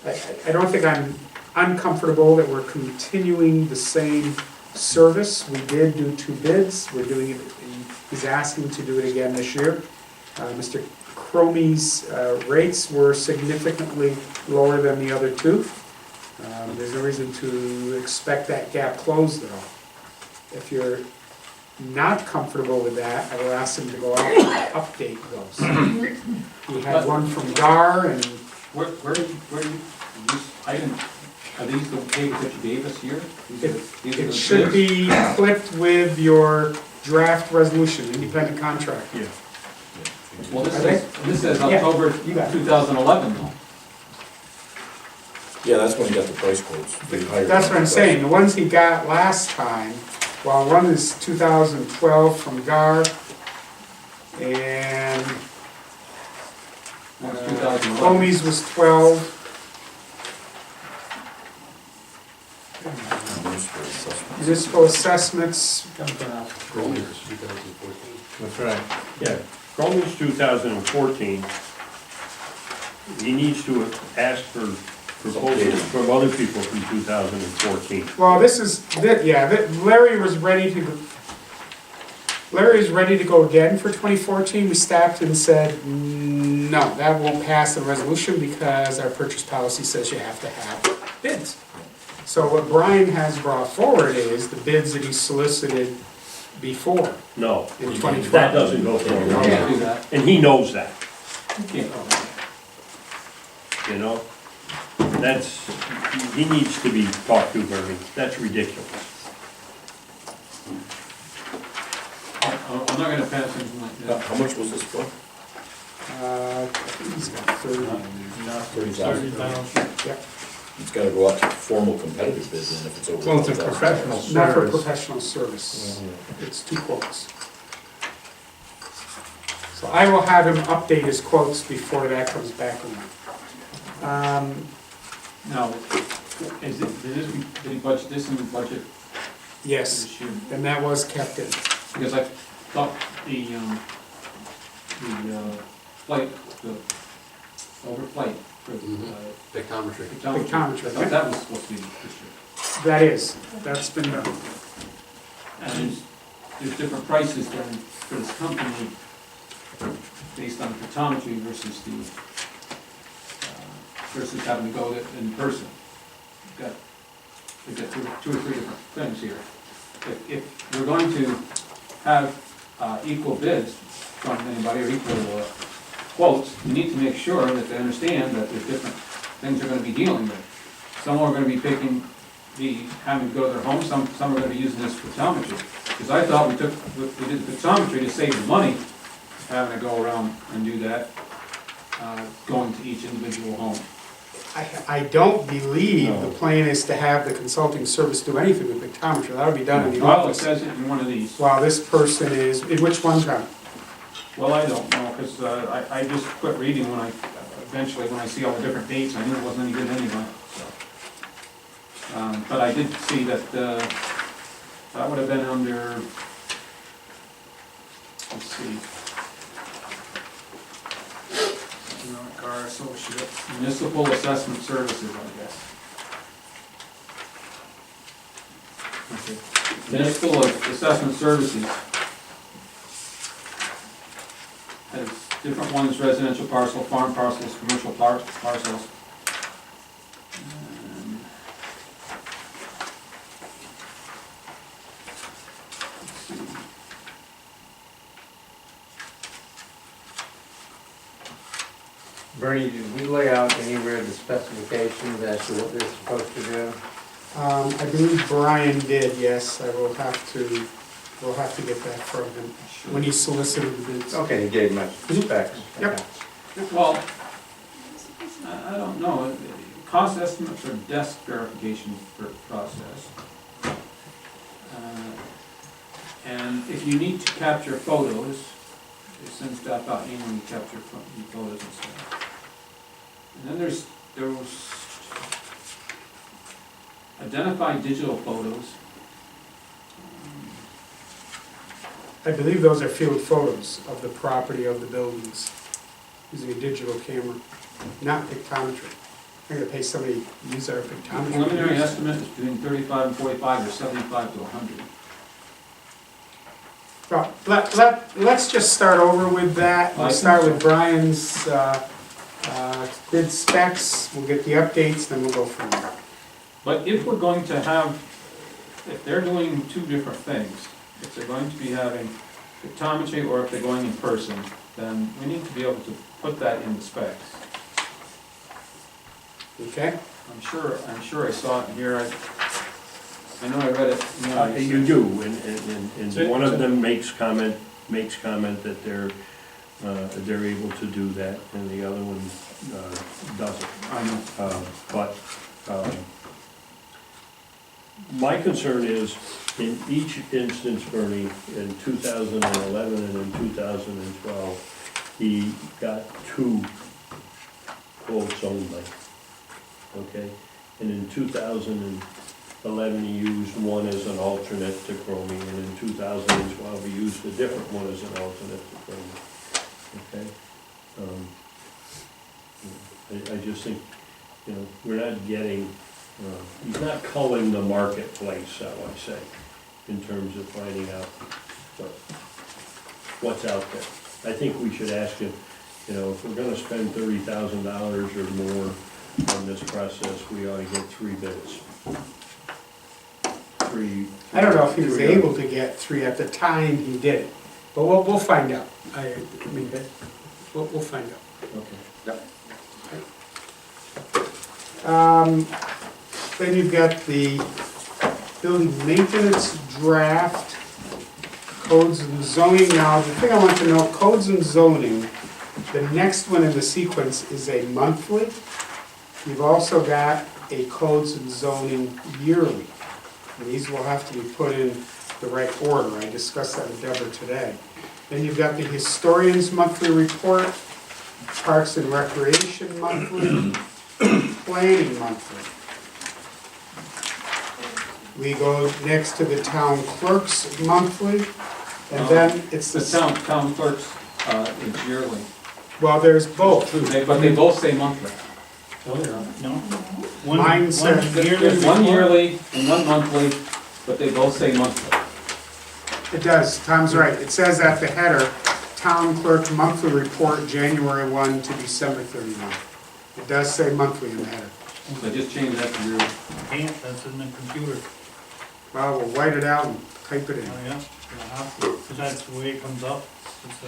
I don't think I'm uncomfortable that we're continuing the same service. We did do two bids, we're doing it, he's asking to do it again this year. Mr. Cromie's rates were significantly lower than the other two. There's no reason to expect that gap closed at all. If you're not comfortable with that, I will ask him to go out and update those. We had one from GAR and Where do you, are these the papers that you gave us here? it should be clipped with your draft resolution, independent contractor. yeah. Well, Are they? this says Yeah, October you got it. 2011 though. Yeah, that's when he got the price quotes. The higher That's what I'm price. saying, the ones he got last time, well, one is 2012 from GAR, and That was 2011. Comey's was 12. Municipal assessments, Cromie's is 2014. That's right. Yeah, Cromie's 2014. He needs to ask for proposals from other people from 2014. well, this is, Larry was ready to, Larry's ready to go again for 2014. We stopped and said, no, that won't pass the resolution because our purchase policy says you have to have bids. So what Brian has brought forward is the bids that he solicited before No, in 2012. that doesn't go You through. can't do that. And he knows that, You can't do that. you know? That's, he needs to be talked to, Bernie. That's ridiculous. I'm not gonna pass anything like that. How much was this for? I think he's got 30. 30,000. 30,000. Yeah, It's gotta go out to formal competitive bid then if it's over. Well, it's a $12,000. professional not for service. professional service. It's two quotes. So I will have him update his quotes before that comes back around. Now, did he budget this in the budget Yes, this year? and that was kept in. Because I thought flight, the overflight for the Spectrometry. pictometry. Pictometry, I thought that was supposed to be this year. That's been done. And there's different prices then for this company based on pictometry versus versus having to go in person. We've got two or three different things here. If we're going to have equal bids from anybody or equal quotes, you need to make sure that they understand that there's different things they're gonna be dealing with. Some are gonna be having to go to their home, some are gonna be using this pictometry. Because I thought we did the pictometry to save the money, having to go around and do that, going to each individual home. I don't believe the plan is to have the consulting service do anything with pictometry. That would be done in the Well, it office. says it in one of these. While this person is, in which one, Tom? Well, I don't know, because I just quit reading when eventually when I see all the different dates, I knew it wasn't any good anyway, so. But I did see that, that would have been under, let's see, Car Associate. municipal assessment services, I guess. Municipal assessment services has different ones, residential parcel, farm parcels, commercial parcels. Let's see. Bernie, did we lay out anywhere the specifications as to what they're supposed to do? I believe Brian did, yes. We'll have to get that from him when he solicited the bids. Okay, he gave much specs. Yep. Well, I don't know, cost estimate for desk verification process. And if you need to capture photos, they send stuff out when you capture photos and stuff. And then there was identified digital photos. I believe those are field photos of the property of the buildings, using a digital camera, not pictometry. I'm gonna pay somebody to use our pictometry. Preliminary estimate is between 35 and 45 or 75 to 100. Well, let's just start over with that. We'll start with Brian's bid specs, we'll get the updates, then we'll go from there. But if we're going to have, if they're doing two different things, if they're going to be having pictometry or if they're going in person, then we need to be able to put that in the specs. Okay? I'm sure I saw it in here, I know I read it. You do, and one of them makes comment that they're able to do that, and the other one doesn't. I know. But my concern is, in each instance, Bernie, in 2011 and in 2012, he got 2 quotes only, okay? And in 2011, he used one as an alternate to Chromie, and in 2012, he used a different one as an alternate to Chromie, okay? I just think, we're not getting, he's not culling the marketplace, shall I say, in terms of finding out what's out there. I think we should ask him, if we're gonna spend $30,000 or more on this process, we ought to get 3 bids. I don't know if he was able to get 3 at the time he did it, but we'll find out. We'll find out. Okay. Then you've got the building maintenance draft, codes and zoning. Now, the thing I want to know, codes and zoning, the next one in the sequence is a monthly. You've also got a codes and zoning yearly. And these will have to be put in the right order. I discussed that with Deborah today. Then you've got the historian's monthly report, Parks and Recreation monthly, planning monthly. We go next to the town clerk's monthly, and then it's The the town clerk's It's yearly. Well, there's both. But they both say monthly. No? Mine says One yearly There's one report? yearly and one monthly, but they both say monthly. It does, Tom's right. It says at the header, Town Clerk Monthly Report, January 1 to December 31. It does say monthly in the header. So I just changed that to yearly. Can't, that's in the computer. Well, we'll white it out and type it in. Oh, yeah, you'll have to, because that's the way it comes up. It's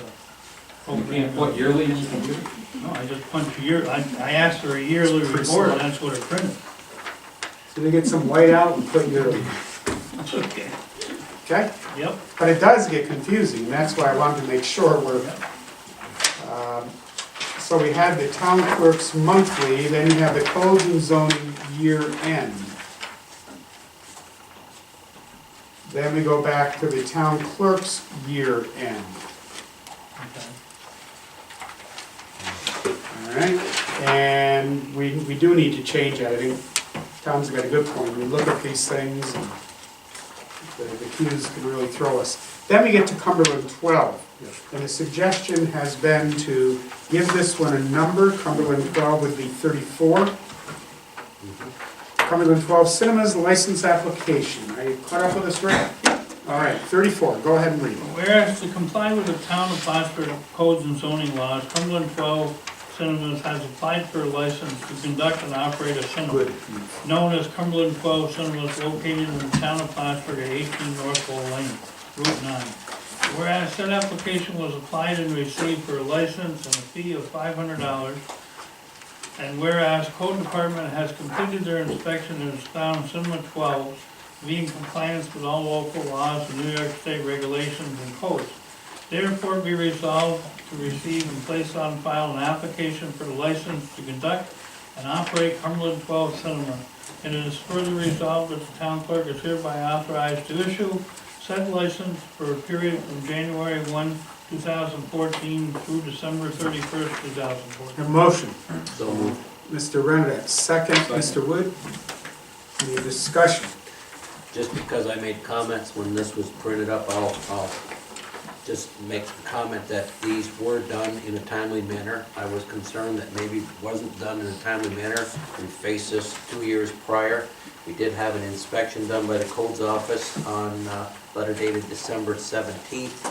a You can't put yearly in the computer? No, I just punch year, I asked for a yearly report, and that's what it printed. So they get some white out and put yearly, That's okay. okay? Yep. But it does get confusing, and that's why I wanted to make sure we're, so we had the town clerk's monthly, then you have the codes and zoning year end. Then we go back to the town clerk's year end. Okay. All right, and we do need to change that. I think Tom's got a good point. We look at these things and the cues can really throw us. Then we get to Cumberland 12. And the suggestion has been to give this one a number. Cumberland 12 would be 34. Cumberland 12 Cinemas License Application. Are you caught up with us, Rick? All right, 34. Go ahead and read. Whereas to comply with the town of Plattsburgh codes and zoning laws, Cumberland 12 Cinemas has applied for a license to conduct and operate a cinema Good. known as Cumberland 12 Cinemas located in the town of Plattsburgh at 18 North Bull Lane, Route 9. Whereas said application was applied and received for a license and a fee of $500, and whereas Code Department has completed their inspection and has found Cinema 12 to be in compliance with all local laws and New York State regulations and codes, therefore be resolved to receive and place on file an application for a license to conduct and operate Cumberland 12 Cinema. And it is further resolved that the town clerk is hereby authorized to issue said license for a period from January 1, 2014 through December 31st, 2014. A motion. So moved. Mr. Renner, second. Mr. Wood. Any discussion? Just because I made comments when this was printed up, I'll just make the comment that these were done in a timely manner. I was concerned that maybe it wasn't done in a timely manner. We faced this 2 years prior. We did have an inspection done by the codes office on letter dated December 17th.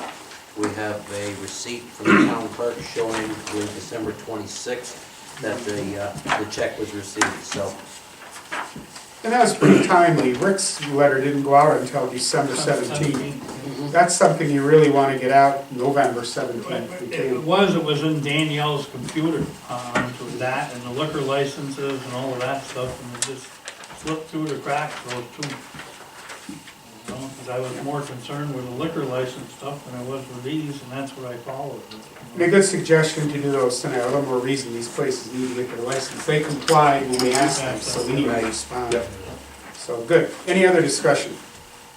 We have a receipt from the town clerk showing with December 26th that the check was received, so. And that was pretty timely. Rick's letter didn't go out until December 17th. That's something you really want to get out November 17th. It was in Danielle's computer, so that and the liquor licenses and all of that stuff, and it just slipped through the cracks, those two. You know, because I was more concerned with the liquor license stuff than I was with these, and that's what I followed. And a good suggestion to do those tonight, a little more reason these places need to get their license. They complied when we asked them, so we need to respond. So, good. Any other discussion?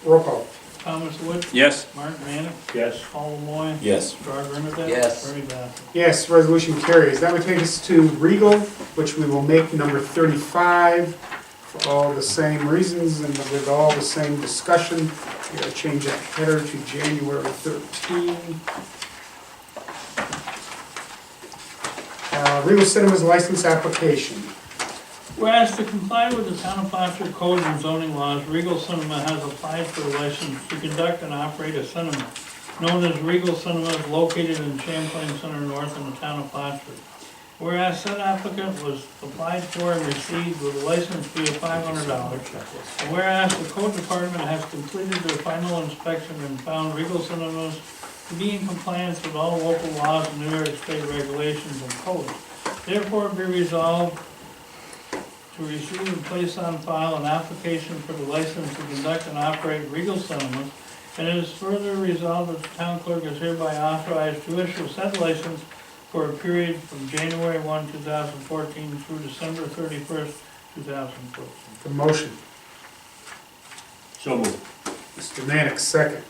Roll call. Thomas Wood? Yes. Mark Manning? Yes. Paul Moy? Yes. Gerard Bernadette? Yes. Bernie Bassett? Yes, resolution carries. That would take us to Regal, which we will make number 35 for all the same reasons and with all the same discussion. We're going to change that header to January 13. Regal Cinemas license application. Whereas to comply with the town of Plattsburgh codes and zoning laws, Regal Cinema has applied for a license to conduct and operate a cinema known as Regal Cinemas located in Champlain Center North in the town of Plattsburgh. Whereas said applicant was applied for and received with a license fee of $500. And whereas the code department has completed their final inspection and found Regal Cinemas to be in compliance with all local laws and New York State regulations and codes. Therefore be resolved to receive and place on file an application for the license to conduct and operate Regal Cinemas, and it is further resolved that the town clerk is hereby authorized to issue said license for a period from January 1, 2014 through December 31st, 2014. The motion. So moved. Mr. Mannix, second.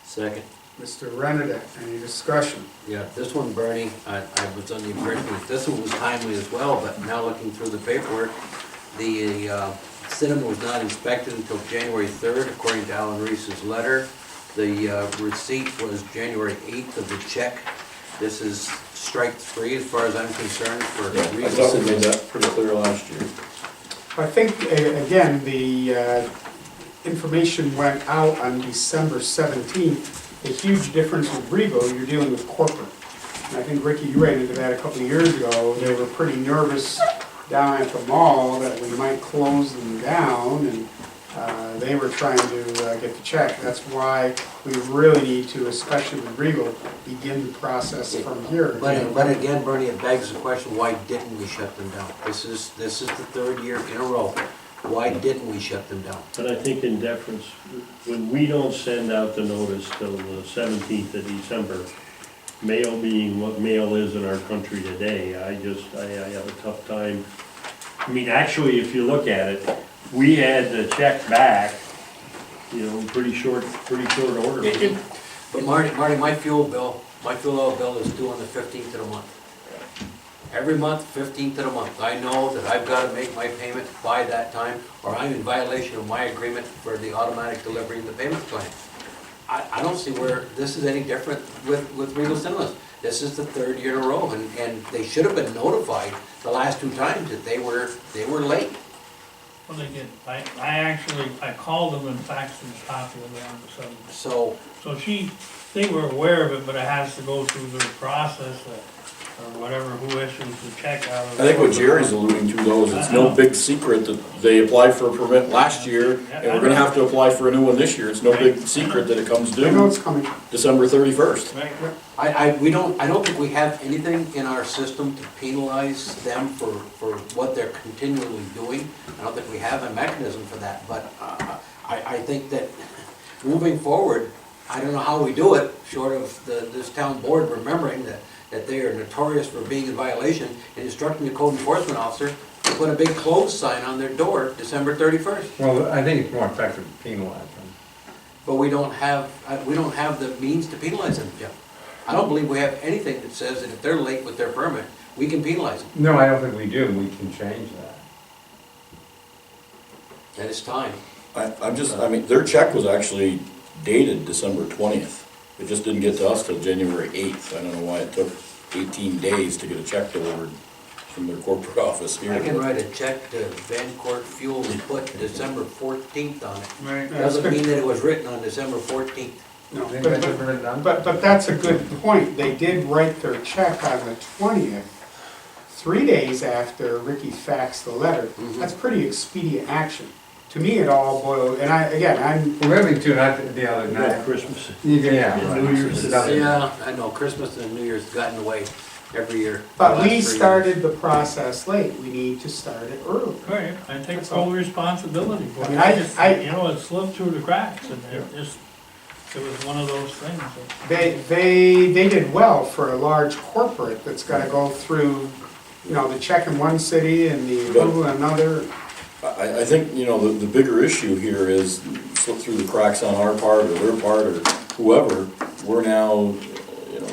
Second. Mr. Renadette, any discussion? Yeah, this one, Bernie, I was on the impression that this one was timely as well, but now looking through the paperwork, the cinema was not inspected until January 3rd, according to Alan Reese's letter. The receipt was January 8th of the check. This is strike three as far as I'm concerned for Yeah, I reasons. thought we made that pretty clear last year. I think, again, the information went out on December 17th. A huge difference with Regal, you're dealing with corporate. And I think, Ricky, you ran into that a couple of years ago. They were pretty nervous down at the mall that we might close them down, and they were trying to get the check. That's why we really need to, especially with Regal, begin the process from here. But again, Bernie, it begs the question, why didn't we shut them down? This is the third year in a row. Why didn't we shut them down? But I think in deference, when we don't send out the notice till the 17th of December, mail being what mail is in our country today, I have a tough time. I mean, actually, if you look at it, we had the check back, you know, in pretty short order. But Marty, my fuel oil bill is due on the 15th of the month. Every month, 15th of the month. I know that I've got to make my payment by that time, or I'm in violation of my agreement for the automatic delivery of the payment plan. I don't see where this is any different with Regal Cinemas. This is the third year in a row, and they should have been notified the last two times that they were late. Well, they did. I called them and faxed them a copy of it on the 7th. So, So they were aware of it, but it has to go through the process, or whatever, who issues the check out of. I think what Jerry's alluding to though is it's no big secret that they applied for a permit last year, and we're gonna have to apply for a new one this year. It's no big secret that it comes I know due it's coming. December 31st. Right. I don't think we have anything in our system to penalize them for what they're continually doing. I don't think we have a mechanism for that, but I think that moving forward, I don't know how we do it, short of this town board remembering that they are notorious for being in violation and instructing the code enforcement officer to put a big close sign on their door, December 31st. Well, I think it's more effective to penalize them. But we don't have the means to penalize them, Jim. I don't believe we have anything that says that if they're late with their permit, we can penalize them. No, I don't think we do. We can change that. And it's time. I mean, their check was actually dated December 20th. It just didn't get to us till January 8th. I don't know why it took 18 days to get a check delivered from their corporate office here. I can write a check to Vancourt Fuel and put December 14th on it. Right. Doesn't mean that it was written on December 14th. No, Think that's ever been done? but that's a good point. They did write their check on the 20th, 3 days after Ricky faxed the letter. Mhm. That's pretty expedient action. To me, it all boiled, and I'm, We're having two, not the other You got night. Christmas. Yeah. New Year's. Yeah, I know, Christmas and New Year's got in the way every year. but The we last 3 years. started the process late. We need to start it early. Right, I take That's all. full responsibility for I it. mean, It slipped through the cracks, and it was one of those things. They did well for a large corporate that's gotta go through, the check in one city and the approval in another. I think, the bigger issue here is slip through the cracks on our part or their part or whoever. We're now,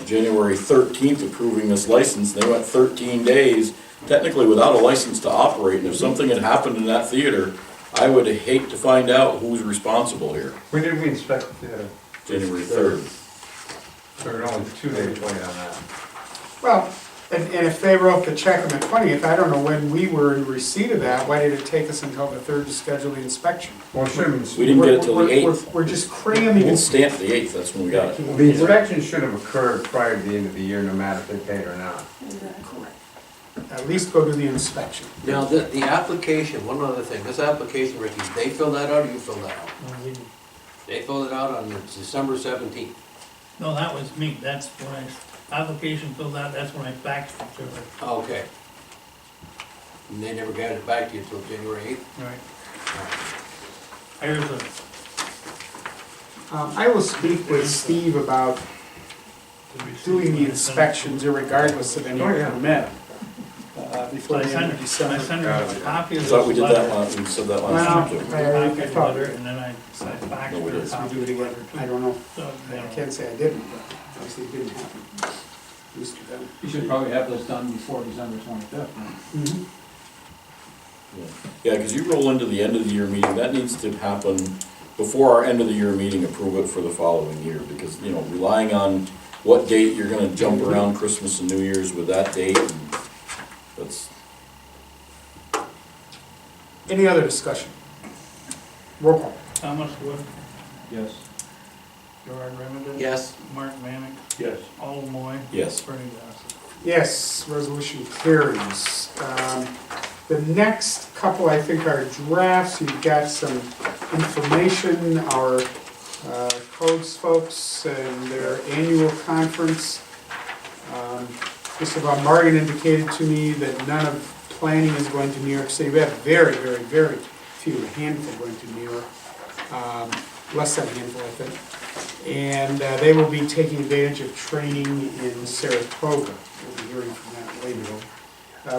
January 13th approving this license. They went 13 days technically without a license to operate. And if something had happened in that theater, I would hate to find out who's responsible here. When did we inspect the theater? January 3rd. So we're only 2 days late on that. Well, and if they wrote the check on the 20th, I don't know when we were in receipt of that. Why did it take us until the 3rd to schedule the inspection? Well, it should have been. We didn't get it till the We're- 8th. We're just cramming. It's stamped the 8th, that's when we got it. The inspection should have occurred prior to the end of the year, no matter if they paid or not. At least go to the inspection. Now, the application, one other thing, this application, Ricky, they fill that out or you fill that out? They filled it out on December 17th. No, that was me, that's when application filled out, that's when I faxed it to her. Okay. And they never got it back to you until January 8th? Right. Here's I will speak with Steve about doing the inspections irregardless of any Oh, yeah. permit. Before I the end sent of her, December. I sent her a copy I of this thought we did that letter. last, we said that Well, last time too. Copy of I the thought, letter, and then I faxed No, we her a didn't. copy we do of it the again. letter I too. don't know. So, I can't say I didn't, but obviously it didn't happen. Used to them. You should probably have this done before December 25th, right? Mhm. Yeah, because you roll into the end of the year meeting, that needs to happen before our end of the year meeting, approve it for the following year, because, relying on what date you're gonna jump around Christmas and New Year's with that date, and that's, Any other discussion? Roll call. Thomas Wood, Yes. Gerard Remedy. Yes, Mark Mamick, Yes. Al Moy, yes. Bernie Bassett. Yes, resolution carries. The next couple, I think, are drafts. You've got some information, our codes folks and their annual conference. Mr. Von Margen indicated to me that none of planning is going to New York City. We have very, very, very few, a handful going to New York. Less than a handful, I think. And they will be taking advantage of training in Saratoga. We'll be hearing from that later.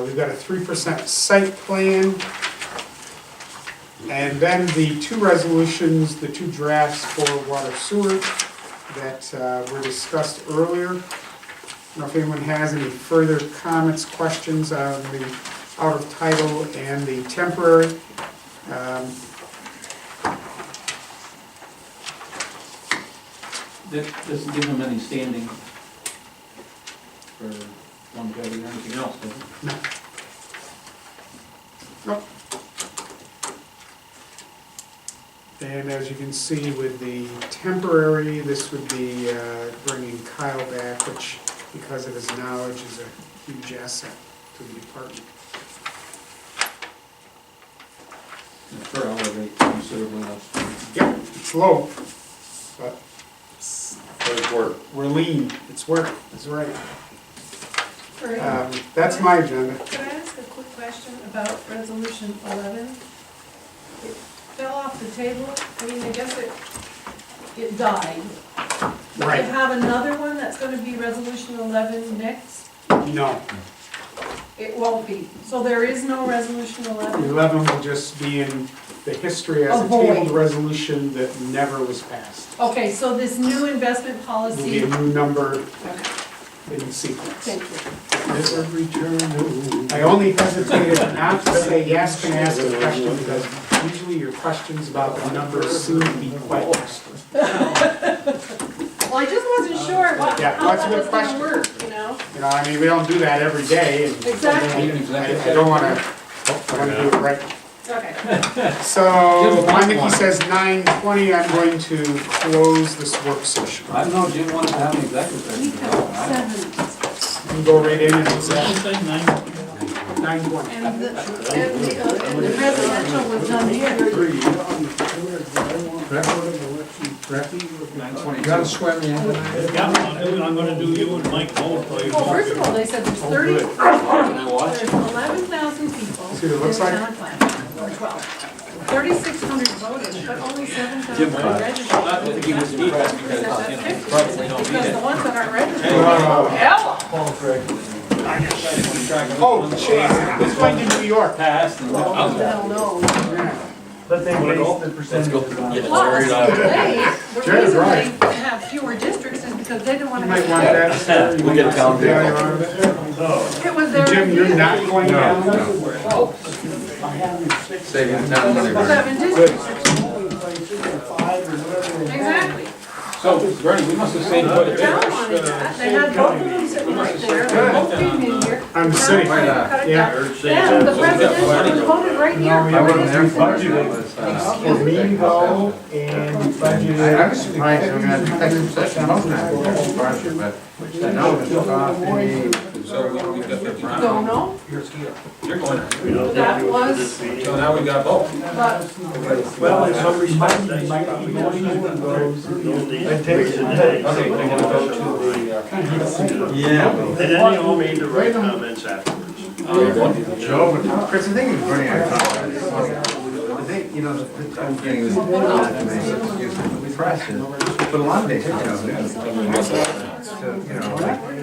We've got a 3% site plan. And then the two resolutions, the two drafts for water sewer that were discussed earlier. I don't know if anyone has any further comments, questions on the out of title and the temporary. This doesn't give them any standing for longevity or anything else, does it? Nope. And as you can see with the temporary, this would be bringing Kyle back, which, because of his knowledge, is a huge asset to the department. The per hour rate considerably less. Yep, it's low, but But it's work. we're lean, it's work, that's right. Right. That's my agenda. Can I ask a quick question about resolution 11? It fell off the table, I mean, I guess it died. But you Right. have another one that's gonna be resolution 11 next? No, It won't be. So there is no resolution 11? 11 will just be in the history as a Avoid. tabled resolution that never was passed. Okay, so this new investment Will be policy, a new number okay, in sequence. thank you. Never return. I only hesitated not to say yes, can I ask a question, because usually your questions about the numbers seem to be quite extra. Well, I just wasn't sure what, Yeah, how that's a that good was gonna question. work, you know? You know, I mean, we don't do that every day, and Exactly. I don't wanna do it right. Okay. So, I think he says 9:20, I'm going to close this work session. I don't know, Jim wanted to have an executive We session. have 7. You can go right in and it's What at did you say, 9:20. And the residential was done here. You gotta swear me in. Yeah, I'm gonna do you and Mike both while you're Well, going. first of all, they said there's 30, can I watch? there's 11,000 people. See what it looks in the like? town plan, or 12. 3,600 voted, but only 7,000 registered. I don't think he was impressed because, you know, probably don't Because need the it. ones that aren't registered, Oh. hell, Oh, jeez, who's going to New York? Passed and. hell no. But they Wanna go? base the percentages on it. Plus, the Jared's reason right. they have fewer districts is because they didn't want You to might want have. that, sir. You We get a might count see the there. value out of it. It was their. Jim, you're not going down? Saving town money. 7 districts. Exactly. So, Bernie, we must have saved quite a The bit. town wanted that. They had both of them sitting right there. They both came in here. I'm sitting. Town tried to cut it Yeah. down. And the presidential was voted right here. I wasn't there for it. For me to go and budget. I was surprised, I'm gonna take some session most of the time, but no, it's off the. So we've got 50 Don't know. You're going. That was, So now we got both. but Well, in some respects, they might be going to those. It takes today. Okay, They're gonna go to the, Yeah. And then you all made the right comments afterwards. Joe, Chris, the thing is funny, I thought, I think, you know, the whole thing was, the press is, but a lot of days, you know,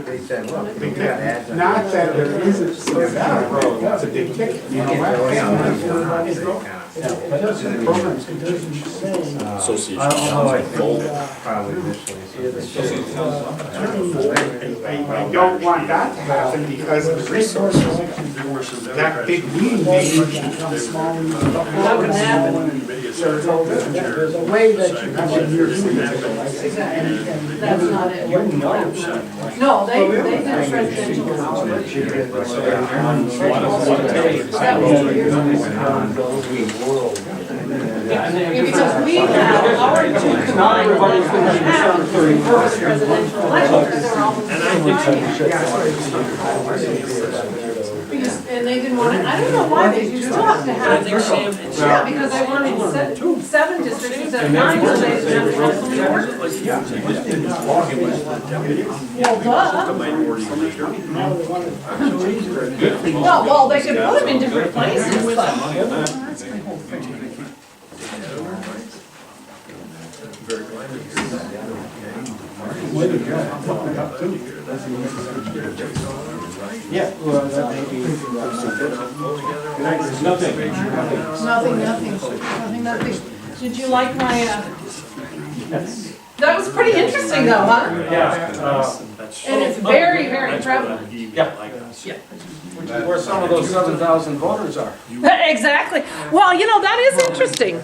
they said, look, we got ads. Not that there isn't some kind of road, it's a big ticket, you know what? Programs conditions saying, Association. I don't know, I Fold. think, probably initially. I don't want that to happen because of the resources. There were some That big meeting made not gonna happen. There's a way that you can use it. That's not it. No, they did residential. That was 2 years ago. Because we have our two combined, like, half of the first residential elections, because they were all the same. And they didn't want it, I don't know why, they used to have to have. Yeah, because they wanted seven districts instead of 9, so they didn't have to work. Well, duh. Well, they could put them in different places, but. Yeah, well, that may be. Nothing. Did you like my, that was pretty interesting though, huh? And it's very, very prevalent. Where some of those 7,000 voters are. Exactly. Well, that is interesting.